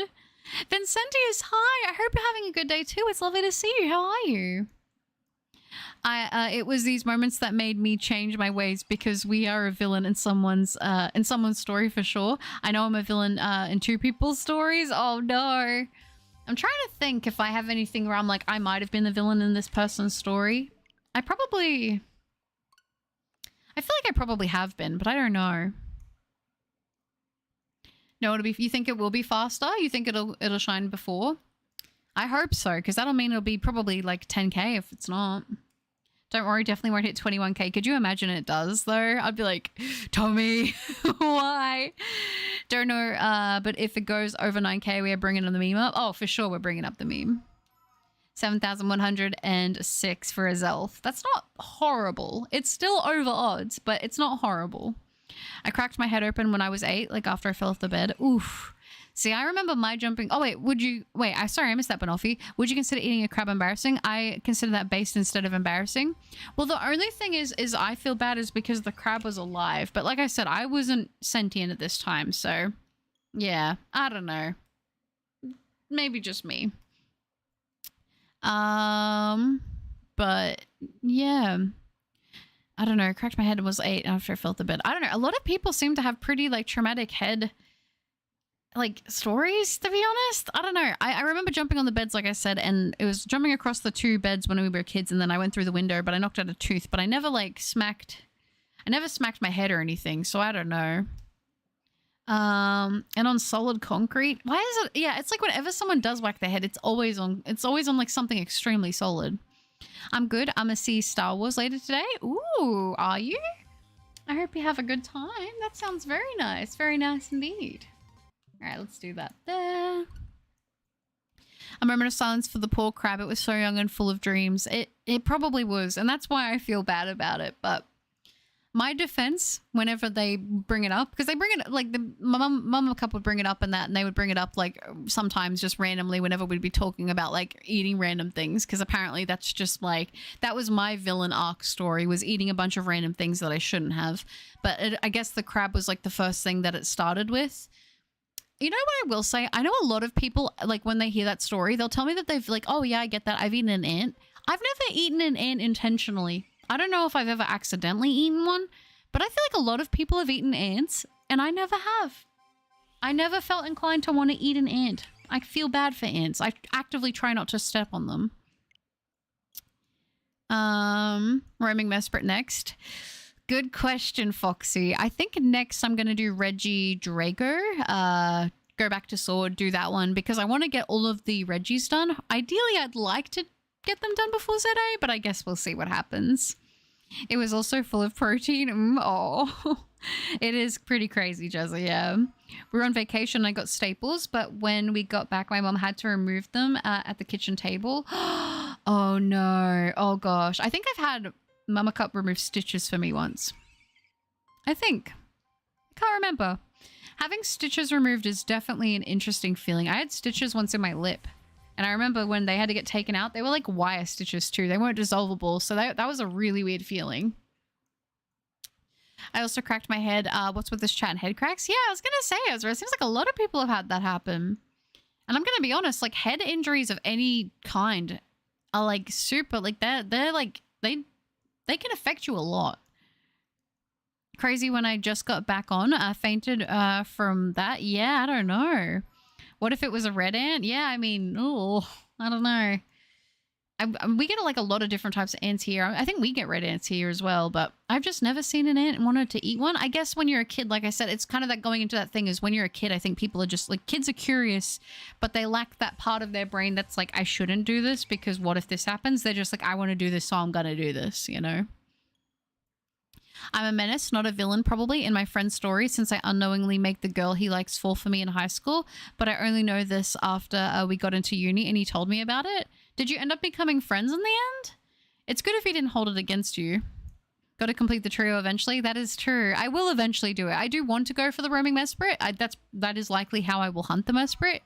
Vincentius, hi. I hope you're having a good day, too. It's lovely to see you. How are you? It was these moments that made me change my ways because we are a villain in someone's story for sure. I know I'm a villain in 2 people's stories. Oh no. I'm trying to think if I have anything where I'm like, I might have been the villain in this person's story. I feel like I probably have been, but I don't know. No, you think it will be faster? You think it'll shine before? I hope so, because that'll mean it'll be probably like 10k if it's not. Don't worry, definitely won't hit 21k. Could you imagine it does, though? I'd be like, Tommy, why? Don't know, but if it goes over 9k, we are bringing the meme up. Oh, for sure, we're bringing up the meme. 7,106 for Azelf. That's not horrible. It's still over odds, but it's not horrible. I cracked my head open when I was 8, like after I fell off the bed. Oof. See, I remember my jumping... Oh, wait, sorry, I missed that, Banoffee. Would you consider eating a crab embarrassing? I consider that based instead of embarrassing. Well, the only thing is I feel bad is because the crab was alive. But like I said, I wasn't sentient at this time, so... Yeah, I don't know. Maybe just me. But, yeah. I don't know, cracked my head and was 8 after I felt the bed. I don't know, a lot of people seem to have pretty, like, traumatic head... like stories, to be honest. I don't know. I remember jumping on the beds, like I said, and it was jumping across the 2 beds when we were kids, and then I went through the window, but I knocked out a tooth, but I never smacked my head or anything, so I don't know. And on solid concrete, why is it? Yeah, it's like whenever someone does whack their head, it's always on like something extremely solid. I'm good. I'm gonna see Star Wars later today. Ooh, are you? I hope you have a good time. That sounds very nice. Very nice indeed. All right, let's do that there. A moment of silence for the poor crab. It was so young and full of dreams. It probably was, and that's why I feel bad about it. But my defense, whenever they bring it up, because they bring it like my mum a couple would bring it up and they would bring it up like sometimes just randomly whenever we'd be talking about like eating random things, because apparently that's just like that was my villain arc story, was eating a bunch of random things that I shouldn't have. But I guess the crab was like the first thing that it started with. You know what I will say? I know a lot of people, like, when they hear that story, they'll tell me that they've, like, oh, yeah, I get that. I've eaten an ant. I've never eaten an ant intentionally. I don't know if I've ever accidentally eaten one, but I feel like a lot of people have eaten ants, and I never have. I never felt inclined to want to eat an ant. I feel bad for ants. I actively try not to step on them. Roaming Mesprit next. Good question, Foxy. I think next I'm going to do Reggie Draco. Go back to Sword, do that one, because I want to get all of the Reggies done. Ideally, I'd like to get them done before ZA, but I guess we'll see what happens. It was also full of protein. Oh, it is pretty crazy, Jezza, yeah. We were on vacation and I got staples, but when we got back, my mom had to remove them at the kitchen table. Oh no. Oh gosh. I think I've had Mama Cup remove stitches for me once. I think. I can't remember. Having stitches removed is definitely an interesting feeling. I had stitches once in my lip. And I remember when they had to get taken out, they were like wire stitches too. They weren't dissolvable. So that was a really weird feeling. I also cracked my head. What's with this chat and head cracks? Yeah, I was going to say, Ezra, it seems like a lot of people have had that happen. And I'm going to be honest, like head injuries of any kind are like super, like they're like, they can affect you a lot. Crazy when I just got back on, fainted from that. Yeah, I don't know. What if it was a red ant? Yeah, I mean, oh, I don't know. We get like a lot of different types of ants here. I think we get red ants here as well, but I've just never seen an ant and wanted to eat one. I guess when you're a kid, like I said, it's kind of that going into that thing is when you're a kid, I think people are just like, kids are curious, but they lack that part of their brain that's like, I shouldn't do this because what if this happens? They're just like, I want to do this, so I'm going to do this, you know? I'm a menace, not a villain, probably, in my friend's story, since I unknowingly make the girl he likes fall for me in high school, but I only know this after we got into uni and he told me about it. Did you end up becoming friends in the end? It's good if he didn't hold it against you. Got to complete the trio eventually. That is true. I will eventually do it. I do want to go for the roaming Mesprit. That is likely how I will hunt the Mesprit,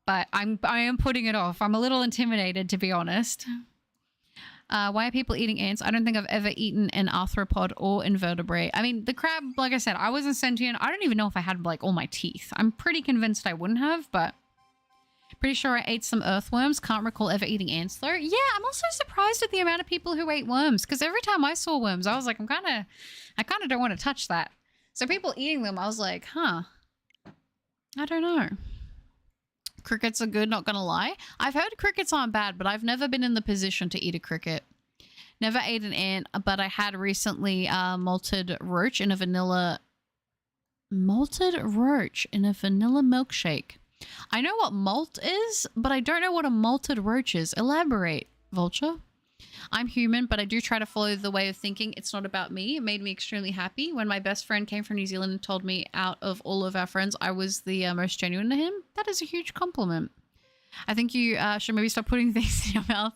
but I am putting it off. I'm a little intimidated, to be honest. Why are people eating ants? I don't think I've ever eaten an arthropod or invertebrate. I mean, the crab, like I said, I wasn't sentient. I don't even know if I had like all my teeth. I'm pretty convinced I wouldn't have, but pretty sure I ate some earthworms. Can't recall ever eating ants though. Yeah, I'm also surprised at the amount of people who ate worms, because every time I saw worms, I was like, I kind of don't want to touch that. So people eating them, I was like, huh, I don't know. Crickets are good, not gonna lie. I've heard crickets aren't bad, but I've never been in the position to eat a cricket. Never ate an ant, but I had recently malted roach in a vanilla milkshake. I know what malt is, but I don't know what a malted roach is. Elaborate, Vulture. I'm human, but I do try to follow the way of thinking. It's not about me. It made me extremely happy when my best friend came from New Zealand and told me out of all of our friends, I was the most genuine to him. That is a huge compliment. I think you should maybe stop putting things in your mouth.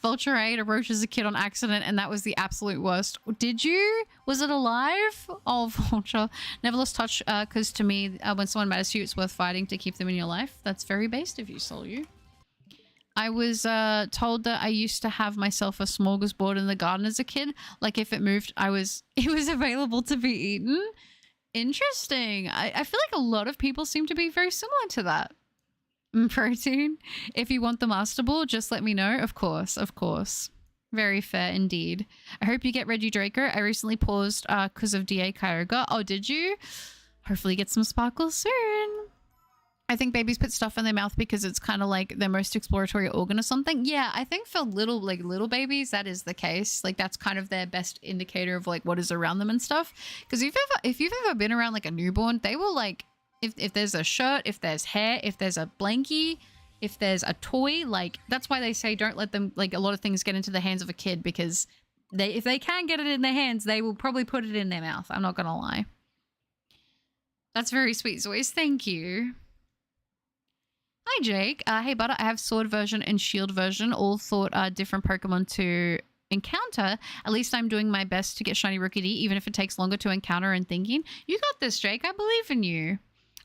Vulture ate a roach as a kid on accident, and that was the absolute worst. Did you? Was it alive? Oh, Vulture. Never lost touch, because to me, when someone matters to you, it's worth fighting to keep them in your life. That's very based of you, Solyu. I was told that I used to have myself a smorgasbord in the garden as a kid. Like if it moved, it was available to be eaten. Interesting. I feel like a lot of people seem to be very similar to that. Protein. If you want the master ball, just let me know. Of course, of course. Very fair indeed. I hope you get Reggie Draco. I recently paused because of DA Kyogre. Oh, did you? Hopefully get some sparkles soon. I think babies put stuff in their mouth because it's kind of like their most exploratory organ or something. Yeah, I think for little babies, that is the case. Like that's kind of their best indicator of like what is around them and stuff. Because if you've ever been around like a newborn, they will like, if there's a shirt, if there's hair, if there's a blankie, if there's a toy, like that's why they say don't let them, like a lot of things get into the hands of a kid, because if they can get it in their hands, they will probably put it in their mouth. I'm not gonna lie. That's very sweet, Zois. Thank you. Hi, Jake. Hey, Butter. I have sword version and shield version. All thought different Pokemon to encounter. At least I'm doing my best to get Shiny Rookie D, even if it takes longer to encounter and thinking. You got this, Jake. I believe in you.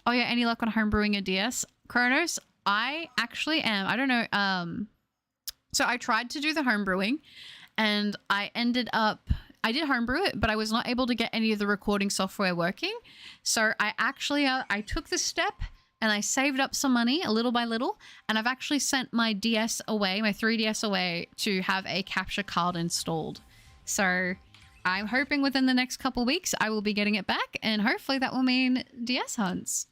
Oh, yeah. Any luck on homebrewing a DS? Kronos, I actually am. I don't know. So I tried to do the homebrewing and I ended up... I did homebrew it, but I was not able to get any of the recording software working. So I actually... I took the step... and I saved up some money a little by little, and I've actually sent my DS away, my 3DS away, to have a capture card installed. So I'm hoping within the next couple weeks I will be getting it back, and hopefully that will mean DS hunts.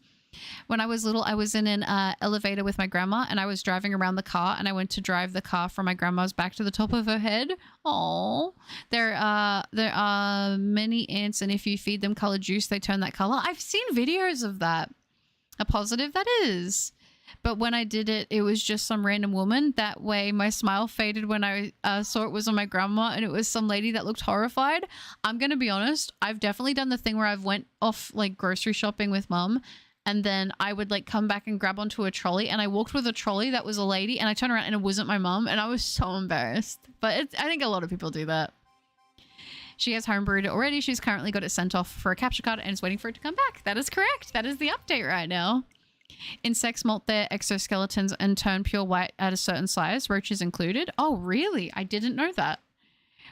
When I was little, I was in an elevator with my grandma, and I was driving around the car, and I went to drive the car from my grandma's back to the top of her head. Aww. There are many ants, and if you feed them colored juice, they turn that color. I've seen videos of that. A positive that is. But when I did it, it was just some random woman. That way my smile faded when I saw it was on my grandma, and it was some lady that looked horrified. I'm going to be honest. I've definitely done the thing where I've went off like grocery shopping with mum, and then I would like come back and grab onto a trolley, and I walked with a trolley that was a lady, and I turned around and it wasn't my mum, and I was so embarrassed. But I think a lot of people do that. She has homebrewed it already. She's currently got it sent off for a capture card and is waiting for it to come back. That is correct. That is the update right now. Insects molt their exoskeletons and turn pure white at a certain size, roaches included. Oh, really? I didn't know that.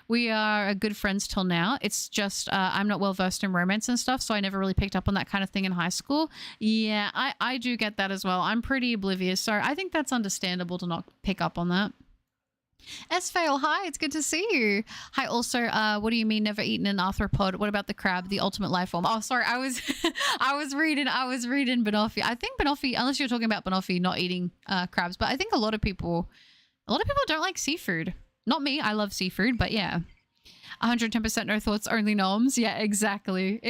We are good friends till now. It's just I'm not well versed in romance and stuff, so I never really picked up on that kind of thing in high school. Yeah, I do get that as well. I'm pretty oblivious, so I think that's understandable to not pick up on that. S-Fail, hi, it's good to see you. Hi, also, what do you mean never eaten an arthropod? What about the crab, the ultimate life form? Oh, sorry, I was I was reading Banoffee. I think Banoffee, unless you're talking about Banoffee not eating crabs, but I think a lot of people don't like seafood. Not me, I love seafood, but yeah. 110% no thoughts, only noms. Yeah, exactly.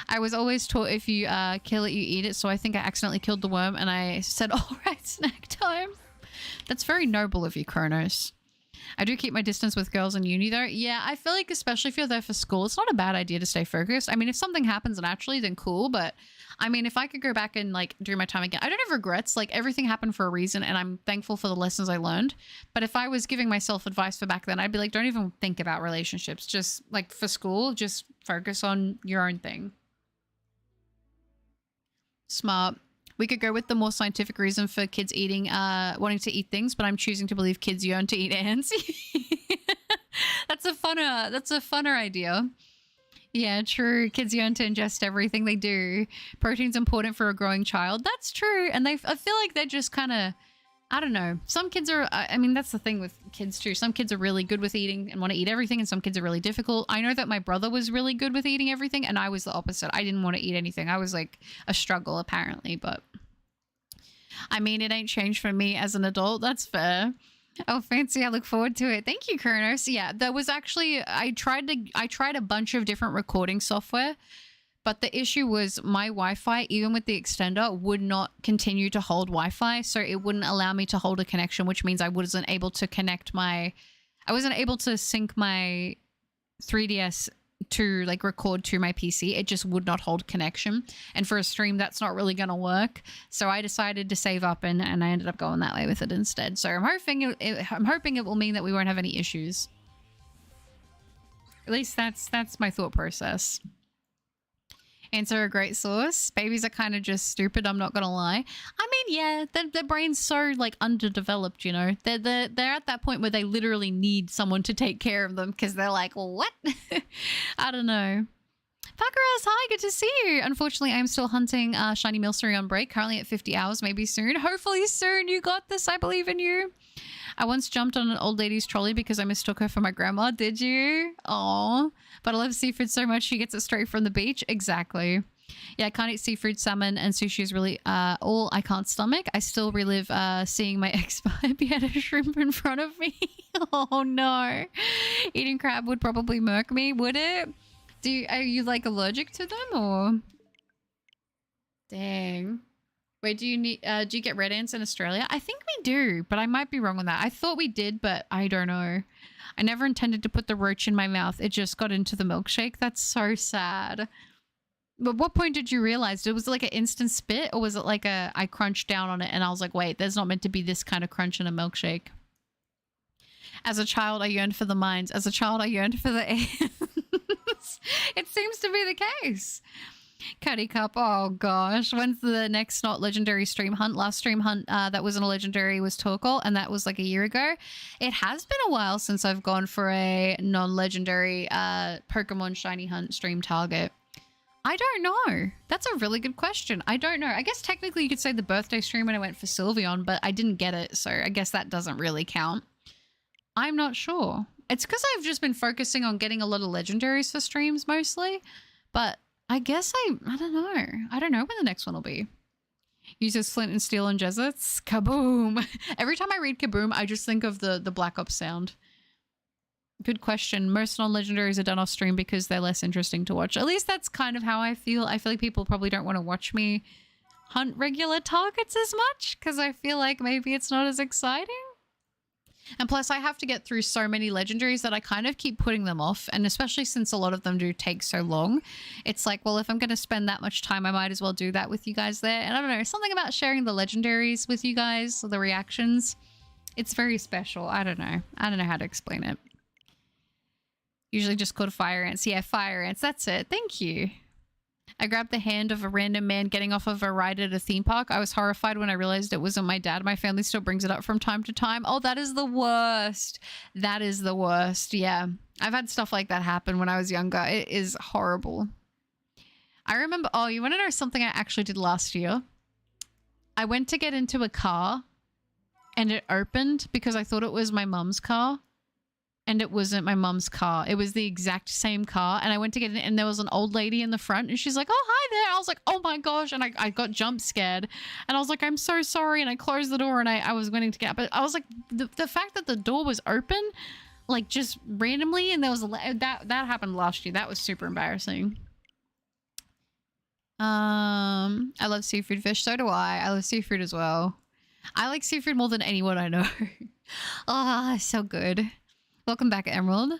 I was always taught if you kill it, you eat it, so I think I accidentally killed the worm and I said, all right, snack time. That's very noble of you, Kronos. I do keep my distance with girls in uni though. Yeah, I feel like especially if you're there for school, it's not a bad idea to stay focused. I mean, if something happens naturally, then cool. But I mean, if I could go back and like do my time again, I don't have regrets. Like everything happened for a reason and I'm thankful for the lessons I learned. But if I was giving myself advice for back then, I'd be like, don't even think about relationships. Just like for school, just focus on your own thing. Smart. We could go with the more scientific reason for kids eating, wanting to eat things, but I'm choosing to believe kids yearn to eat ants. That's a funner idea. Yeah, true. Kids yearn to ingest everything they do. Protein's important for a growing child. That's true. And I feel like they're just kind of, I don't know. Some kids are, I mean, that's the thing with kids too. Some kids are really good with eating and want to eat everything, and some kids are really difficult. I know that my brother was really good with eating everything, and I was the opposite. I didn't want to eat anything. I was like a struggle apparently, but I mean, it ain't changed for me as an adult. That's fair. Oh, fancy. I look forward to it. Thank you, Kronos. Yeah, there was actually, I tried a bunch of different recording software, but the issue was my Wi-Fi, even with the extender, would not continue to hold Wi-Fi. So it wouldn't allow me to hold a connection, which means I wasn't able to sync my 3DS to like record to my PC. It just would not hold connection. And for a stream, that's not really going to work. So I decided to save up and I ended up going that way with it instead. So I'm hoping it will mean that we won't have any issues. At least that's my thought process. Ants are a great source. Babies are kind of just stupid, I'm not gonna lie. I mean, yeah, their brain's so like underdeveloped, you know. They're at that point where they literally need someone to take care of them because they're like, well, what? I don't know. Pakaras, hi, good to see you. Unfortunately, I'm still hunting Shiny Milcery on break, currently at 50 hours, maybe soon. Hopefully soon. You got this. I believe in you. I once jumped on an old lady's trolley because I mistook her for my grandma. Did you? Aw. But I love seafood so much she gets it straight from the beach. Exactly. Yeah, I can't eat seafood, salmon, and sushi is really all I can't stomach. I still relive seeing my ex be had a shrimp in front of me. Oh no. Eating crab would probably murk me, would it? Are you like allergic to them or? Dang. Wait, do you get red ants in Australia? I think we do, but I might be wrong on that. I thought we did, but I don't know. I never intended to put the roach in my mouth. It just got into the milkshake. That's so sad. But what point did you realize? Was it like an instant spit, or was it like I crunched down on it and I was like, wait, there's not meant to be this kind of crunch in a milkshake. As a child, I yearned for the mines. As a child, I yearned for the ants. It seems to be the case. Cuddy Cup, oh gosh. When's the next not legendary stream hunt? Last stream hunt that wasn't a legendary was Torkoal, and that was like a year ago. It has been a while since I've gone for a non-legendary Pokemon Shiny Hunt stream target. I don't know. That's a really good question. I don't know. I guess technically you could say the birthday stream when I went for Sylveon, but I didn't get it, so I guess that doesn't really count. I'm not sure. It's because I've just been focusing on getting a lot of legendaries for streams mostly, but I guess I don't know. I don't know when the next one will be. Uses flint and steel and Jesuits. Kaboom. Every time I read Kaboom, I just think of the Black Ops sound. Good question. Most non-legendaries are done off stream because they're less interesting to watch. At least that's kind of how I feel. I feel like people probably don't want to watch me hunt regular targets as much because I feel like maybe it's not as exciting. And plus I have to get through so many legendaries that I kind of keep putting them off. And especially since a lot of them do take so long, it's like, well, if I'm going to spend that much time, I might as well do that with you guys there. And I don't know, something about sharing the legendaries with you guys, the reactions. It's very special. I don't know. I don't know how to explain it. Usually just called fire ants. Yeah, fire ants. That's it. Thank you. I grabbed the hand of a random man getting off of a ride at a theme park. I was horrified when I realized it wasn't my dad. My family still brings it up from time to time. Oh, that is the worst. That is the worst. Yeah. I've had stuff like that happen when I was younger. It is horrible. I remember, oh, you want to know something I actually did last year? I went to get into a car and it opened because I thought it was my mum's car. And it wasn't my mum's car. It was the exact same car. And I went to get in and there was an old lady in the front and she's like, oh, hi there. I was like, oh my gosh. And I got jump scared. And I was like, I'm so sorry. And I closed the door and I was waiting to get out. But I was like, the fact that the door was open, like just randomly, and there was that happened last year. That was super embarrassing. I love seafood fish. So do I. I love seafood as well. I like seafood more than anyone I know. Ah, so good. Welcome back, Emerald.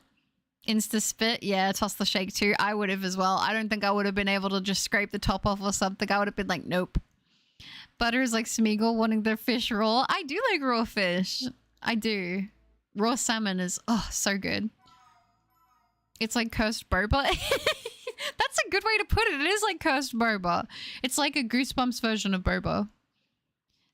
Insta spit. Yeah, toss the shake too. I would have as well. I don't think I would have been able to just scrape the top off or something. I would have been like, nope. Butter is like Smeagol wanting their fish raw. I do like raw fish. I do. Raw salmon is, oh, so good. It's like cursed boba. That's a good way to put it. It is like cursed boba. It's like a Goosebumps version of boba.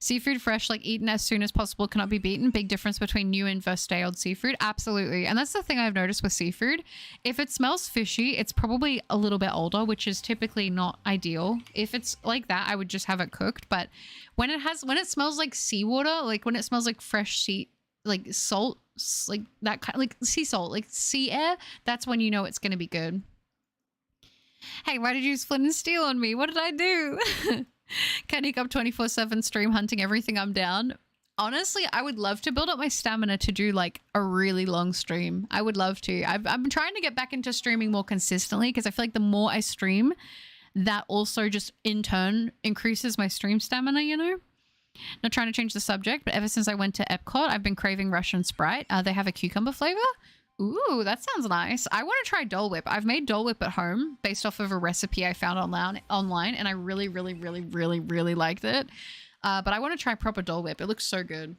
Seafood fresh, like eaten as soon as possible, cannot be beaten. Big difference between new and first day old seafood. Absolutely. And that's the thing I've noticed with seafood. If it smells fishy, it's probably a little bit older, which is typically not ideal. If it's like that, I would just have it cooked. But when it smells like seawater, like when it smells like fresh sea, like salt, like that kind, like sea salt, like sea air, that's when you know it's going to be good. Hey, why did you use flint and steel on me? What did I do? Candy Cup 24/7 stream hunting everything. I'm down. Honestly, I would love to build up my stamina to do like a really long stream. I would love to. I've been trying to get back into streaming more consistently because I feel like the more I stream, that also just in turn increases my stream stamina, you know? Not trying to change the subject, but ever since I went to Epcot, I've been craving Russian Sprite. They have a cucumber flavor. Ooh, that sounds nice. I want to try Dole Whip. I've made Dole Whip at home based off of a recipe I found online, and I really liked it. But I want to try proper Dole Whip. It looks so good.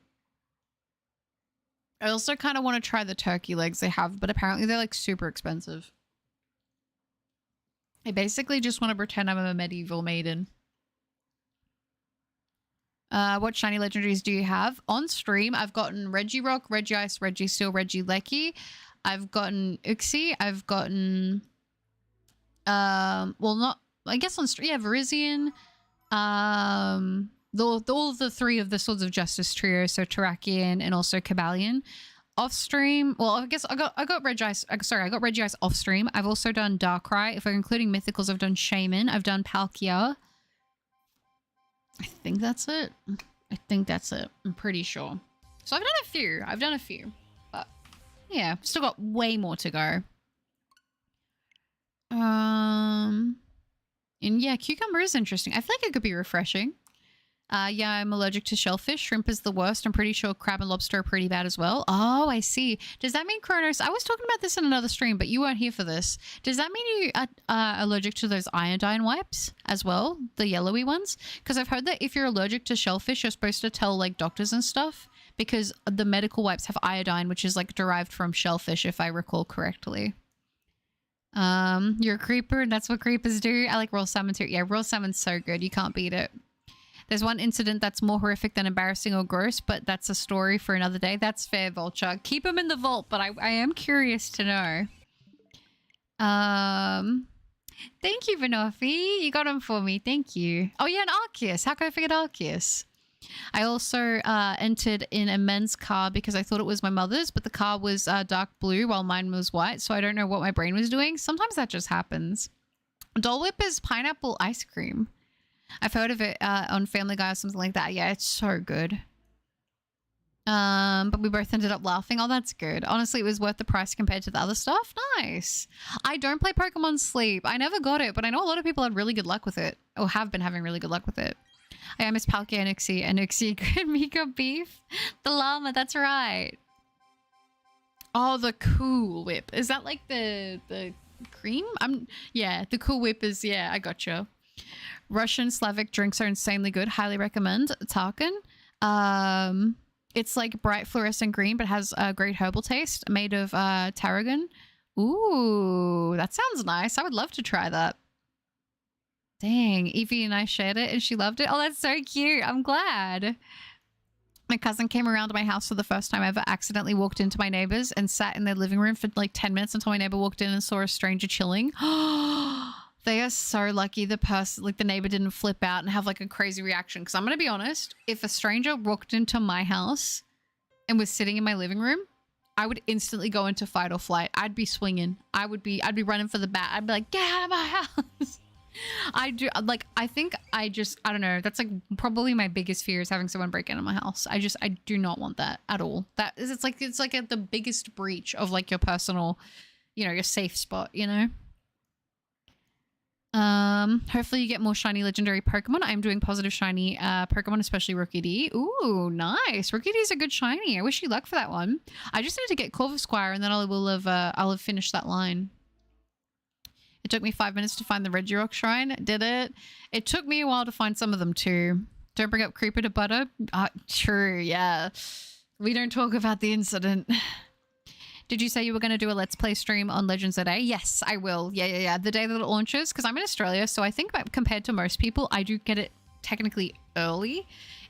I also kind of want to try the turkey legs they have, but apparently they're like super expensive. I basically just want to pretend I'm a medieval maiden. What shiny legendaries do you have? On stream, I've gotten Regirock, Regice, Registeel, Regieleki. I've gotten Uxie. I've gotten, well, not, I guess on stream, yeah, Verizian. All of the three of the Swords of Justice trio, so Terrakion and also Cabalion. Off stream, well, I guess I got Regice. Sorry, I got Regice off stream. I've also done Darkrai. If we're including mythicals, I've done Shaman. I've done Palkia. I think that's it. I think that's it. I'm pretty sure. So I've done a few. But yeah, still got way more to go. And yeah, cucumber is interesting. I feel like it could be refreshing. Yeah, I'm allergic to shellfish. Shrimp is the worst. I'm pretty sure crab and lobster are pretty bad as well. Oh, I see. Does that mean, Kronos? I was talking about this in another stream, but you weren't here for this. Does that mean you are allergic to those iodine wipes as well? The yellowy ones? Because I've heard that if you're allergic to shellfish, you're supposed to tell like doctors and stuff because the medical wipes have iodine, which is like derived from shellfish, if I recall correctly. You're a creeper and that's what creepers do. I like raw salmon too. Yeah, raw salmon's so good. You can't beat it. There's one incident that's more horrific than embarrassing or gross, but that's a story for another day. That's fair, Vulture. Keep them in the vault, but I am curious to know. Thank you, Vanofi. You got them for me. Thank you. Oh, yeah, and Arceus. How could I forget Arceus? I also entered in a men's car because I thought it was my mother's, but the car was dark blue while mine was white, so I don't know what my brain was doing. Sometimes that just happens. Dole Whip is pineapple ice cream. I've heard of it on Family Guy or something like that. Yeah, it's so good. But we both ended up laughing. Oh, that's good. Honestly, it was worth the price compared to the other stuff. Nice. I don't play Pokemon Sleep. I never got it, but I know a lot of people had really good luck with it or have been having really good luck with it. I miss Palkia and Uxie and Mika Beef. The llama, that's right. Oh, the Cool Whip. Is that like the cream? Yeah, the Cool Whip is, yeah, I gotcha. Russian Slavic drinks are insanely good. Highly recommend. Tarkin. It's like bright fluorescent green, but has a great herbal taste, made of tarragon. Ooh, that sounds nice. I would love to try that. Dang, Evie and I shared it and she loved it. Oh, that's so cute. I'm glad. My cousin came around to my house for the first time ever, accidentally walked into my neighbors and sat in their living room for like 10 minutes until my neighbor walked in and saw a stranger chilling. They are so lucky the person, like the neighbor, didn't flip out and have like a crazy reaction. Because I'm going to be honest, if a stranger walked into my house and was sitting in my living room, I would instantly go into fight or flight. I'd be swinging. I'd be running for the bat. I'd be like, get out of my house. I don't know. That's like probably my biggest fear is having someone break into my house. I do not want that at all. It's like the biggest breach of like your personal, your safe spot, Hopefully you get more shiny legendary Pokemon. I'm doing positive shiny Pokemon, especially Rookie D. Ooh, nice. Rookie D is a good shiny. I wish you luck for that one. I just need to get Corvusquire and then I'll have finished that line. It took me 5 minutes to find the Regirock shrine. Did it? It took me a while to find some of them too. Don't bring up Creeper to butter. True, yeah. We don't talk about the incident. Did you say you were going to do a Let's Play stream on Legends ZA? Yes, I will. Yeah. The day that it launches, because I'm in Australia, so I think compared to most people, I do get it technically early,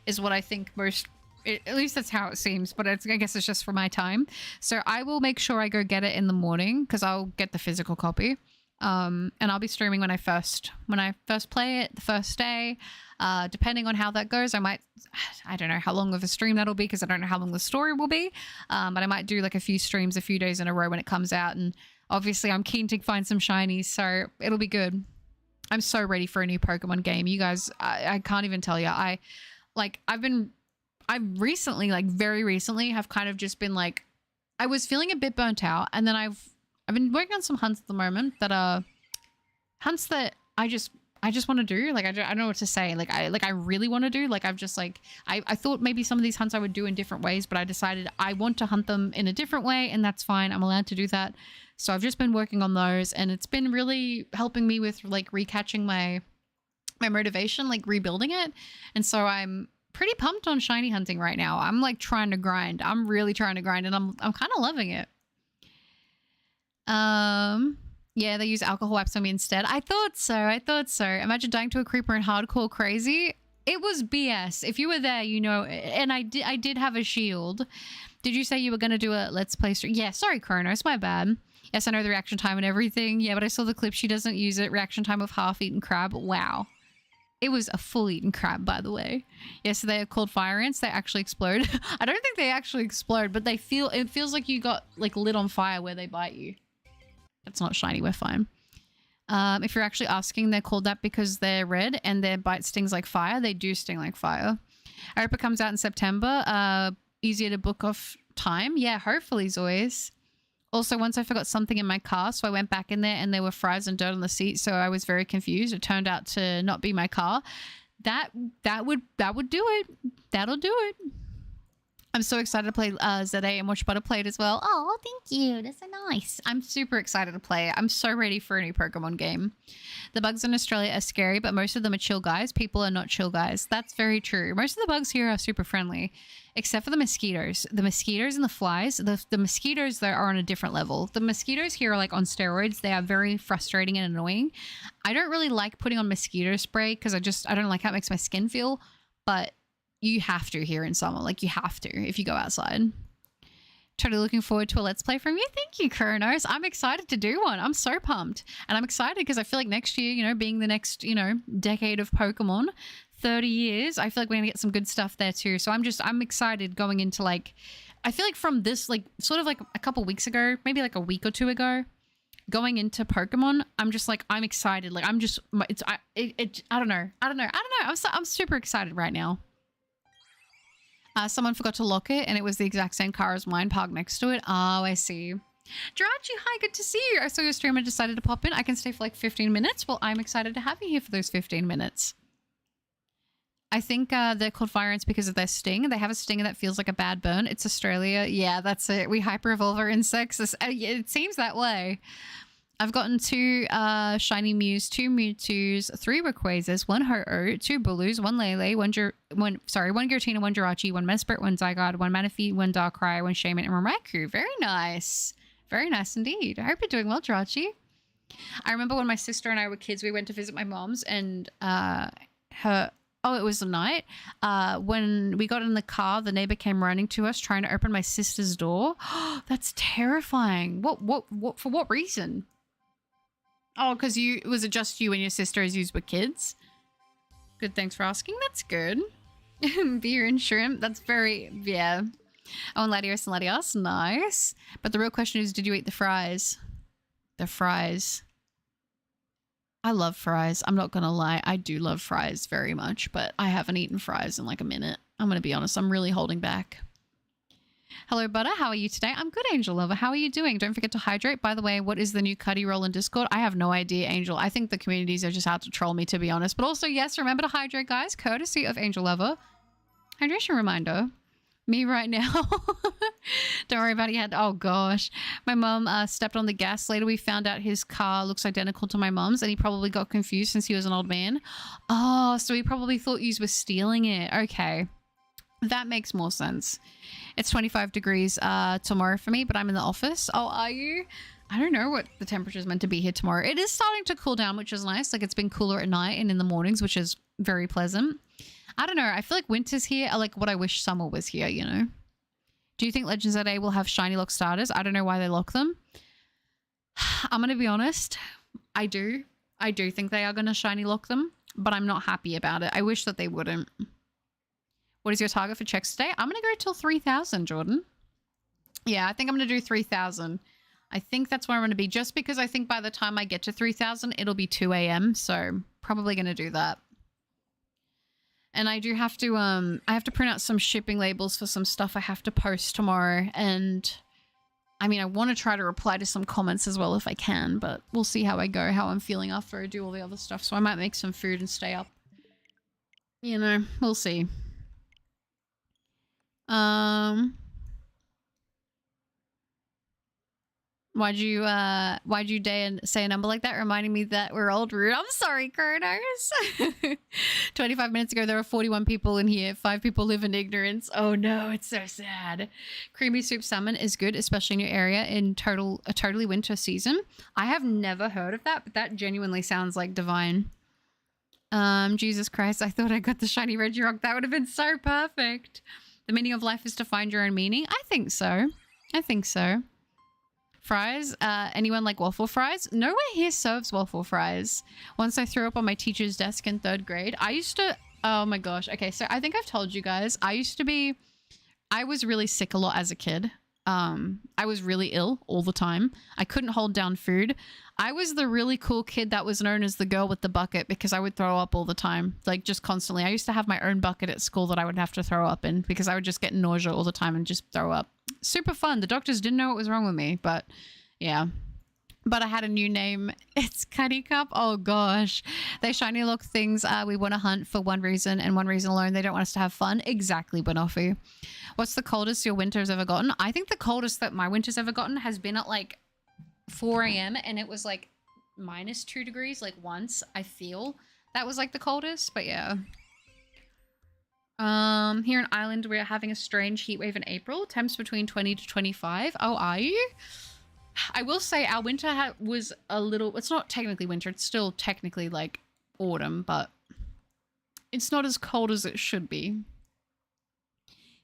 is what I think most... At least that's how it seems, but I guess it's just for my time. So I will make sure I go get it in the morning, because I'll get the physical copy. And I'll be streaming when I first play it, the first day. Depending on how that goes, I don't know how long of a stream that'll be because I don't know how long the story will be. But I might do like a few streams a few days in a row when it comes out. And obviously I'm keen to find some shinies, so it'll be good. I'm so ready for a new Pokemon game. You guys, I can't even tell you. I recently, like very recently, have kind of just been like, I was feeling a bit burnt out, and then I've been working on some hunts at the moment that are hunts that I just want to do. Like, I don't know what to say. I really want to do. Like, I've just like, I thought maybe some of these hunts I would do in different ways, but I decided I want to hunt them in a different way, and that's fine. I'm allowed to do that. So I've just been working on those, and it's been really helping me with like recatching my motivation, like rebuilding it. And so I'm pretty pumped on shiny hunting right now. I'm like trying to grind. I'm really trying to grind, and I'm kind of loving it. Yeah, they use alcohol wipes on me instead. I thought so. Imagine dying to a creeper in hardcore crazy. It was BS. If you were there, and I did have a shield. Did you say you were going to do a Let's Play stream? Yeah, sorry, Kronos, my bad. Yes, I know the reaction time and everything. Yeah, but I saw the clip. She doesn't use it. Reaction time of half-eaten crab. Wow. It was a full-eaten crab, by the way. Yes, they are called fire ants. They actually explode. I don't think they actually explode, but it feels like you got like lit on fire where they bite you. It's not shiny, we're fine. If you're actually asking, they're called that because they're red and their bite stings like fire. They do sting like fire. I hope it comes out in September. Easier to book off time. Yeah, hopefully, Zois. Also, once I forgot something in my car, so I went back in there and there were fries and dirt on the seat, so I was very confused. It turned out to not be my car. That would do it. That'll do it. I'm so excited to play ZA and watch Butter play it as well. Oh, thank you. That's so nice. I'm super excited to play it. I'm so ready for a new Pokemon game. The bugs in Australia are scary, but most of them are chill guys. People are not chill guys. That's very true. Most of the bugs here are super friendly, except for the mosquitoes. The mosquitoes and the flies. The mosquitoes, though, are on a different level. The mosquitoes here are like on steroids. They are very frustrating and annoying. I don't really like putting on mosquito spray because I don't like how it makes my skin feel, but you have to here in summer. Like, you have to if you go outside. Totally looking forward to a Let's Play from you. Thank you, Kronos. I'm excited to do one. I'm so pumped. And I'm excited because I feel like next year, being the next, decade of Pokemon, 30 years, I feel like we're going to get some good stuff there too. So I'm excited going into like, I feel like from this, like sort of like a couple weeks ago, maybe like a week or two ago, going into Pokemon, I'm just like, I'm excited. Like, I'm just, I don't know. I'm super excited right now. Someone forgot to lock it and it was the exact same car as mine parked next to it. Oh, I see. Jirachi, hi, good to see you. I saw your stream and decided to pop in. I can stay for like 15 minutes. Well, I'm excited to have you here for those 15 minutes. I think they're called fire ants because of their sting. They have a stinger that feels like a bad burn. It's Australia. Yeah, that's it. We hyper-evolve our insects. It seems that way. I've gotten 2 shiny Mews, 2 Mewtwo's, 3 Rayquazas, 1 Ho-Oh, 2 Bulus, 1 Lele, 1 Giratina, 1 Jirachi, 1 Mesprit, 1 Zygarde, 1 Manaphy, 1 Darkrai, 1 Shaman, and 1 Raikou. Very nice. Very nice indeed. I hope you're doing well, Jirachi. I remember when my sister and I were kids, we went to visit my mom's, and it was the night. When we got in the car, the neighbor came running to us trying to open my sister's door. That's terrifying. What for what reason? Oh, because was it just you and your sister as you were kids? Good, thanks for asking. That's good. Beer and shrimp. That's very, yeah. Oh, and Latios and Latios. Nice. But the real question is, did you eat the fries? The fries. I love fries. I'm not going to lie. I do love fries very much, but I haven't eaten fries in like a minute. I'm going to be honest. I'm really holding back. Hello, Butter. How are you today? I'm good, Angel Lover. How are you doing? Don't forget to hydrate. By the way, what is the new Cuddy roll in Discord? I have no idea, Angel. I think the communities are just out to troll me, to be honest. But also, yes, remember to hydrate, guys. Courtesy of Angel Lover. Hydration reminder. Me right now. Don't worry about it yet. Oh, gosh. My mom stepped on the gas. Later, we found out his car looks identical to my mom's, and he probably got confused since he was an old man. Oh, so he probably thought you were stealing it. Okay. That makes more sense. It's 25 degrees tomorrow for me, but I'm in the office. Oh, are you? I don't know what the temperature is meant to be here tomorrow. It is starting to cool down, which is nice. Like, it's been cooler at night and in the mornings, which is very pleasant. I don't know. I feel like winter's here. I like what I wish summer was here, you know? Do you think Legends of the Day will have shiny lock starters? I don't know why they lock them. I'm going to be honest. I do. I do think they are going to shiny lock them, but I'm not happy about it. I wish that they wouldn't. What is your target for checks today? I'm going to go till 3,000, Jordan. Yeah, I think I'm going to do 3,000. I think that's where I'm going to be, just because I think by the time I get to 3,000, it'll be 2 a.m. So probably going to do that. And I do have to, I have to print out some shipping labels for some stuff I have to post tomorrow. And I mean, I want to try to reply to some comments as well if I can, but we'll see how I go, how I'm feeling after I do all the other stuff. So I might make some food and stay up. You know, we'll see. Why'd you say a number like that, reminding me that we're old rude? I'm sorry, Kronos. 25 minutes ago, there were 41 people in here. 5 people live in ignorance. Oh no, it's so sad. Creamy soup salmon is good, especially in your area in a totally winter season. I have never heard of that, but that genuinely sounds like divine. Jesus Christ, I thought I got the shiny Regirock. That would have been so perfect. The meaning of life is to find your own meaning. I think so. I think so. Fries? Anyone like waffle fries? Nowhere here serves waffle fries. Once I threw up on my teacher's desk in 3rd grade. I used to... Oh my gosh. Okay, so I think I've told you guys. I was really sick a lot as a kid. I was really ill all the time. I couldn't hold down food. I was the really cool kid that was known as the girl with the bucket because I would throw up all the time, like just constantly. I used to have my own bucket at school that I would have to throw up in because I would just get nausea all the time and just throw up. Super fun. The doctors didn't know what was wrong with me, but yeah. But I had a new name. It's Cuddy Cup. Oh gosh. They shiny look things we want to hunt for one reason and one reason alone. They don't want us to have fun. Exactly, Banoffee. What's the coldest your winter's ever gotten? I think the coldest that my winter's ever gotten has been at like 4 a.m. and it was like -2 degrees like once. I feel that was like the coldest, but yeah. Here in Ireland, we're having a strange heat wave in April. Temps between 20 to 25. Oh, are you? I will say our winter was a little... It's not technically winter. It's still technically like autumn, but it's not as cold as it should be.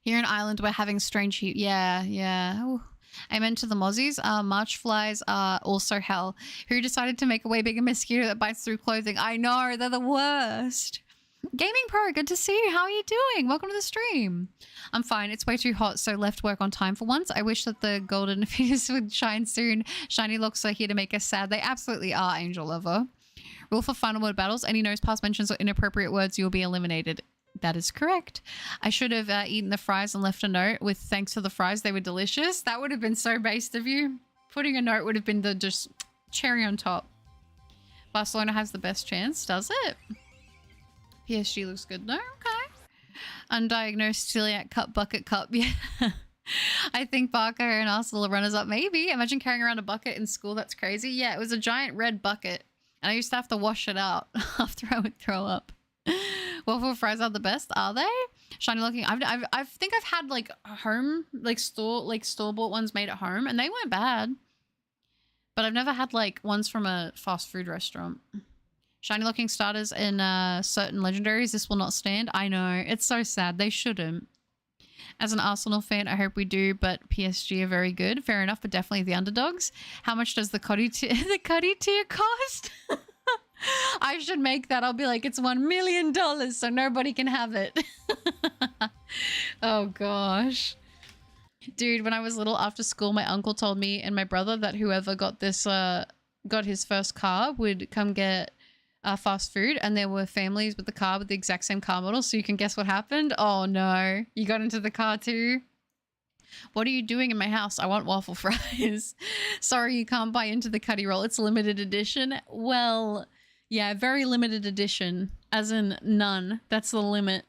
Here in Ireland, we're having strange heat. Yeah, yeah. Ooh. Amen to the mozzies. March flies are also hell. Who decided to make a way bigger mosquito that bites through clothing? I know, they're the worst. Gaming Pro, good to see you. How are you doing? Welcome to the stream. I'm fine. It's way too hot, so left work on time for once. I wish that the golden fetus would shine soon. Shiny locks are here to make us sad. They absolutely are, Angel Lover. Rule for final word battles. Any nose pass mentions or inappropriate words, you'll be eliminated. That is correct. I should have eaten the fries and left a note with thanks for the fries. They were delicious. That would have been so based of you. Putting a note would have been the just cherry on top. Barcelona has the best chance, does it? PSG looks good. No? Okay. Undiagnosed celiac cup bucket cup. Yeah. I think Barker and Arsenal are runners up. Maybe. Imagine carrying around a bucket in school. That's crazy. Yeah, it was a giant red bucket. And I used to have to wash it out after I would throw up. Waffle fries are the best, are they? Shiny looking. I think I've had like home, like store-bought ones made at home, and they weren't bad. But I've never had like ones from a fast food restaurant. Shiny looking starters in certain legendaries. This will not stand. I know. It's so sad. They shouldn't. As an Arsenal fan, I hope we do, but PSG are very good. Fair enough, but definitely the underdogs. How much does the Cuddy tier cost? I should make that. I'll be like, it's $1 million, so nobody can have it. Oh, gosh. Dude, when I was little, after school, my uncle told me and my brother that whoever got this, got his first car would come get fast food, and there were families with the car with the exact same car model. So you can guess what happened? Oh no, you got into the car too? What are you doing in my house? I want waffle fries. Sorry, you can't buy into the Cuddy roll. It's limited edition. Well, yeah, very limited edition, as in none. That's the limit.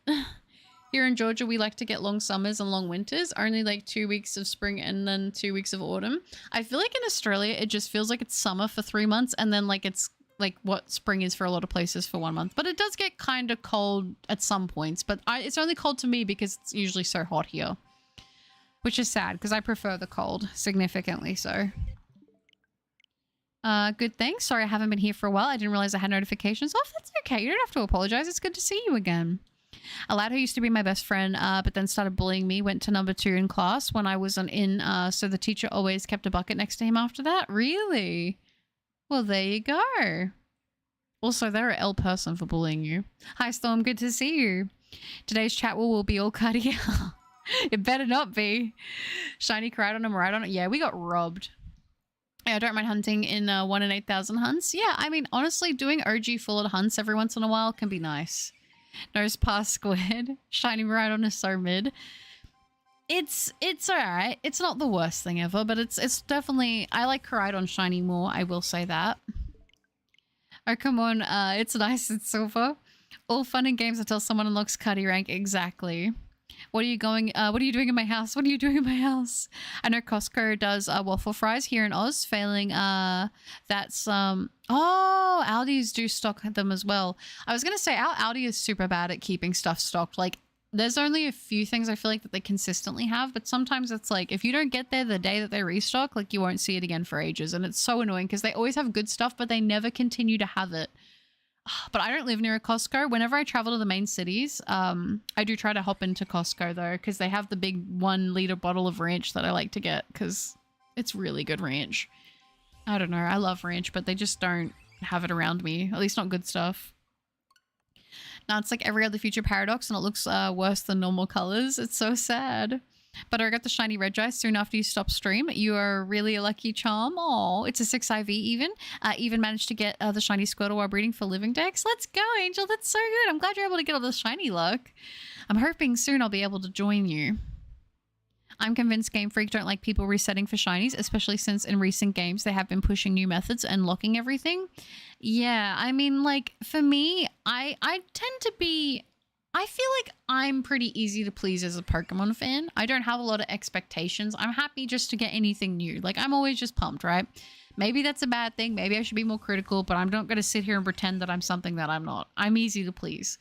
Here in Georgia, we like to get long summers and long winters, only like 2 weeks of spring and then 2 weeks of autumn. I feel like in Australia, it just feels like it's summer for 3 months, and then like it's like what spring is for a lot of places for 1 month. But it does get kind of cold at some points, but it's only cold to me because it's usually so hot here, which is sad because I prefer the cold significantly. So good, thanks. Sorry I haven't been here for a while. I didn't realize I had notifications off. That's okay, you don't have to apologize. It's good to see you again. A lad who used to be my best friend but then started bullying me went to number 2 in class when I wasn't in, so the teacher always kept a bucket next to him after that. Really? Well, there you go. Also, they're an L person for bullying you. Hi, Storm. Good to see you. Today's chat will be all Cuddy. It better not be. Shiny Koraidon and Miraidon. Yeah, we got robbed. Yeah, I don't mind hunting in 1 in 8,000 hunts. Yeah, I mean, honestly, doing OG full hunts every once in a while can be nice. Nose pass squid. Shiny Miraidon is so mid. It's alright. It's not the worst thing ever, but it's definitely, I like Koraidon shiny more, I will say that. Oh, come on, it's nice, it's silver. All fun and games until someone unlocks Cuddy rank. Exactly. What are you doing in my house? What are you doing in my house? I know Costco does waffle fries here in Oz, failing that's oh, Aldi's do stock them as well. I was gonna say our Aldi is super bad at keeping stuff stocked. Like, there's only a few things I feel like that they consistently have, but sometimes it's like if you don't get there the day that they restock, like you won't see it again for ages, and it's so annoying because they always have good stuff but they never continue to have it. But I don't live near a Costco. Whenever I travel to the main cities, I do try to hop into Costco though, because they have the big 1 liter bottle of ranch that I like to get because it's really good ranch. I don't know, I love ranch, but they just don't have it around me, at least not good stuff. Now it's like every other future paradox and it looks worse than normal colors. It's so sad. But I got the shiny Regis soon after you stop stream. You are really a lucky charm. Oh, it's a 6 IV even. Even managed to get the shiny Squirtle while breeding for living decks. Let's go, Angel. That's so good. I'm glad you're able to get all the shiny luck. I'm hoping soon I'll be able to join you. I'm convinced Game Freak don't like people resetting for shinies, especially since in recent games they have been pushing new methods and locking everything. Yeah, I mean, like, for me, I tend to be... I feel like I'm pretty easy to please as a Pokemon fan. I don't have a lot of expectations. I'm happy just to get anything new. Like, I'm always just pumped, right? Maybe that's a bad thing. Maybe I should be more critical, but I'm not going to sit here and pretend that I'm something that I'm not. I'm easy to please.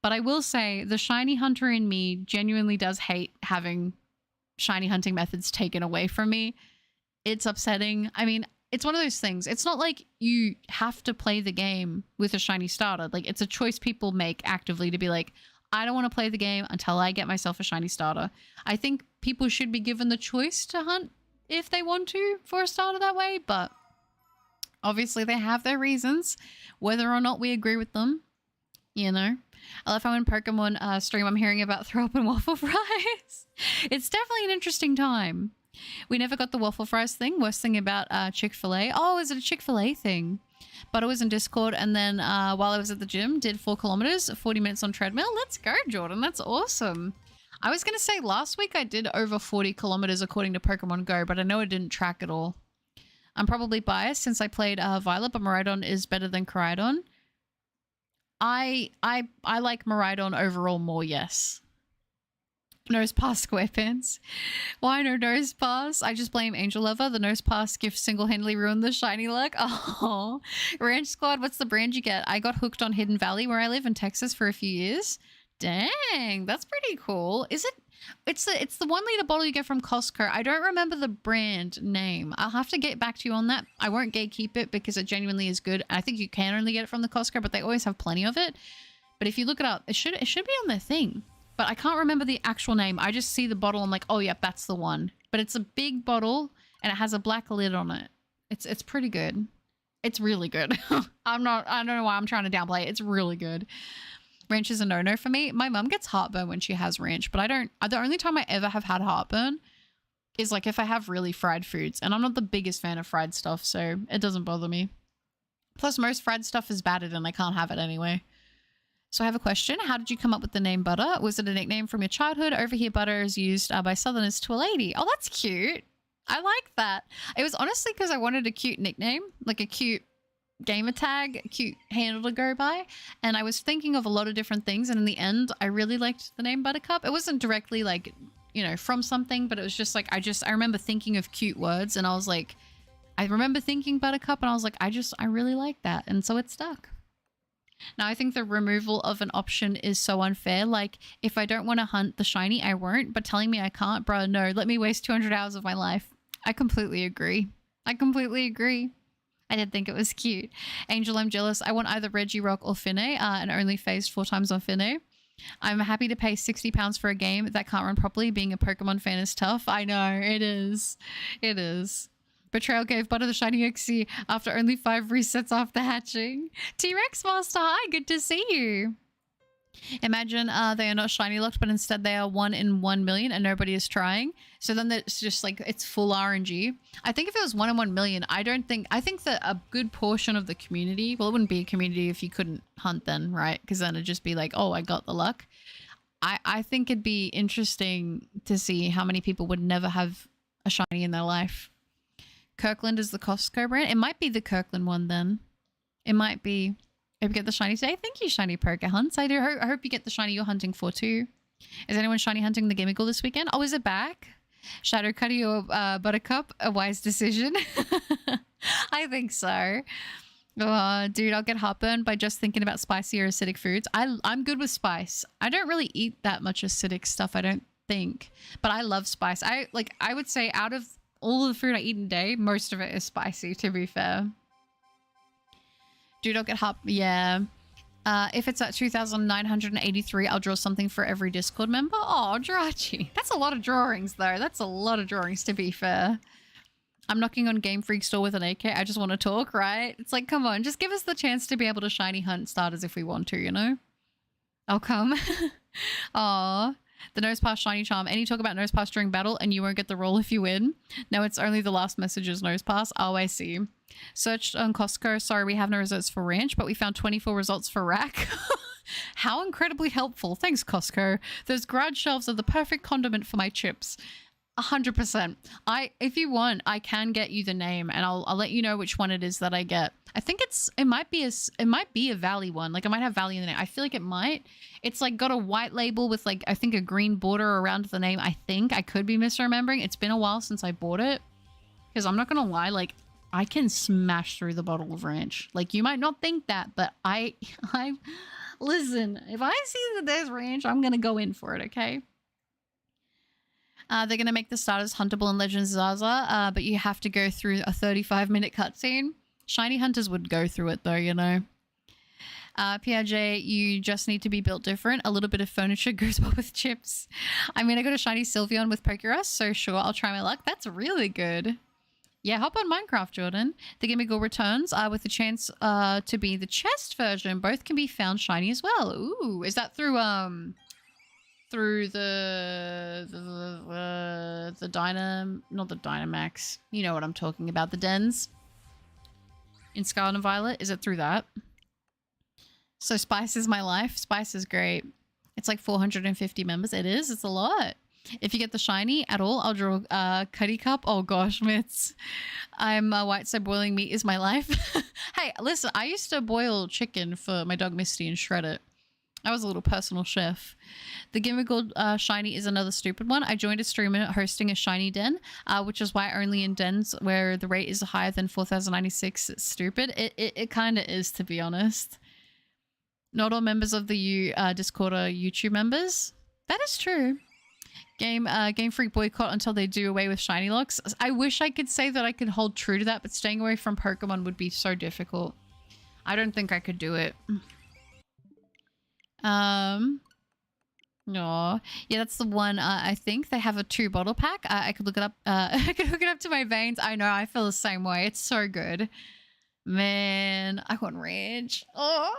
But I will say the shiny hunter in me genuinely does hate having shiny hunting methods taken away from me. It's upsetting. I mean, it's one of those things. It's not like you have to play the game with a shiny starter. Like, it's a choice people make actively to be like, I don't want to play the game until I get myself a shiny starter. I think people should be given the choice to hunt if they want to for a starter that way, but obviously they have their reasons, whether or not we agree with them, you know. I love how in Pokemon stream I'm hearing about throw up and waffle fries. It's definitely an interesting time. We never got the waffle fries thing. Worst thing about Chick-fil-A. Oh, is it a Chick-fil-A thing? But it was in Discord, and then while I was at the gym, did 4 kilometers, 40 minutes on treadmill. Let's go, Jordan. That's awesome. I was going to say last week I did over 40 kilometers according to Pokemon Go, but I know it didn't track at all. I'm probably biased since I played Violet, but Miraidon is better than Koraidon. I like Miraidon overall more, yes. Nose pass SquarePants. Why no nose pass? I just blame Angel Lover. The nose pass gift single-handedly ruined the shiny luck. Oh, Ranch Squad, what's the brand you get? I got hooked on Hidden Valley where I live in Texas for a few years. Dang, that's pretty cool. Is it? It's the 1 liter bottle you get from Costco. I don't remember the brand name. I'll have to get back to you on that. I won't gatekeep it because it genuinely is good. I think you can only get it from the Costco, but they always have plenty of it. But if you look it up, it should be on their thing. But I can't remember the actual name. I just see the bottle. I'm like, oh yeah, that's the one. But it's a big bottle and it has a black lid on it. It's pretty good. It's really good. I don't know why I'm trying to downplay it. It's really good. Ranch is a no-no for me. My mum gets heartburn when she has ranch, but I don't. The only time I ever have had heartburn is like if I have really fried foods, and I'm not the biggest fan of fried stuff, so it doesn't bother me. Plus, most fried stuff is battered and I can't have it anyway. So I have a question. How did you come up with the name Butter? Was it a nickname from your childhood? Over here, Butter is used by Southerners to a lady. Oh, that's cute. I like that. It was honestly because I wanted a cute nickname, like a cute gamer tag, a cute handle to go by. And I was thinking of a lot of different things. And in the end, I really liked the name Buttercup. It wasn't directly like, you know, from something, but it was just like, I remember thinking of cute words and I was like, I remember thinking Buttercup and I was like, I really like that. And so it stuck. Now, I think the removal of an option is so unfair. Like, if I don't want to hunt the shiny, I won't. But telling me I can't, bro, no. Let me waste 200 hours of my life. I completely agree. I completely agree. I did think it was cute. Angel, I'm jealous. I want either Regirock or Finne, and only phased 4 times on Finne. I'm happy to pay £60 for a game that can't run properly. Being a Pokemon fan is tough. I know, it is. It is. Betrayal gave Butter the shiny XC after only 5 resets after hatching. T-Rex Master, hi, good to see you. Imagine they are not shiny locked, but instead they are 1 in 1 million and nobody is trying. So then it's just like, it's full RNG. I think if it was 1 in 1 million, I think that a good portion of the community, well, it wouldn't be a community if you couldn't hunt then, right? Because then it'd just be like, oh, I got the luck. I think it'd be interesting to see how many people would never have a shiny in their life. Kirkland is the Costco brand. It might be the Kirkland one then. It might be. Hope you get the shiny today. Thank you, shiny Poker Hunts. I do. I hope you get the shiny you're hunting for too. Is anyone shiny hunting the Gimmiggle this weekend? Oh, is it back? Shadow Cuddy or Buttercup? A wise decision. I think so. Oh, dude, I'll get heartburn by just thinking about spicy or acidic foods. I'm good with spice. I don't really eat that much acidic stuff, I don't think. But I love spice. I would say out of all the food I eat in a day, most of it is spicy, to be fair. Dude, I'll get hot. Yeah. If it's at 2,983, I'll draw something for every Discord member. Oh, Drachi. That's a lot of drawings, though. That's a lot of drawings, to be fair. I'm knocking on Game Freak store with an AK. I just want to talk, right? It's like, come on. Just give us the chance to be able to shiny hunt starters if we want to, you know? I'll come. Aw. The nose pass shiny charm. Any talk about nose pass during battle and you won't get the roll if you win. No, it's only the last message's nose pass. Oh, I see. Searched on Costco. Sorry, we have no results for ranch, but we found 24 results for rack. How incredibly helpful. Thanks, Costco. Those garage shelves are the perfect condiment for my chips. 100%. If you want, I can get you the name and I'll let you know which one it is that I get. I think it might be a Valley one. Like, it might have Valley in the name. I feel like it might. It's like got a white label with like, I think a green border around the name. I think I could be misremembering. It's been a while since I bought it. Because I'm not gonna lie, like, I can smash through the bottle of ranch. Like, you might not think that, but I listen, if I see that there's ranch, I'm gonna go in for it, okay? They're going to make the starters huntable in Legends Zaza, but you have to go through a 35-minute cutscene. Shiny hunters would go through it though, you know. PRJ, you just need to be built different. A little bit of furniture goes well with chips. I mean, I got a shiny Sylveon with Pokerus, so sure, I'll try my luck. That's really good. Yeah, hop on Minecraft, Jordan. The Gimmiggle returns with the chance to be the chest version. Both can be found shiny as well. Ooh, is that through the not the Dynamax. You know what I'm talking about. The dens in Scarlet and Violet. Is it through that? So Spice is my life. Spice is great. It's like 450 members. It is. It's a lot. If you get the shiny at all, I'll draw Cuddy Cup. Oh gosh, Mitts. I'm white, so boiling meat is my life. Hey, listen, I used to boil chicken for my dog Misty and shred it. I was a little personal chef. The gimmick shiny is another stupid one. I joined a streamer hosting a shiny den, which is why only in dens where the rate is higher than 4,096 it's stupid. It kind of is, to be honest. Not all members of the Discord are YouTube members. That is true. Game Freak boycott until they do away with shiny locks. I wish I could say that I could hold true to that, but staying away from Pokemon would be so difficult. I don't think I could do it. No, yeah, that's the one. I think they have a 2-bottle pack. I could look it up. I could hook it up to my veins. I know, I feel the same way. It's so good, man. I want rage. Oh,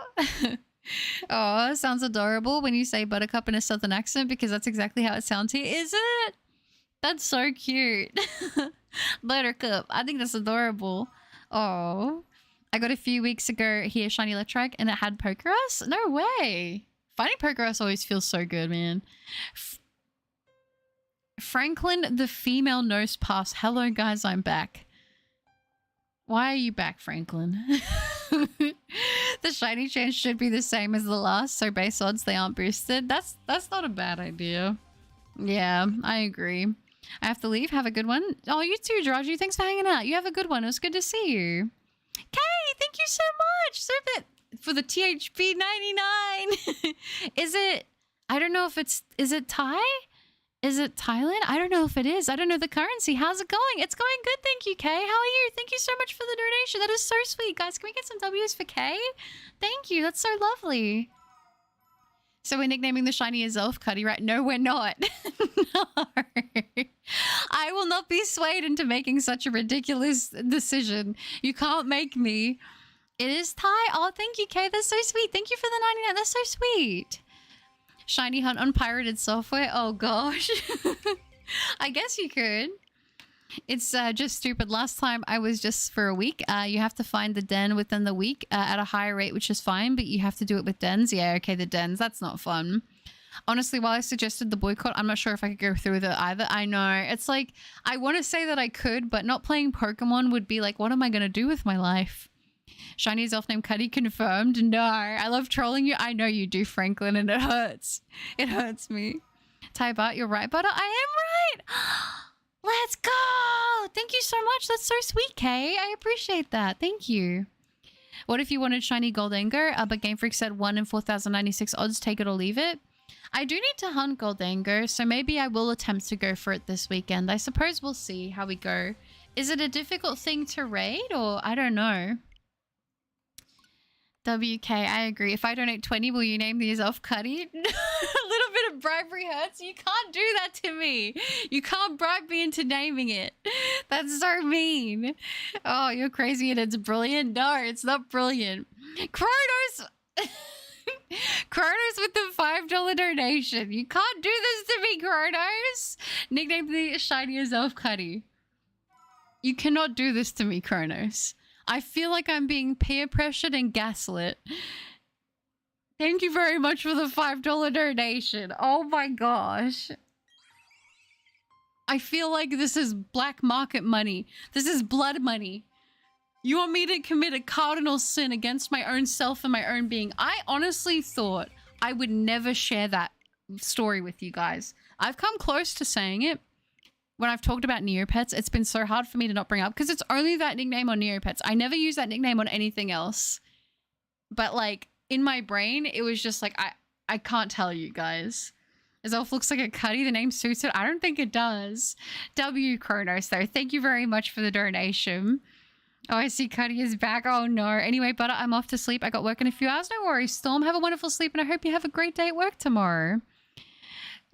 oh, sounds adorable when you say Buttercup in a southern accent, because that's exactly how it sounds here. Is it? That's so cute. Buttercup. I think that's adorable. Oh, I got a few weeks ago here shiny Electrike, and it had Pokerus. No way. Finding Pokerus always feels so good, man. Franklin, the female nose pass. Hello, guys, I'm back. Why are you back, Franklin? The shiny chance should be the same as the last, so base odds they aren't boosted. That's not a bad idea. Yeah, I agree. I have to leave. Have a good one. Oh, you too, Georgie. Thanks for hanging out. You have a good one. It was good to see you. Kay, thank you so much. Serve for the THP 99. Is it, I don't know if it's, is it Thai? Is it Thailand? I don't know if it is. I don't know the currency. How's it going? It's going good, thank you, Kay. How are you? Thank you so much for the donation. That is so sweet. Guys, can we get some W's for Kay? Thank you. That's so lovely. So we're nicknaming the Shiny Azelf Cuddy, right? No, we're not. No. I will not be swayed into making such a ridiculous decision. You can't make me. It is Thai. Oh, thank you, Kay. That's so sweet. Thank you for the 99. That's so sweet. Shiny hunt on pirated software. Oh, gosh. I guess you could. It's just stupid. Last time I was just for a week. You have to find the den within the week at a higher rate, which is fine, but you have to do it with dens. Yeah, okay, the dens. That's not fun. Honestly, while I suggested the boycott, I'm not sure if I could go through with it either. I know. It's like, I want to say that I could, but not playing Pokemon would be like, what am I going to do with my life? Shiny Azelf named Cuddy confirmed. No, I love trolling you. I know you do, Franklin, and it hurts. It hurts me. Ty Bart, you're right, Butter. I am right. Let's go. Thank you so much. That's so sweet, Kay. I appreciate that. Thank you. What if you wanted shiny Goldango, but Game Freak said 1 in 4,096 odds, take it or leave it? I do need to hunt Goldango, so maybe I will attempt to go for it this weekend. I suppose we'll see how we go. Is it a difficult thing to raid, or I don't know? WK, I agree. If I donate 20, will you name the Azelf Cuddy? A little bit of bribery hurts. You can't do that to me. You can't bribe me into naming it. That's so mean. Oh, you're crazy and it's brilliant. No, it's not brilliant. Kronos! Kronos with the $5 donation. You can't do this to me, Kronos. Nickname the Shiny Azelf Cuddy. You cannot do this to me, Kronos. I feel like I'm being peer pressured and gaslit. Thank you very much for the $5 donation. Oh my gosh. I feel like this is black market money. This is blood money. You want me to commit a cardinal sin against my own self and my own being. I honestly thought I would never share that story with you guys. I've come close to saying it. When I've talked about Neopets, it's been so hard for me to not bring up because it's only that nickname on Neopets. I never use that nickname on anything else. But like in my brain, it was just like, I can't tell you guys. Azelf looks like a Cuddy. The name suits it. I don't think it does. W Kronos though. Thank you very much for the donation. Oh, I see Cuddy is back. Oh no. Anyway, Butter, I'm off to sleep. I got work in a few hours. No worries, Storm. Have a wonderful sleep and I hope you have a great day at work tomorrow.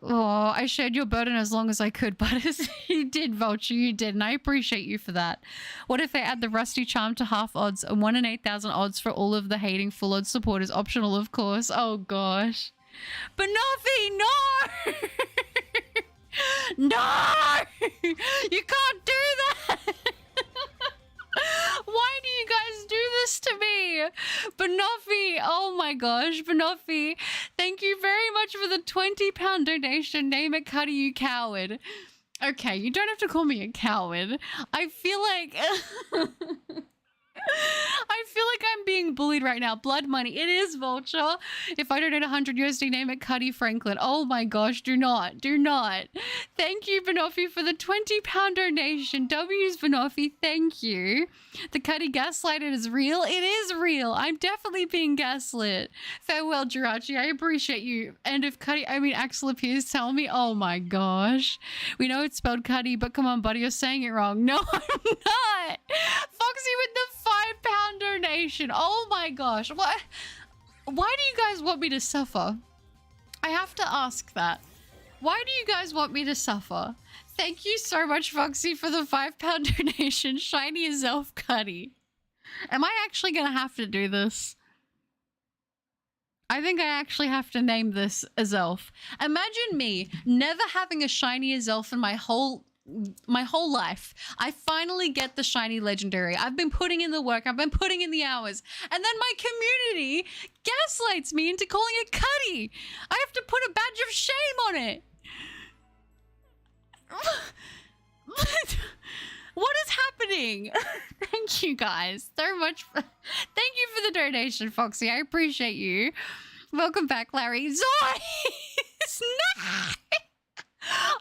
Oh, I shared your burden as long as I could, Butters. You did, Vulture, you did, and I appreciate you for that. What if they add the Rusty Charm to half odds and 1 in 8,000 odds for all of the hating full odds supporters? Optional, of course. Oh, gosh. Banoffee, no! No! You can't do that! Why do you guys do this to me? Banoffee, oh my gosh, Banoffee, thank you very much for the £20 donation. Name it Cuddy, you coward. Okay, you don't have to call me a coward. I feel like... I feel like I'm being bullied right now. Blood money. It is Vulture. If I donate 100 USD, name it Cuddy Franklin. Oh my gosh, do not. Do not. Thank you, Banoffee, for the £20 donation. W's Banoffee, thank you. The Cuddy gaslighted is real. It is real. I'm definitely being gaslit. Farewell, Jirachi. I appreciate you. And if Cuddy, I mean Axel appears, tell me. Oh my gosh. We know it's spelled Cuddy, but come on, buddy, you're saying it wrong. No, I'm not. Foxy with the £5 donation. Oh my gosh. What? Why do you guys want me to suffer? I have to ask that. Why do you guys want me to suffer? Thank you so much, Foxy, for the £5 donation. Shiny Azelf Cuddy. Am I actually going to have to do this? I think I actually have to name this Azelf. Imagine me never having a shiny Azelf in my whole life. I finally get the shiny legendary. I've been putting in the work. I've been putting in the hours. And then my community gaslights me into calling it Cuddy. I have to put a badge of shame on it. What is happening? Thank you guys so much. Thank you for the donation, Foxy. I appreciate you. Welcome back, Larry. Zoe!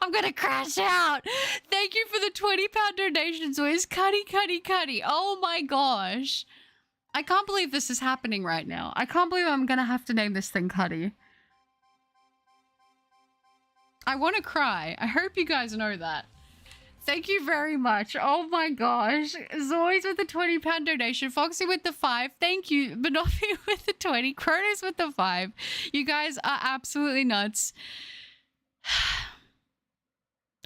I'm gonna crash out. Thank you for the £20 donation, Zoe. Cuddy, Cuddy, Cuddy. Oh my gosh. I can't believe this is happening right now. I can't believe I'm gonna have to name this thing Cuddy. I want to cry. I hope you guys know that. Thank you very much. Oh my gosh. Zoe's with the £20 donation. Foxy with the 5. Thank you. Banoffee with the 20. Kronos with the 5. You guys are absolutely nuts.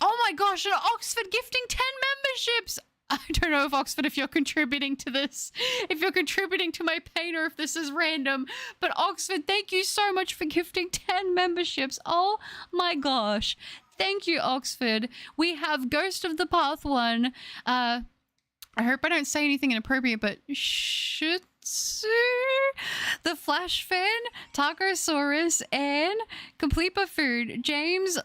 Oh my gosh. And Oxford gifting 10 memberships. I don't know if Oxford, if you're contributing to this, if you're contributing to my pain or if this is random, but Oxford, thank you so much for gifting 10 memberships. Oh my gosh. Thank you, Oxford. We have Ghost of the Path 1. I hope I don't say anything inappropriate, but Shutsu, the Flash Fan, Tacosaurus, and Complete Food, James,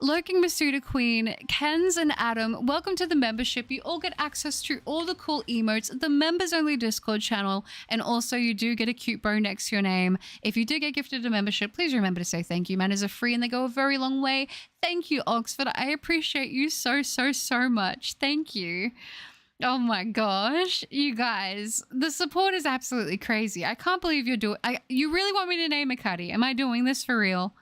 Lurking Masuda Queen, Kens and Adam, welcome to the membership. You all get access to all the cool emotes, the members only Discord channel, and also you do get a cute bow next to your name. If you do get gifted a membership, please remember to say thank you. Manners are free and they go a very long way. Thank you, Oxford. I appreciate you so much. Thank you. Oh my gosh, you guys, the support is absolutely crazy. I can't believe you're doing, you really want me to name a Cuddy? Am I doing this for real?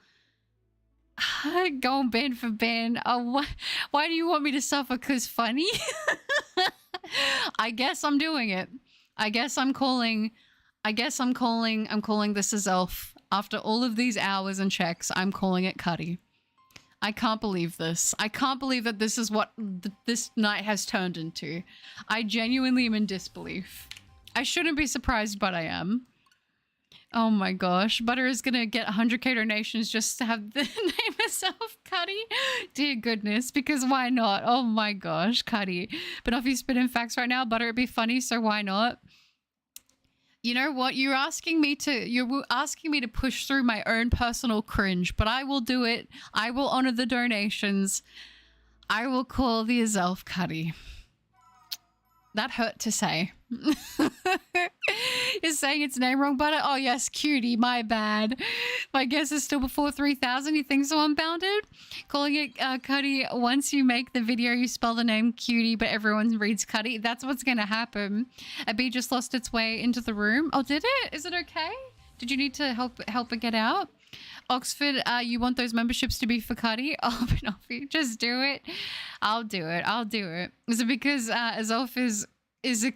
Going Ben for Ben. Oh, why do you want me to suffer? 'Cause funny? I guess I'm doing it. I guess I'm calling this Azelf. After all of these hours and checks, I'm calling it Cuddy. I can't believe this. I can't believe that this is what this night has turned into. I genuinely am in disbelief. I shouldn't be surprised, but I am. Oh my gosh. Butter is gonna get 100k donations just to have the name herself Cuddy. Dear goodness, because why not? Oh my gosh, Cuddy. But if you spit in facts right now, Butter, it'd be funny, so why not? You know what? You're asking me to push through my own personal cringe, but I will do it. I will honor the donations. I will call the Azelf Cuddy. That hurt to say. Is saying its name wrong, Butter? Oh yes, Cutie, my bad. My guess is still before 3,000. You think so, Unbounded? Calling it Cuddy. Once you make the video, you spell the name Cutie, but everyone reads Cuddy. That's what's gonna happen. A bee just lost its way into the room. Oh, did it? Is it okay? Did you need to help it get out? Oxford, you want those memberships to be for Cuddy? Oh, Banoffee, just do it. I'll do it. I'll do it. Is it because Azelf is a...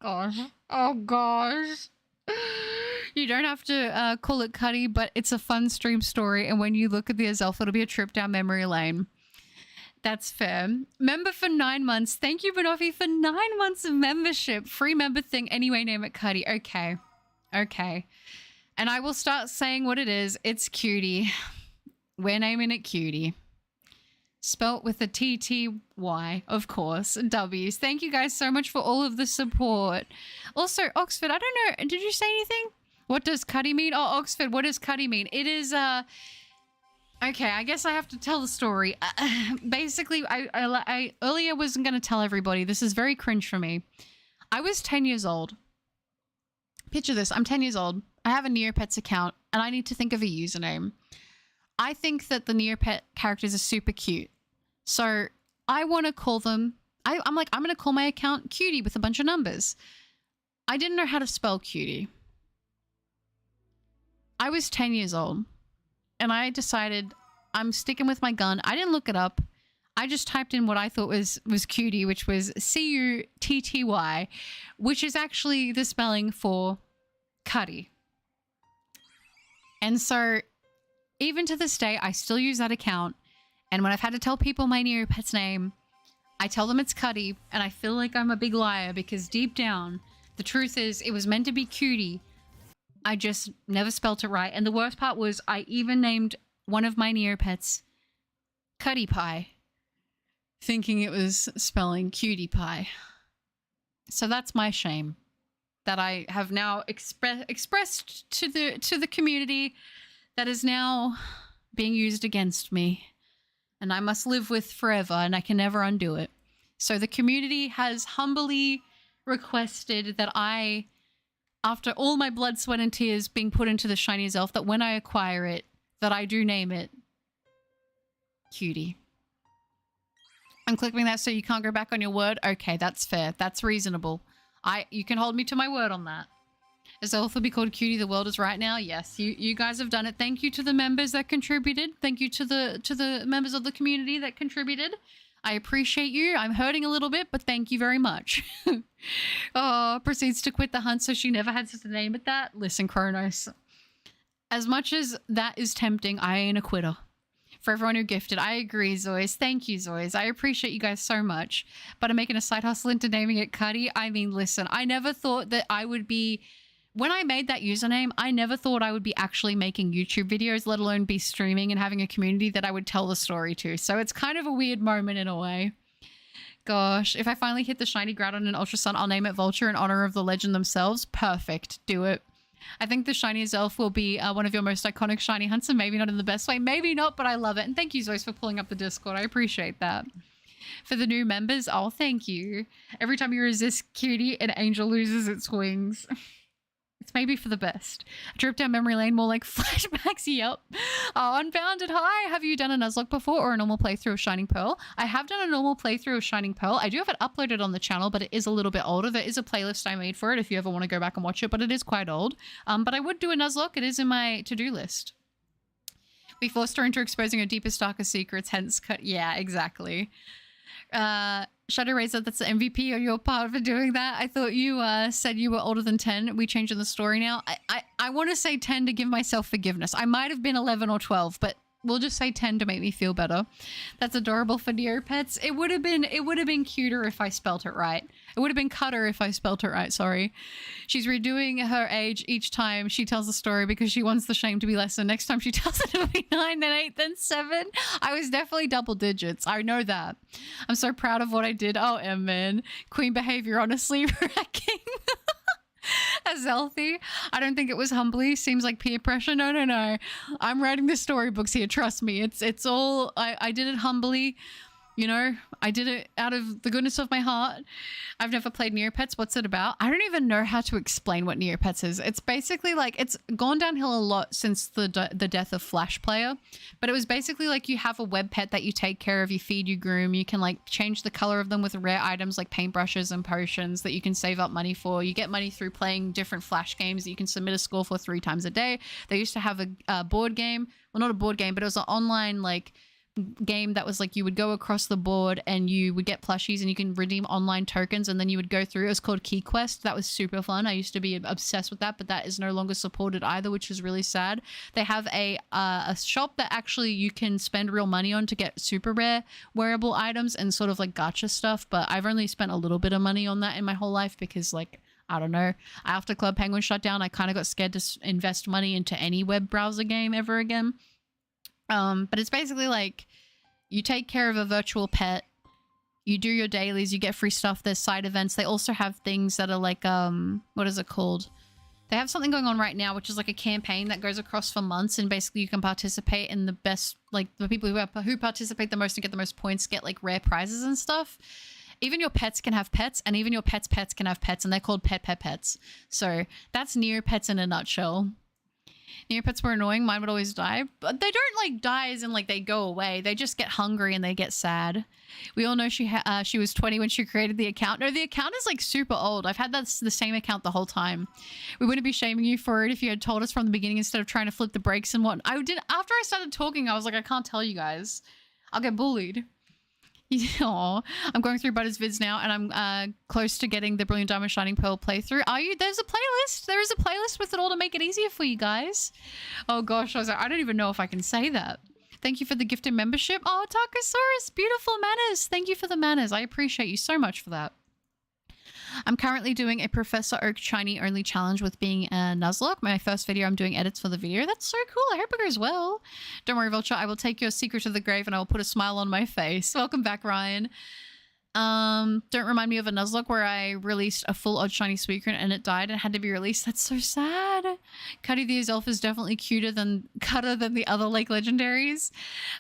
Gosh. Oh, gosh. You don't have to call it Cuddy, but it's a fun stream story. And when you look at the Azelf, it'll be a trip down memory lane. That's fair. Member for 9 months. Thank you, Banoffee, for 9 months of membership. Free member thing. Anyway, name it Cuddy. Okay. Okay. And I will start saying what it is. It's Cutie. We're naming it Cutie. Spelt with a TTY, of course, W's. Thank you guys so much for all of the support. Also, Oxford, I don't know, did you say anything? What does Cuddy mean? Oh, Oxford, what does Cuddy mean? It is, okay, I guess I have to tell the story. Basically, I earlier wasn't going to tell everybody. This is very cringe for me. I was 10 years old. Picture this. I'm 10 years old. I have a Neopets account and I need to think of a username. I think that the Neopet characters are super cute. So I want to call them... I'm like, I'm going to call my account Cutie with a bunch of numbers. I didn't know how to spell cutie. I was 10 years old and I decided I'm sticking with my gun. I didn't look it up. I just typed in what I thought was cutie, which was C-U-T-T-Y, which is actually the spelling for Cuddy. And so even to this day, I still use that account. And when I've had to tell people my Neopet's name, I tell them it's Cuddy, and I feel like I'm a big liar because deep down, the truth is it was meant to be cutie. I just never spelt it right. And the worst part was I even named one of my Neopets Cuddy Pie, thinking it was spelling cutie pie. So that's my shame that I have now expressed to the community that is now being used against me. And I must live with forever, and I can never undo it. So the community has humbly requested that I, after all my blood, sweat, and tears being put into the Shiny Azelf, that when I acquire it, that I do name it Cutie. I'm clicking that so you can't go back on your word. Okay, that's fair. That's reasonable. You can hold me to my word on that. Azelf will be called Cutie. The world is right now. Yes, you guys have done it. Thank you to the members that contributed. Thank you to the members of the community that contributed. I appreciate you. I'm hurting a little bit, but thank you very much. Oh, proceeds to quit the hunt so she never had to name it that. Listen, Kronos. As much as that is tempting, I ain't a quitter. For everyone who gifted, I agree, Zois. Thank you, Zois. I appreciate you guys so much. But I'm making a side hustle into naming it Cuddy. I mean, listen, I never thought that I would be... When I made that username, I never thought I would be actually making YouTube videos, let alone be streaming and having a community that I would tell the story to. So it's kind of a weird moment in a way. Gosh, if I finally hit the shiny Groudon and Ultra Sun, I'll name it Vulture in honor of the legend themselves. Perfect. Do it. I think the Shiny Azelf will be one of your most iconic shiny hunts, and maybe not in the best way. Maybe not, but I love it. And thank you, Zois, for pulling up the Discord. I appreciate that. For the new members, oh, thank you. Every time you resist Cutie, an angel loses its wings. It's maybe for the best. A trip down memory lane, more like flashbacks. Yep. Oh, Unbounded. Hi. Have you done a Nuzlocke before or a normal playthrough of Shining Pearl? I have done a normal playthrough of Shining Pearl. I do have it uploaded on the channel, but it is a little bit older. There is a playlist I made for it if you ever want to go back and watch it, but it is quite old. But I would do a Nuzlocke. It is in my to-do list. We forced her into exposing her deepest, darkest secrets, hence cut. Yeah, exactly. Shadow Razor, that's the MVP on your part for doing that. I thought you said you were older than 10. We changed the story now. I want to say 10 to give myself forgiveness. I might have been 11 or 12, but we'll just say 10 to make me feel better. That's adorable for Neopets. It would have been cuter if I spelt it right. It would have been cutter if I spelt it right, sorry. She's redoing her age each time she tells the story because she wants the shame to be lesser. Next time she tells it, it'll be 9, then 8, then 7. I was definitely double digits. I know that. I'm so proud of what I did. Oh, man. Queen behavior, honestly, wrecking. Azelfie. I don't think it was humbly. Seems like peer pressure. No. I'm writing the storybooks here. Trust me. It's all... I did it humbly. You know, I did it out of the goodness of my heart. I've never played Neopets. What's it about? I don't even know how to explain what Neopets is. It's basically like, it's gone downhill a lot since the death of Flash Player. But it was basically like you have a web pet that you take care of, you feed, you groom. You can like change the color of them with rare items like paintbrushes and potions that you can save up money for. You get money through playing different Flash games that you can submit a score for 3 times a day. They used to have a board game. Well, not a board game, but it was an online like game that was like you would go across the board and you would get plushies and you can redeem online tokens and then you would go through. It was called Key Quest. That was super fun. I used to be obsessed with that, but that is no longer supported either, which is really sad. They have a shop that actually you can spend real money on to get super rare wearable items and sort of like gacha stuff, but I've only spent a little bit of money on that in my whole life because like I don't know, after Club Penguin shut down, I kind of got scared to invest money into any web browser game ever again. But it's basically like you take care of a virtual pet, you do your dailies, you get free stuff, there's side events. They also have things that are like, what is it called? They have something going on right now, which is like a campaign that goes across for months, and basically you can participate in the best, like the people who participate the most and get the most points get like rare prizes and stuff. Even your pets can have pets, and even your pets' pets can have pets, and they're called pets. So that's Neopets in a nutshell. Neopets were annoying. Mine would always die, but they don't like die as in like they go away. They just get hungry and they get sad. We all know she was 20 when she created the account. No, the account is like super old. I've had the same account the whole time. We wouldn't be shaming you for it if you had told us from the beginning instead of trying to flip the brakes and what. I did after I started talking. I was like, I can't tell you guys. I'll get bullied. Aw, I'm going through Butter's vids now, and I'm close to getting the Brilliant Diamond Shining Pearl playthrough. Are you? There's a playlist. There is a playlist with it all to make it easier for you guys. Oh gosh, I was like, I don't even know if I can say that. Thank you for the gifted membership. Oh, Takosaurus, beautiful manners. Thank you for the manners. I appreciate you so much for that. I'm currently doing a Professor Oak Shiny only challenge with being a Nuzlocke. My first video, I'm doing edits for the video. That's so cool. I hope it goes well. Don't worry, Vulture. I will take your secret to the grave and I will put a smile on my face. Welcome back, Ryan. Don't remind me of a Nuzlocke where I released a full odd shiny Suicune and it died and had to be released. That's so sad. Cuddy the Azelf is definitely cuter than the other Lake Legendaries.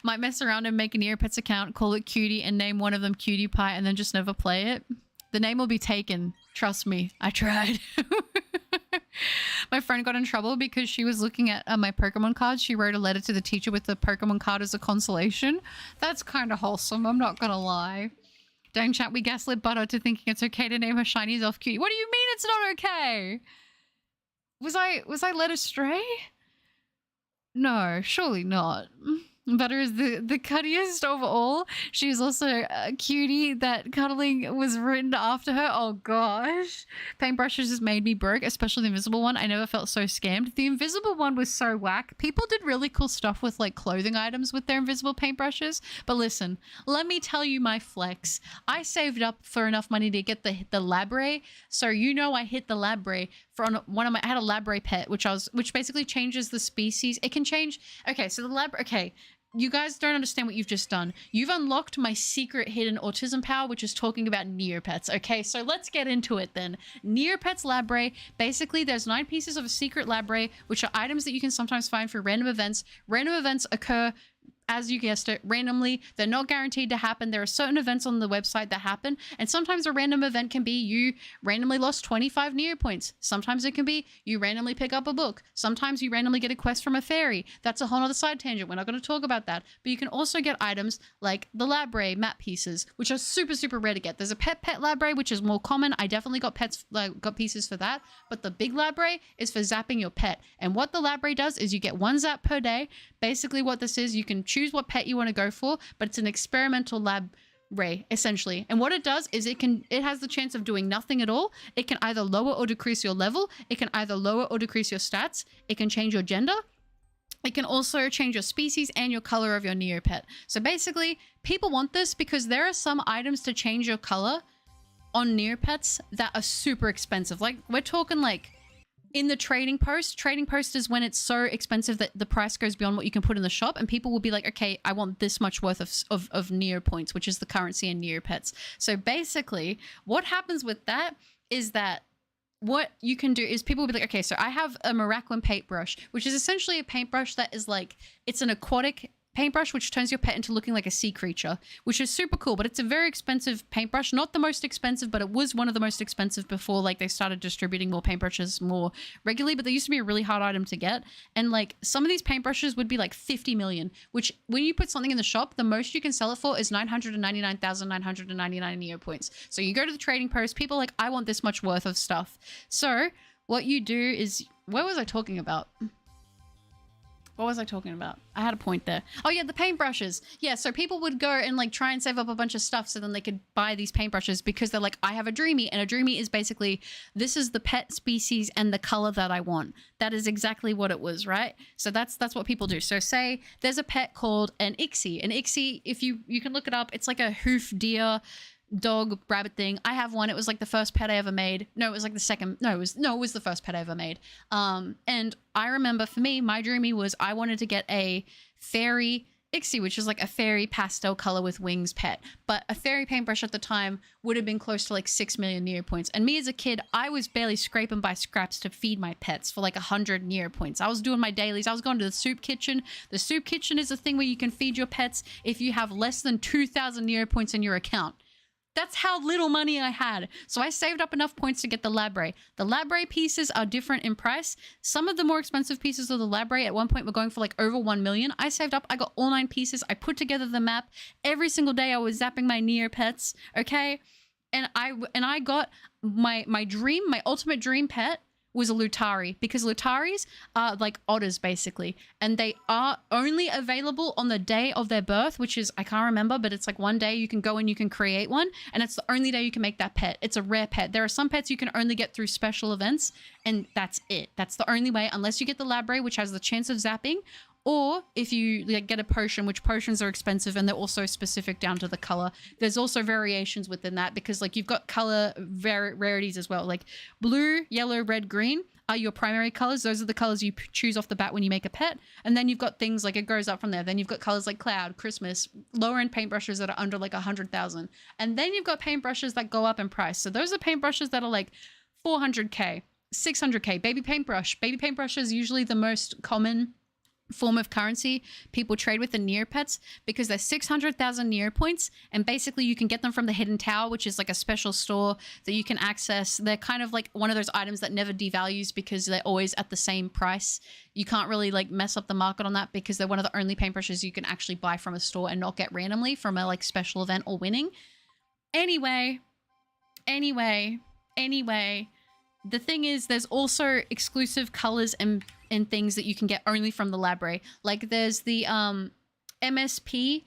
Might mess around and make a Neopets account, call it Cutie, and name one of them Cutie Pie and then just never play it. The name will be taken. Trust me. I tried. My friend got in trouble because she was looking at my Pokemon cards. She wrote a letter to the teacher with the Pokemon card as a consolation. That's kind of wholesome. I'm not going to lie. Dang chat, we gaslit Butter to thinking it's okay to name her Shiny Azelf Cutie. What do you mean it's not okay? Was I led astray? No, surely not. Butter is the cuttiest of all. She's also a cutie that cuddling was written after her. Oh gosh. Paintbrushes has made me broke, especially the invisible one. I never felt so scammed. The invisible one was so whack. People did really cool stuff with like clothing items with their invisible paintbrushes. But listen, let me tell you my flex. I saved up for enough money to get the Labre. So you know I hit the Labre for one of my, I had a Labre pet, which basically changes the species. It can change. Okay, so the Labre, okay. You guys don't understand what you've just done. You've unlocked my secret hidden autism power, which is talking about Neopets. Okay, so let's get into it then. Neopets Labre. Basically, there's 9 pieces of a secret Labre, which are items that you can sometimes find for random events. Random events occur, as you guessed it, randomly. They're not guaranteed to happen. There are certain events on the website that happen, and sometimes a random event can be you randomly lost 25 Neopoints. Sometimes it can be you randomly pick up a book. Sometimes you randomly get a quest from a fairy. That's a whole other side tangent. We're not going to talk about that. But you can also get items like the Labre map pieces, which are super, super rare to get. There's a pet Labre, which is more common. I definitely got pieces for that. But the big Labre is for zapping your pet. And what the Labre does is you get 1 zap per day. Basically what this is, you can choose what pet you want to go for, but it's an experimental Labre essentially. And what it does is it has the chance of doing nothing at all. It can either lower or decrease your level. It can either lower or decrease your stats. It can change your gender. It can also change your species and your color of your Neopet. So basically, people want this because there are some items to change your color on Neopets that are super expensive. Like, we're talking like in the trading post is when it's so expensive that the price goes beyond what you can put in the shop, and people will be like, okay, I want this much worth of Neo points, which is the currency in Neopets. So basically what happens with that is that what you can do is people will be like, okay, so I have a Miraculum paintbrush, which is essentially a paintbrush that is like, it's an aquatic paintbrush which turns your pet into looking like a sea creature, which is super cool. But it's a very expensive paintbrush. Not the most expensive, but it was one of the most expensive before like they started distributing more paintbrushes more regularly. But they used to be a really hard item to get, and like some of these paintbrushes would be like 50 million, which when you put something in the shop, the most you can sell it for is 999,999 Neo points. So you go to the trading post, people are like, I want this much worth of stuff. So what you do is, what was I talking about? What was I talking about? I had a point there. Oh yeah, the paintbrushes. Yeah, so people would go and like try and save up a bunch of stuff so then they could buy these paintbrushes because they're like, I have a Dreamy, and a Dreamy is basically, this is the pet species and the color that I want. That is exactly what it was, right? So that's what people do. So say there's a pet called an Ixie. An Ixie, if you can look it up, it's like a hoof deer dog rabbit thing. I have one. It was like the first pet I ever made. No, it was like the second. No, it was the first pet I ever made. And I remember for me, my dreamy was I wanted to get a fairy Ixie, which is like a fairy pastel color with wings pet. But a fairy paintbrush at the time would have been close to like 6 million Neo points. And me as a kid, I was barely scraping by scraps to feed my pets for like 100 Neo points. I was doing my dailies. I was going to the soup kitchen. The soup kitchen is a thing where you can feed your pets if you have less than 2,000 Neo points in your account. That's how little money I had. So I saved up enough points to get the Labray. The Labray pieces are different in price. Some of the more expensive pieces of the Labray at one point were going for like over 1 million. I saved up, I got all 9 pieces. I put together the map. Every single day I was zapping my Neopets, okay? And I got my ultimate dream pet was a Lutari, because Lutaris are like otters basically, and they are only available on the day of their birth, which is, I can't remember, but it's like one day you can go and you can create one, and it's the only day you can make that pet. It's a rare pet. There are some pets you can only get through special events, and that's it. That's the only way, unless you get the Labray, which has the chance of zapping, or if you like get a potion, which potions are expensive and they're also specific down to the color. There's also variations within that, because like you've got color rarities as well. Like blue, yellow, red, green are your primary colors. Those are the colors you choose off the bat when you make a pet. And then you've got things like, it goes up from there. Then you've got colors like cloud, Christmas, lower end paintbrushes that are under like 100,000. And then you've got paintbrushes that go up in price. So those are paintbrushes that are like 400k, 600k. Baby paintbrush. Baby paintbrush is usually the most common form of currency people trade with the Neopets, because they're 600,000 Neo points, and basically you can get them from the Hidden Tower, which is like a special store that you can access. They're kind of like one of those items that never devalues because they're always at the same price. You can't really like mess up the market on that, because they're one of the only paintbrushes you can actually buy from a store and not get randomly from a like special event or winning. Anyway, the thing is, there's also exclusive colors and things that you can get only from the Labray. Like there's the MSP,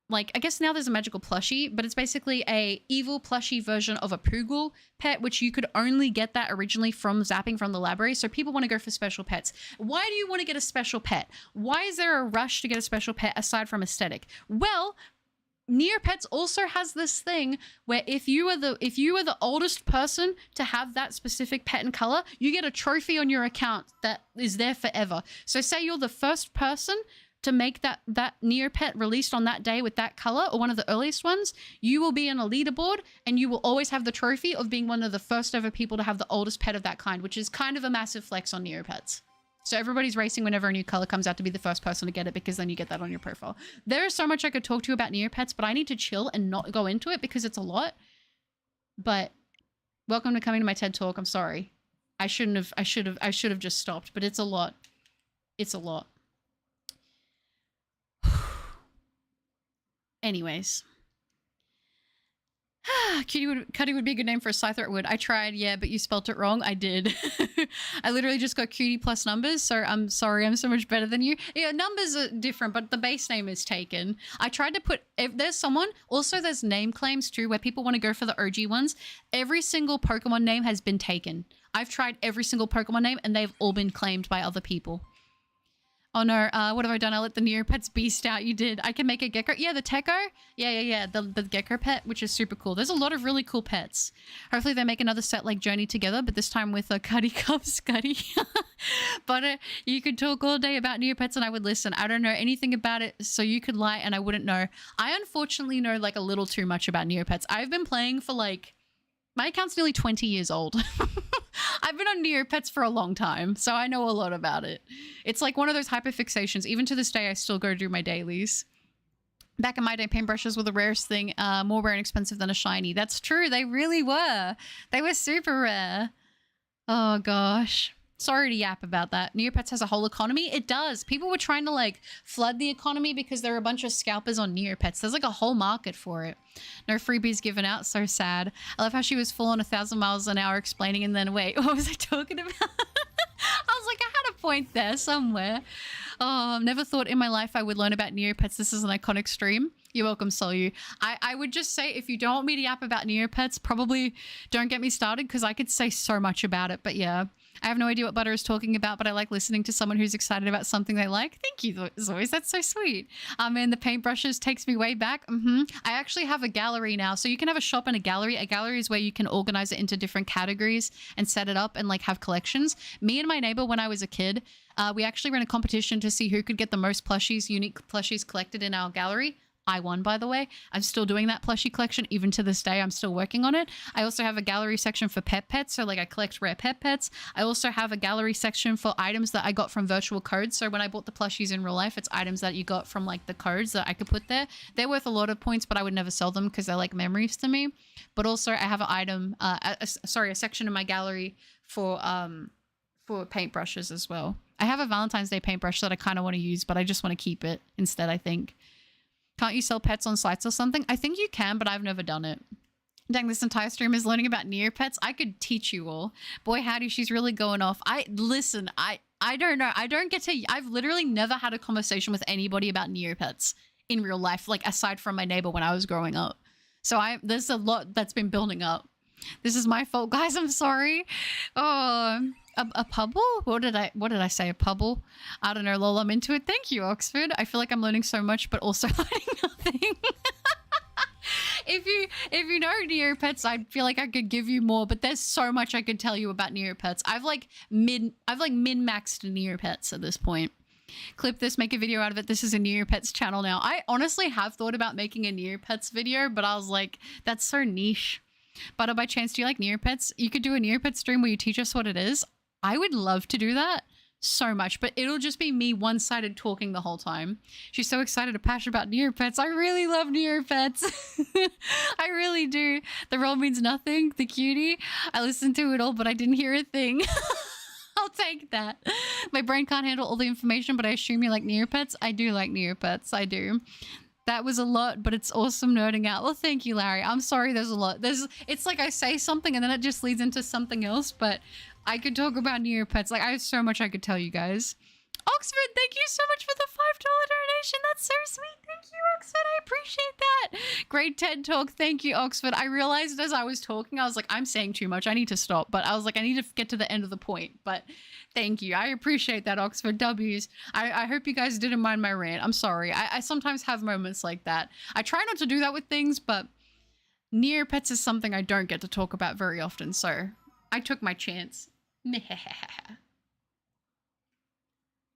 like I guess now there's a magical plushie, but it's basically a evil plushie version of a Poogle pet, which you could only get that originally from zapping from the Labray. So people want to go for special pets. Why do you want to get a special pet? Why is there a rush to get a special pet aside from aesthetic? Well, Neopets also has this thing where if you are the oldest person to have that specific pet and color, you get a trophy on your account that is there forever. So say you're the first person to make that Neopet released on that day with that color, or one of the earliest ones, you will be in a leaderboard and you will always have the trophy of being one of the first ever people to have the oldest pet of that kind, which is kind of a massive flex on Neopets. So everybody's racing whenever a new color comes out to be the first person to get it, because then you get that on your profile. There is so much I could talk to you about Neopets, but I need to chill and not go into it because it's a lot. But welcome to coming to my TED Talk. I'm sorry. I should have just stopped, but it's a lot. It's a lot. Anyways. Cuddy would be a good name for a Scyther. It would. I tried, yeah, but you spelt it wrong. I did. I literally just got Cutie plus numbers, so I'm sorry, I'm so much better than you. Yeah, numbers are different, but the base name is taken. I tried to put, if there's someone, also there's name claims too, where people want to go for the OG ones. Every single Pokemon name has been taken. I've tried every single Pokemon name, and they've all been claimed by other people. Oh no, what have I done? I let the Neopets beast out. You did. I can make a gecko. Yeah, the Techo. Yeah. The gecko pet, which is super cool. There's a lot of really cool pets. Hopefully they make another set like Journey together, but this time with a Cuddy Cup Scuddy. But you could talk all day about Neopets and I would listen. I don't know anything about it, so you could lie and I wouldn't know. I unfortunately know like a little too much about Neopets. I've been playing for like, my account's nearly 20 years old. I've been on Neopets for a long time, so I know a lot about it. It's like one of those hyperfixations. Even to this day, I still go do my dailies. Back in my day, paintbrushes were the rarest thing, more rare and expensive than a shiny. That's true, they really were. They were super rare. Oh gosh. Sorry to yap about that. Neopets has a whole economy. It does. People were trying to like flood the economy because there are a bunch of scalpers on Neopets. There's like a whole market for it. No freebies given out. So sad. I love how she was full on 1,000 miles an hour explaining and then wait, what was I talking about? I was like, I had a point there somewhere. Oh, never thought in my life I would learn about Neopets. This is an iconic stream. You're welcome, Solu. I would just say, if you don't want me to yap about Neopets, probably don't get me started because I could say so much about it. But yeah, I have no idea what Butter is talking about, but I like listening to someone who's excited about something they like. Thank you, Zoe. That's so sweet. And the paintbrushes takes me way back. I actually have a gallery now. So you can have a shop and a gallery. A gallery is where you can organize it into different categories and set it up and like have collections. Me and my neighbor, when I was a kid, we actually ran a competition to see who could get the most plushies, unique plushies collected in our gallery. I won, by the way. I'm still doing that plushie collection even to this day. I'm still working on it. I also have a gallery section for pets. So like I collect rare pets. I also have a gallery section for items that I got from virtual codes. So when I bought the plushies in real life, it's items that you got from like the codes that I could put there. They're worth a lot of points, but I would never sell them because they're like memories to me. But also I have an item, a section in my gallery for paintbrushes as well. I have a Valentine's Day paintbrush that I kind of want to use, but I just want to keep it instead, I think. Can't you sell pets on sites or something? I think you can, but I've never done it. Dang, this entire stream is learning about Neopets. I could teach you all. Boy, howdy, she's really going off. I don't know. I've literally never had a conversation with anybody about Neopets in real life, like aside from my neighbor when I was growing up. So there's a lot that's been building up. This is my fault, guys. I'm sorry. Oh, a pubble? What did I say? A pubble? I don't know, lol. I'm into it. Thank you, Oxford. I feel like I'm learning so much, but also learning nothing. If you know Neopets, I feel like I could give you more, but there's so much I could tell you about Neopets. I've min-maxed Neopets at this point. Clip this, make a video out of it. This is a Neopets channel now. I honestly have thought about making a Neopets video, but I was like, that's so niche. But by chance, do you like Neopets? You could do a Neopets stream where you teach us what it is. I would love to do that so much, but it'll just be me one-sided talking the whole time. She's so excited and passionate about Neopets. I really love Neopets. I really do. The role means nothing. The cutie. I listened to it all, but I didn't hear a thing. I'll take that. My brain can't handle all the information, but I assume you like Neopets. I do like Neopets. I do. That was a lot, but it's awesome nerding out. Well, thank you, Larry. I'm sorry there's a lot. It's like I say something and then it just leads into something else, but I could talk about Neopets. Like, I have so much I could tell you guys. Oxford, thank you so much for the $5 donation. That's so sweet. Thank you, Oxford. I appreciate that. Great TED Talk. Thank you, Oxford. I realized as I was talking, I was like, I'm saying too much. I need to stop. But I was like, I need to get to the end of the point. But thank you. I appreciate that, Oxford. W's. I hope you guys didn't mind my rant. I'm sorry. I sometimes have moments like that. I try not to do that with things, but Neopets is something I don't get to talk about very often. So I took my chance.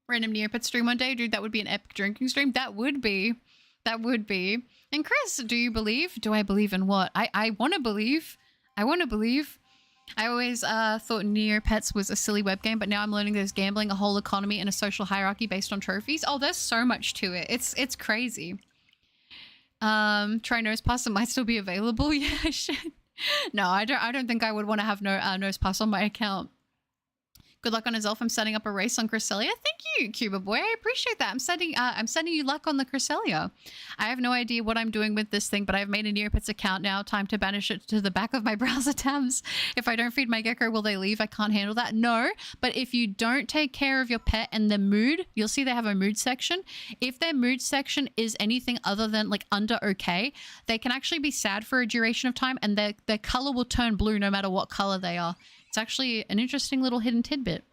Random Neopet stream one day, dude. That would be an epic drinking stream. That would be. And Chris, do you believe? Do I believe in what? I want to believe. I always thought Neopets was a silly web game, but now I'm learning there's gambling, a whole economy, and a social hierarchy based on trophies. Oh, there's so much to it. It's crazy. Try nose pass. It might still be available. Yeah, I should. No, I don't think I would want to have no nose pass on my account. Good luck on Azelf. I'm setting up a race on Cresselia. Thank you, Cuba Boy. I appreciate that. I'm sending you luck on the Cresselia. I have no idea what I'm doing with this thing, but I've made a Neopets account now. Time to banish it to the back of my browser tabs. If I don't feed my gecko, will they leave? I can't handle that. No, but if you don't take care of your pet and their mood, you'll see they have a mood section. If their mood section is anything other than like under okay, they can actually be sad for a duration of time and their color will turn blue no matter what color they are. It's actually an interesting little hidden tidbit.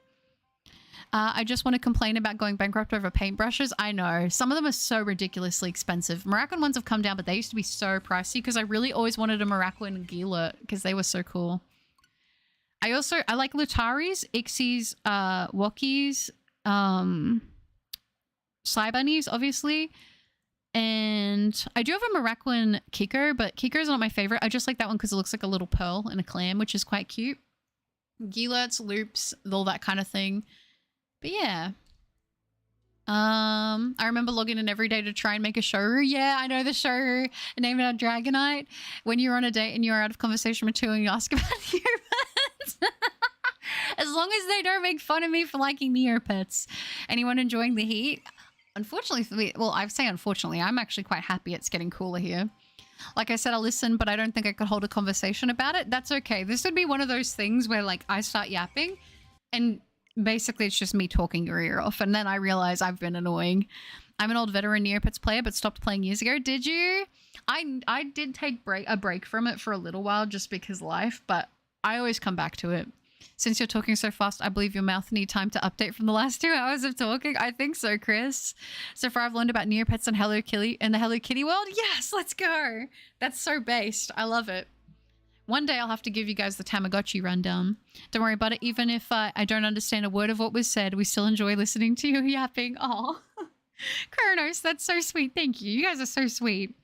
I just want to complain about going bankrupt over paintbrushes. I know. Some of them are so ridiculously expensive. Moroccan ones have come down, but they used to be so pricey because I really always wanted a Moroccan Gila because they were so cool. I like Lutaris, Ixies, Wokkies, Sybunnies, obviously. And I do have a Moroccan Kiko, but Kiko is not my favorite. I just like that one because it looks like a little pearl and a clam, which is quite cute. Gilets, loops, all that kind of thing. But yeah. I remember logging in every day to try and make a show. Yeah, I know the show. Name it Dragonite. When you're on a date and you're out of conversation with two and you ask about Neopets. As long as they don't make fun of me for liking Neopets. Anyone enjoying the heat? Unfortunately for me, well, I say unfortunately, I'm actually quite happy it's getting cooler here. Like I said, I'll listen, but I don't think I could hold a conversation about it. That's okay. This would be one of those things where like I start yapping and basically it's just me talking your ear off. And then I realize I've been annoying. I'm an old veteran Neopets player, but stopped playing years ago. Did you? I did take a break from it for a little while just because life, but I always come back to it. Since you're talking so fast, I believe your mouth need time to update from the last 2 hours of talking. I think so, Chris. So far, I've learned about Neopets and Hello Kitty in the Hello Kitty world. Yes, let's go. That's so based. I love it. One day I'll have to give you guys the Tamagotchi rundown. Don't worry about it. Even if I don't understand a word of what was said, we still enjoy listening to you yapping. Oh, Kronos, that's so sweet. Thank you. You guys are so sweet.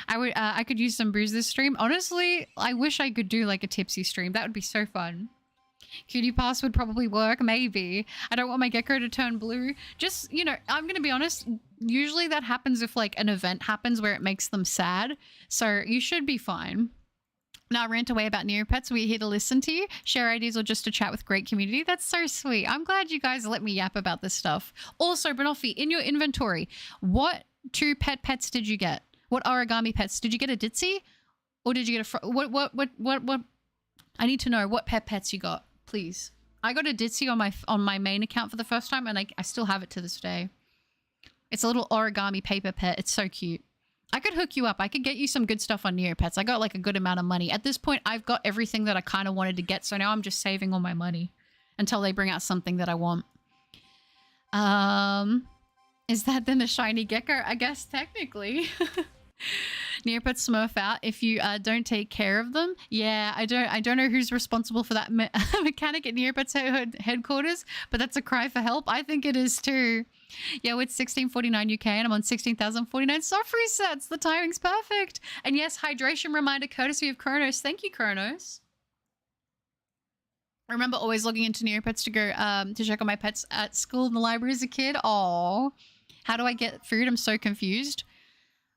I could use some brews this stream. Honestly, I wish I could do like a tipsy stream. That would be so fun. Cutie pass would probably work, maybe. I don't want my gecko to turn blue. Just, you know, I'm gonna be honest, usually that happens if like an event happens where it makes them sad. So you should be fine. Now I rant away about Neopets. We're here to listen to you, share ideas, or just to chat with great community. That's so sweet. I'm glad you guys let me yap about this stuff. Also, Banoffee, in your inventory, what 2 pets did you get? What origami pets? Did you get a Ditzy? Or did you get a... What? I need to know what pets you got, please. I got a Ditzy on my main account for the first time, and I still have it to this day. It's a little origami paper pet. It's so cute. I could hook you up. I could get you some good stuff on Neopets. I got like a good amount of money. At this point, I've got everything that I kind of wanted to get, so now I'm just saving all my money until they bring out something that I want. Is that then a shiny gecko? I guess technically. Neopets smurf out if you don't take care of them. Yeah, I don't know who's responsible for that mechanic at Neopets headquarters, but that's a cry for help. I think it is too. Yeah, it's 1649 UK and I'm on 16,049 soft resets. The timing's perfect. And yes, hydration reminder courtesy of Kronos. Thank you, Kronos. I remember always logging into Neopets to go to check on my pets at school in the library as a kid. Oh, how do I get food? I'm so confused.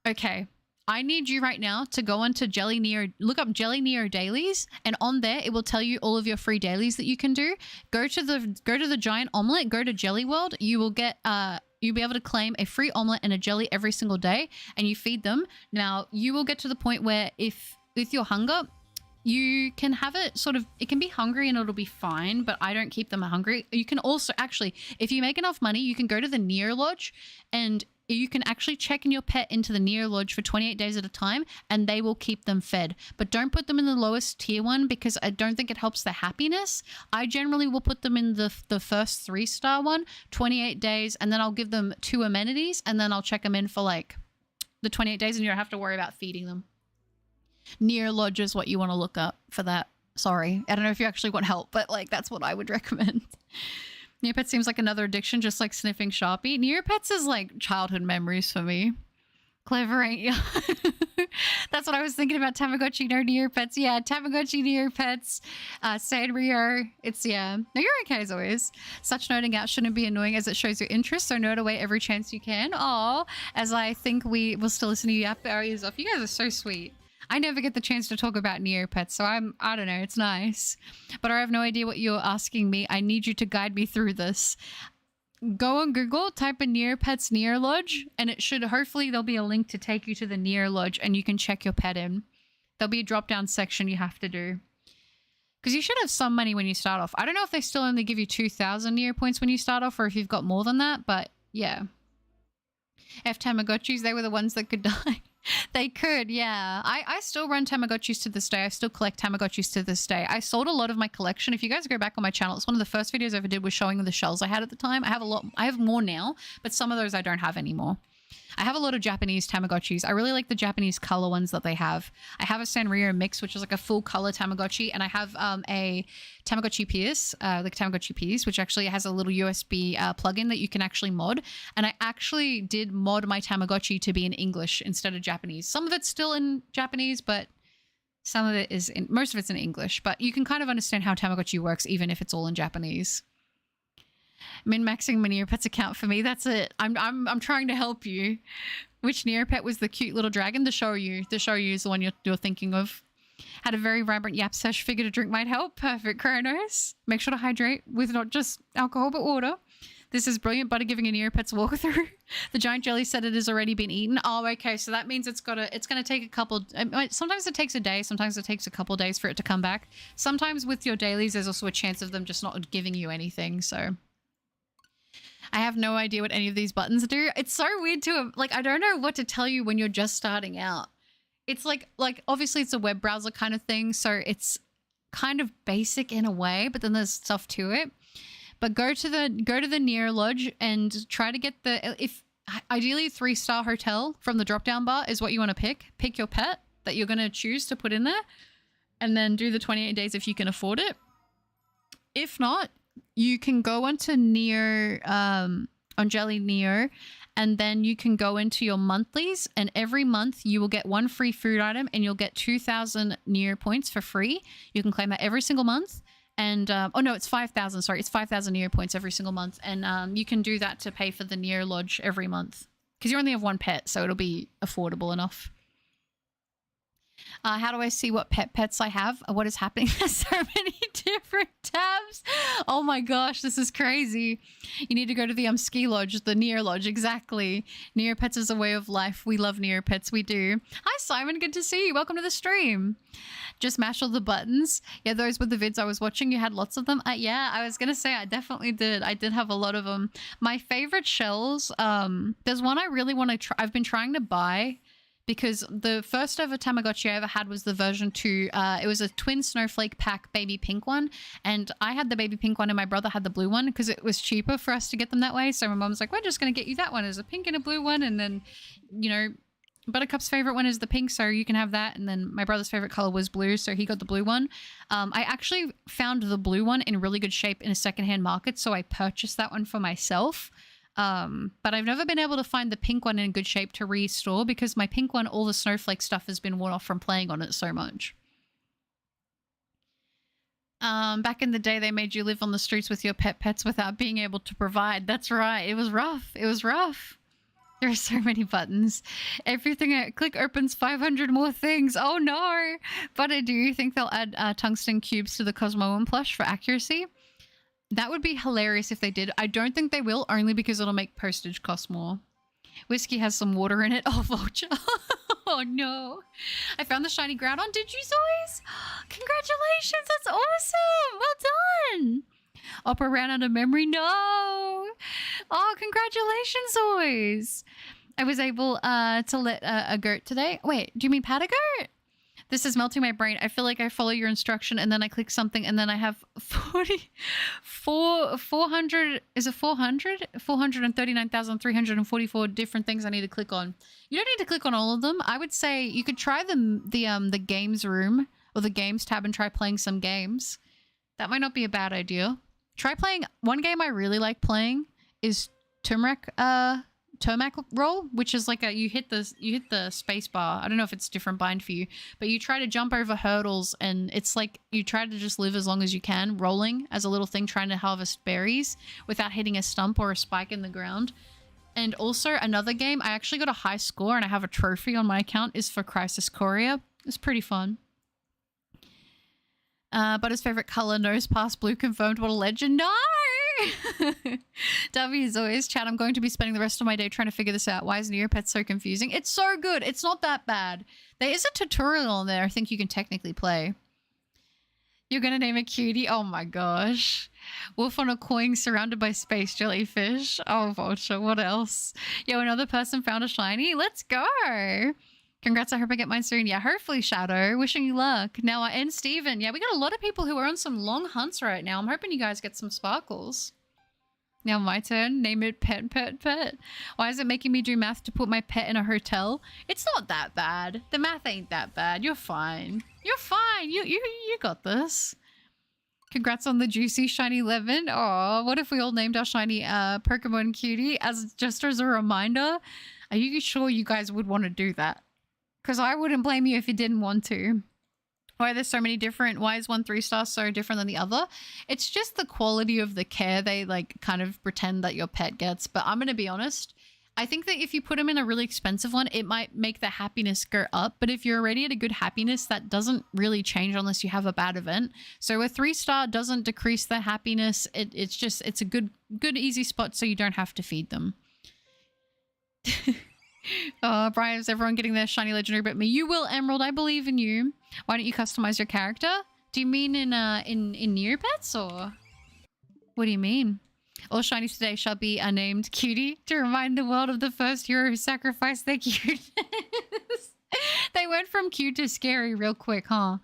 Okay, I need you right now to go onto Jelly Neo, look up Jelly Neo dailies, and on there it will tell you all of your free dailies that you can do. Go to the giant omelet, go to Jelly World. You will get you'll be able to claim a free omelet and a jelly every single day, and you feed them. Now you will get to the point where if with your hunger, you can have it sort of, it can be hungry and it'll be fine, but I don't keep them hungry. You can also actually, if you make enough money, you can go to the Neo Lodge and you can actually check in your pet into the Neo Lodge for 28 days at a time and they will keep them fed. But don't put them in the lowest tier one because I don't think it helps their happiness. I generally will put them in the first 3-star one, 28 days, and then I'll give them 2 amenities and then I'll check them in for like the 28 days and you don't have to worry about feeding them. Neo Lodge is what you want to look up for that. Sorry. I don't know if you actually want help, but like that's what I would recommend. Neopets seems like another addiction, just like sniffing Sharpie. Neopets is like childhood memories for me. Clever, ain't ya? That's what I was thinking about. Tamagotchi, no Neopets. Yeah, Tamagotchi, Neopets, Sanrio. It's, yeah. No, you're okay as always. Such nerding out shouldn't be annoying as it shows your interest, so nerd away every chance you can. Aw, as I think we will still listen to you yap our ears off. You guys are so sweet. I never get the chance to talk about Neopets, so I don't know, it's nice. But I have no idea what you're asking me. I need you to guide me through this. Go on Google, type in Neopets Neo Lodge, and it should, hopefully there'll be a link to take you to the Neo Lodge and you can check your pet in. There'll be a drop-down section you have to do. Because you should have some money when you start off. I don't know if they still only give you 2,000 Neo points when you start off or if you've got more than that, but yeah. F Tamagotchis, they were the ones that could die. They could, yeah. I still run Tamagotchis to this day. I still collect Tamagotchis to this day. I sold a lot of my collection. If you guys go back on my channel, it's one of the first videos I ever did was showing the shells I had at the time. I have a lot. I have more now, but some of those I don't have anymore. I have a lot of Japanese Tamagotchis. I really like the Japanese color ones that they have. I have a Sanrio mix, which is like a full color Tamagotchi, and I have a Tamagotchi Pierce, like Tamagotchi Pierce, which actually has a little USB plugin that you can actually mod. And I actually did mod my Tamagotchi to be in English instead of Japanese. Some of it's still in Japanese, but some of it is in, most of it's in English. But you can kind of understand how Tamagotchi works, even if it's all in Japanese. Min-maxing my Neopets account for me. That's it. I'm trying to help you. Which Neopet was the cute little dragon? The Shoryu. The Shoryu is the one you're thinking of. Had a very vibrant yap sesh. Figured a drink might help. Perfect, Kronos. Make sure to hydrate with not just alcohol but water. This is brilliant. Butter giving a Neopets walkthrough. The giant jelly said it has already been eaten. Oh, okay. So that means it's gonna take a couple. Sometimes it takes a day. Sometimes it takes a couple days for it to come back. Sometimes with your dailies, there's also a chance of them just not giving you anything. So. I have no idea what any of these buttons do. It's so weird to, like, I don't know what to tell you when you're just starting out. It's like obviously it's a web browser kind of thing, so it's kind of basic in a way, but then there's stuff to it. But go to the Neo Lodge and try to get ideally 3-star hotel from the drop-down bar is what you want to pick. Pick your pet that you're going to choose to put in there and then do the 28 days if you can afford it. If not, you can go onto Neo, on Jelly Neo, and then you can go into your monthlies, and every month you will get one free food item, and you'll get 2,000 Neo points for free. You can claim that every single month. And oh no, it's 5,000. Sorry, it's 5,000 Neo points every single month, and you can do that to pay for the Neo Lodge every month because you only have one pet, so it'll be affordable enough. How do I see what pets I have? What is happening? There's so many different tabs. Oh my gosh, this is crazy. You need to go to the ski lodge, the Neo Lodge. Exactly. Neopets is a way of life. We love Neopets. We do. Hi, Simon. Good to see you. Welcome to the stream. Just mash all the buttons. Yeah, those were the vids I was watching. You had lots of them. Yeah, I was going to say I definitely did. I did have a lot of them. My favorite shells, there's one I really want to try. I've been trying to buy because the first ever Tamagotchi I ever had was the version 2. It was a twin snowflake pack baby pink one. And I had the baby pink one and my brother had the blue one because it was cheaper for us to get them that way. So my mom's like, we're just going to get you that one as a pink and a blue one. And then, you know, Buttercup's favorite one is the pink, so you can have that. And then my brother's favorite color was blue, so he got the blue one. I actually found the blue one in really good shape in a secondhand market, so I purchased that one for myself. But I've never been able to find the pink one in good shape to restore because my pink one, all the snowflake stuff has been worn off from playing on it so much. Back in the day, they made you live on the streets with your pets without being able to provide. That's right. It was rough. It was rough. There are so many buttons. Everything I click opens 500 more things. Oh no! But I do think they'll add tungsten cubes to the Cosmoem plush for accuracy. That would be hilarious if they did. I don't think they will, only because it'll make postage cost more. Whiskey has some water in it. Oh, Vulture. Oh no. I found the shiny Groudon. Did you, Zoys? Congratulations. That's awesome. Well done. Opera ran out of memory. No. Oh, congratulations, Zoys. I was able to let a goat today. Wait, do you mean pat a goat? This is melting my brain. I feel like I follow your instruction and then I click something and then I have 400, is it 400? 439,344 different things I need to click on. You don't need to click on all of them. I would say you could try the games room or the games tab and try playing some games. That might not be a bad idea. Try playing, one game I really like playing is Turmeric roll, which is like you hit the space bar. I don't know if it's different bind for you, but you try to jump over hurdles and it's like you try to just live as long as you can, rolling as a little thing, trying to harvest berries without hitting a stump or a spike in the ground. And also another game, I actually got a high score and I have a trophy on my account, is for Crisis Courier. It's pretty fun. But his favorite color, nose pass blue, confirmed. What a legend. No! W is always, chat, I'm going to be spending the rest of my day trying to figure this out. Why is Neopets so confusing? It's so good. It's not that bad. There is a tutorial on there I think you can technically play. You're going to name a cutie? Oh my gosh. Wolf on a coin surrounded by space jellyfish. Oh, Vulture, what else? Yo, another person found a shiny? Let's go. Congrats, I hope I get mine soon. Yeah, hopefully, Shadow. Wishing you luck. Now, and Steven. Yeah, we got a lot of people who are on some long hunts right now. I'm hoping you guys get some sparkles. Now, my turn. Name it pet. Why is it making me do math to put my pet in a hotel? It's not that bad. The math ain't that bad. You're fine. You're fine. You got this. Congrats on the juicy shiny lemon. Oh, what if we all named our shiny Pokemon cutie just as a reminder? Are you sure you guys would want to do that? Because I wouldn't blame you if you didn't want to. Why there's so many different, why is one 3-star so different than the other? It's just the quality of the care they like kind of pretend that your pet gets. But I'm going to be honest, I think that if you put them in a really expensive one, it might make the happiness go up. But if you're already at a good happiness, that doesn't really change unless you have a bad event. So a 3-star doesn't decrease the happiness. It's a good easy spot so you don't have to feed them. Oh, Brian, is everyone getting their shiny legendary but me? You will, Emerald. I believe in you. Why don't you customize your character? Do you mean in Neopets or what do you mean? All shinies today shall be named Cutie to remind the world of the first hero who sacrificed their cuteness. They went from cute to scary real quick, huh?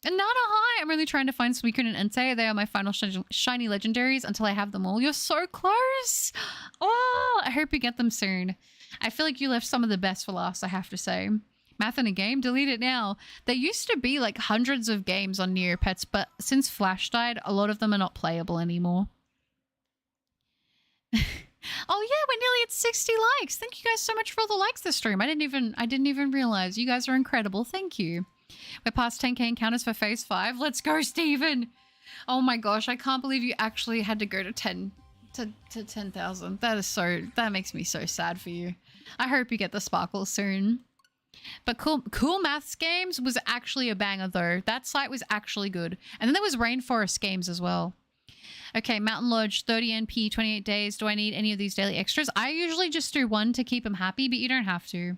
And Nana, hi! I'm really trying to find Suicune and Entei. They are my final shiny legendaries until I have them all. You're so close! Oh, I hope you get them soon. I feel like you left some of the best for last, I have to say. Math in a game? Delete it now. There used to be like hundreds of games on Neopets, but since Flash died, a lot of them are not playable anymore. Oh yeah, we're nearly at 60 likes. Thank you guys so much for all the likes this stream. I didn't even realize. You guys are incredible. Thank you. We're past 10k encounters for phase 5. Let's go, Steven. Oh my gosh, I can't believe you actually had to go to 10,000. That makes me so sad for you. I hope you get the sparkle soon. But cool maths games was actually a banger though. That site was actually good. And then there was Rainforest games as well. Okay, Mountain Lodge, 30 NP, 28 days. Do I need any of these daily extras? I usually just do one to keep them happy, but you don't have to.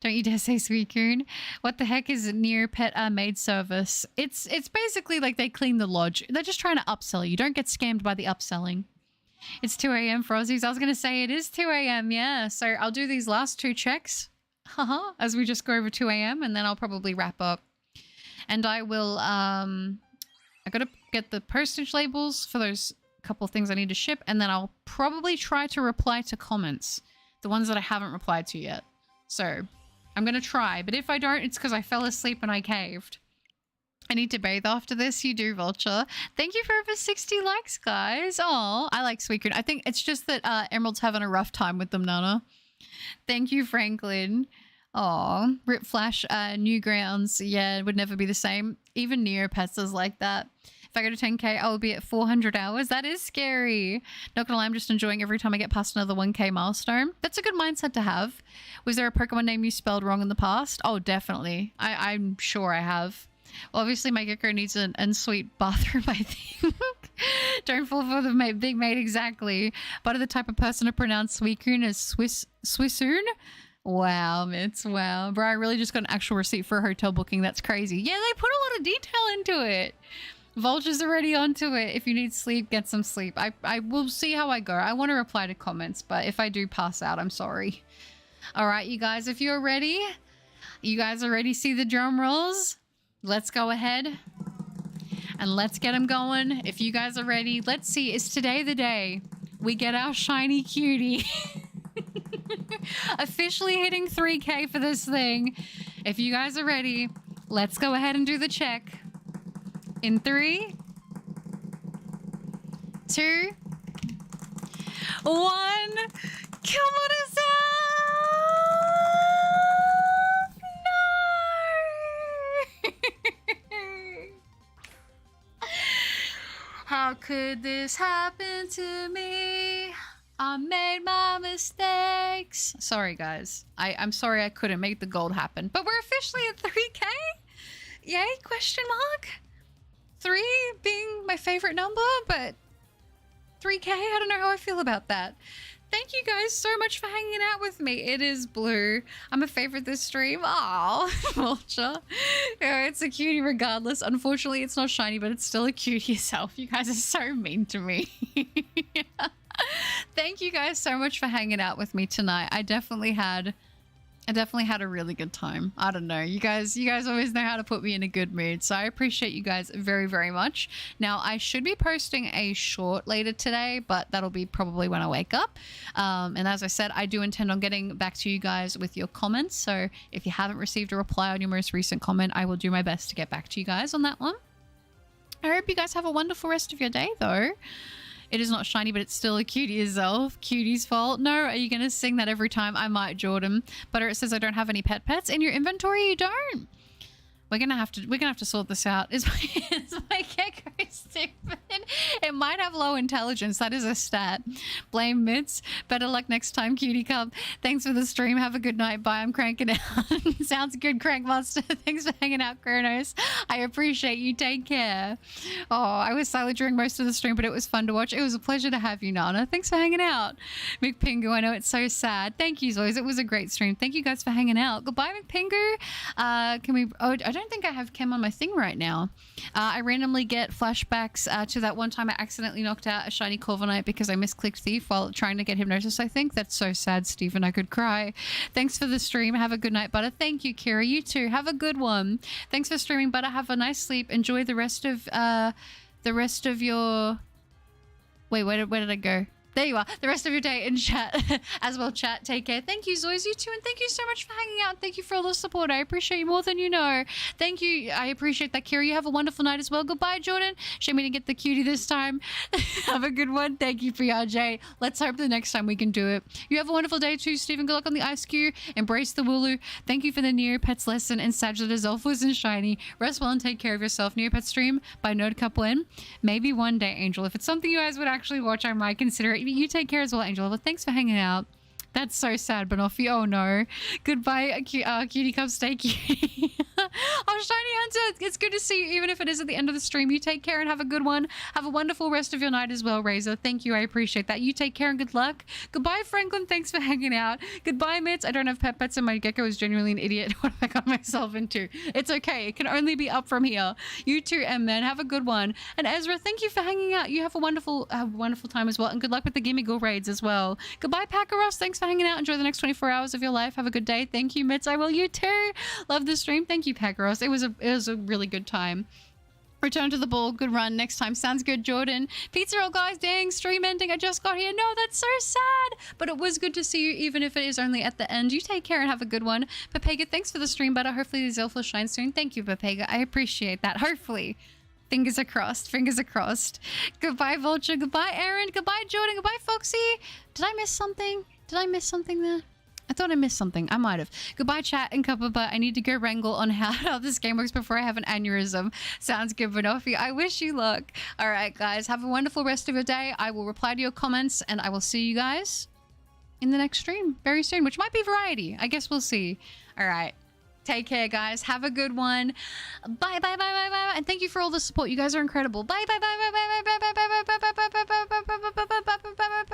Don't you dare say Sweetcoon. What the heck is Neopet maid service? It's basically like they clean the lodge. They're just trying to upsell you. Don't get scammed by the upselling. It's 2 a.m. for Aussies. I was going to say it is 2 a.m. Yeah, so I'll do these last 2 checks. Haha, as we just go over 2 a.m. and then I'll probably wrap up. And I will, I gotta get the postage labels for those couple of things I need to ship, and then I'll probably try to reply to comments. The ones that I haven't replied to yet. So, I'm gonna try, but if I don't, it's because I fell asleep and I caved. I need to bathe after this. You do, Vulture. Thank you for over 60 likes, guys. Oh, I like Sweetcoon. I think it's just that Emerald's having a rough time with them, Nana. Thank you, Franklin. Oh, Rip Flash, Newgrounds. Yeah, it would never be the same. Even Neopets is like that. If I go to 10k, I will be at 400 hours. That is scary. Not gonna lie, I'm just enjoying every time I get past another 1k milestone. That's a good mindset to have. Was there a Pokemon name you spelled wrong in the past? Oh, definitely. I'm sure I have. Well, obviously, my gecko needs an en-suite bathroom, I think. Don't fall for the big mate exactly. But are the type of person to pronounce Sweetcoon as Swissoon? Wow, Mitz, wow. Bro, I really just got an actual receipt for a hotel booking. That's crazy. Yeah, they put a lot of detail into it. Vulture's already onto it. If you need sleep, get some sleep. I will see how I go. I want to reply to comments, but if I do pass out, I'm sorry. All right, you guys, if you're ready, you guys already see the drum rolls. Let's go ahead and let's get them going. If you guys are ready, let's see. Is today the day we get our shiny cutie? Officially hitting 3k for this thing. If you guys are ready, let's go ahead and do the check. In 3, 2, 1. Come on, Azelf! No! How could this happen to me? I made my mistakes. Sorry, guys. I'm sorry I couldn't make the gold happen. But we're officially at 3k? Yay? Question mark? 3 being my favorite number, but 3k? I don't know how I feel about that. Thank you guys so much for hanging out with me. It is Blue. I'm a favorite this stream. Aww, Vulture. Yeah, it's a cutie regardless. Unfortunately, it's not shiny, but it's still a cutie yourself. You guys are so mean to me. Thank you guys so much for hanging out with me tonight. I definitely had a really good time. I don't know. You guys always know how to put me in a good mood. So I appreciate you guys very, very much. Now, I should be posting a short later today, but that'll be probably when I wake up. And as I said, I do intend on getting back to you guys with your comments. So if you haven't received a reply on your most recent comment, I will do my best to get back to you guys on that one. I hope you guys have a wonderful rest of your day, though. It is not shiny, but it's still a cutie Azelf. Cutie's fault. No, are you going to sing that every time? I might, Jordan. But it says I don't have any pets. In your inventory, you don't. We're gonna have to sort this out. Is my gecko stupid? It might have low intelligence. That is a stat. Blame Mitz. Better luck next time, cutie cub. Thanks for the stream. Have a good night. Bye. I'm cranking out. Sounds good, Crankmaster. Thanks for hanging out, Kronos. I appreciate you. Take care. Oh, I was silent during most of the stream, but it was fun to watch. It was a pleasure to have you, Nana. Thanks for hanging out. McPingu, I know it's so sad. Thank you, Zoes. It was a great stream. Thank you guys for hanging out. Goodbye, McPingu. Can we... Oh, I don't think I have Chem on my thing right now. I randomly get flashbacks to that one time I accidentally knocked out a shiny Corviknight because I misclicked Thief while trying to get Hypnosis, I think. That's so sad, Stephen. I could cry. Thanks for the stream. Have a good night, Butter. Thank you, Kira. You too. Have a good one. Thanks for streaming, Butter. Have a nice sleep. Enjoy the rest of your... Wait, where did I go? There you are. The rest of your day in chat as well. Chat. Take care. Thank you, Zoys. You too. And thank you so much for hanging out. Thank you for all the support. I appreciate you more than you know. Thank you. I appreciate that, Kira. You have a wonderful night as well. Goodbye, Jordan. Shame me to get the cutie this time. Have a good one. Thank you, PRJ. Let's hope the next time we can do it. You have a wonderful day too, Stephen. Good luck on the ice cube. Embrace the Wooloo. Thank you for the Neopets lesson and Sagittarius Azelf was in Shiny. Rest well and take care of yourself. Neopets stream by Nerd Couple in. Maybe one day, Angel. If it's something you guys would actually watch, I might consider it. You take care as well, Angel. But thanks for hanging out. That's so sad, Banoffee. Oh no. Goodbye, cutie cub. Stay cutie. Oh, Shiny Hunter. It's good to see you, even if it is at the end of the stream. You take care and have a good one. Have a wonderful rest of your night as well, Razor. Thank you. I appreciate that. You take care and good luck. Goodbye, Franklin. Thanks for hanging out. Goodbye, Mitz. I don't have pet pets and my gecko is genuinely an idiot. What have I got myself into? It's okay. It can only be up from here. You too, M-Man. Have a good one. And Ezra, thank you for hanging out. You have a wonderful time as well. And good luck with the Gimme Go raids as well. Goodbye, Packaros. Thanks for hanging out. Enjoy the next 24 hours of your life. Have a good day. Thank you, Mitz. I will. You too. Love the stream. Thank you, Packaros. It was a really good time. Return to the ball. Good run. Next time. Sounds good, Jordan. Pizza roll, guys. Dang, stream ending. I just got here. No, that's so sad. But it was good to see you, even if it is only at the end. You take care and have a good one. Pepega, thanks for the stream, butter. Hopefully the Zelf will shine soon. Thank you, Pepega. I appreciate that. Hopefully. Fingers are crossed. Fingers are crossed. Goodbye, Vulture. Goodbye, Aaron. Goodbye, Jordan. Goodbye, Foxy. Did I miss something? Did I miss something there? I thought I missed something. I might have. Goodbye, chat and Cuppa, but I need to go wrangle on how this game works before I have an aneurysm. Sounds good, Banoffee. I wish you luck. All right, guys. Have a wonderful rest of your day. I will reply to your comments, and I will see you guys in the next stream very soon, which might be variety. I guess we'll see. All right. Take care, guys. Have a good one. Bye, bye, bye, bye, bye. And thank you for all the support. You guys are incredible. Bye, bye, bye, bye, bye, bye, bye, bye, bye, bye, bye, bye, bye, bye, bye, bye, bye, bye, bye.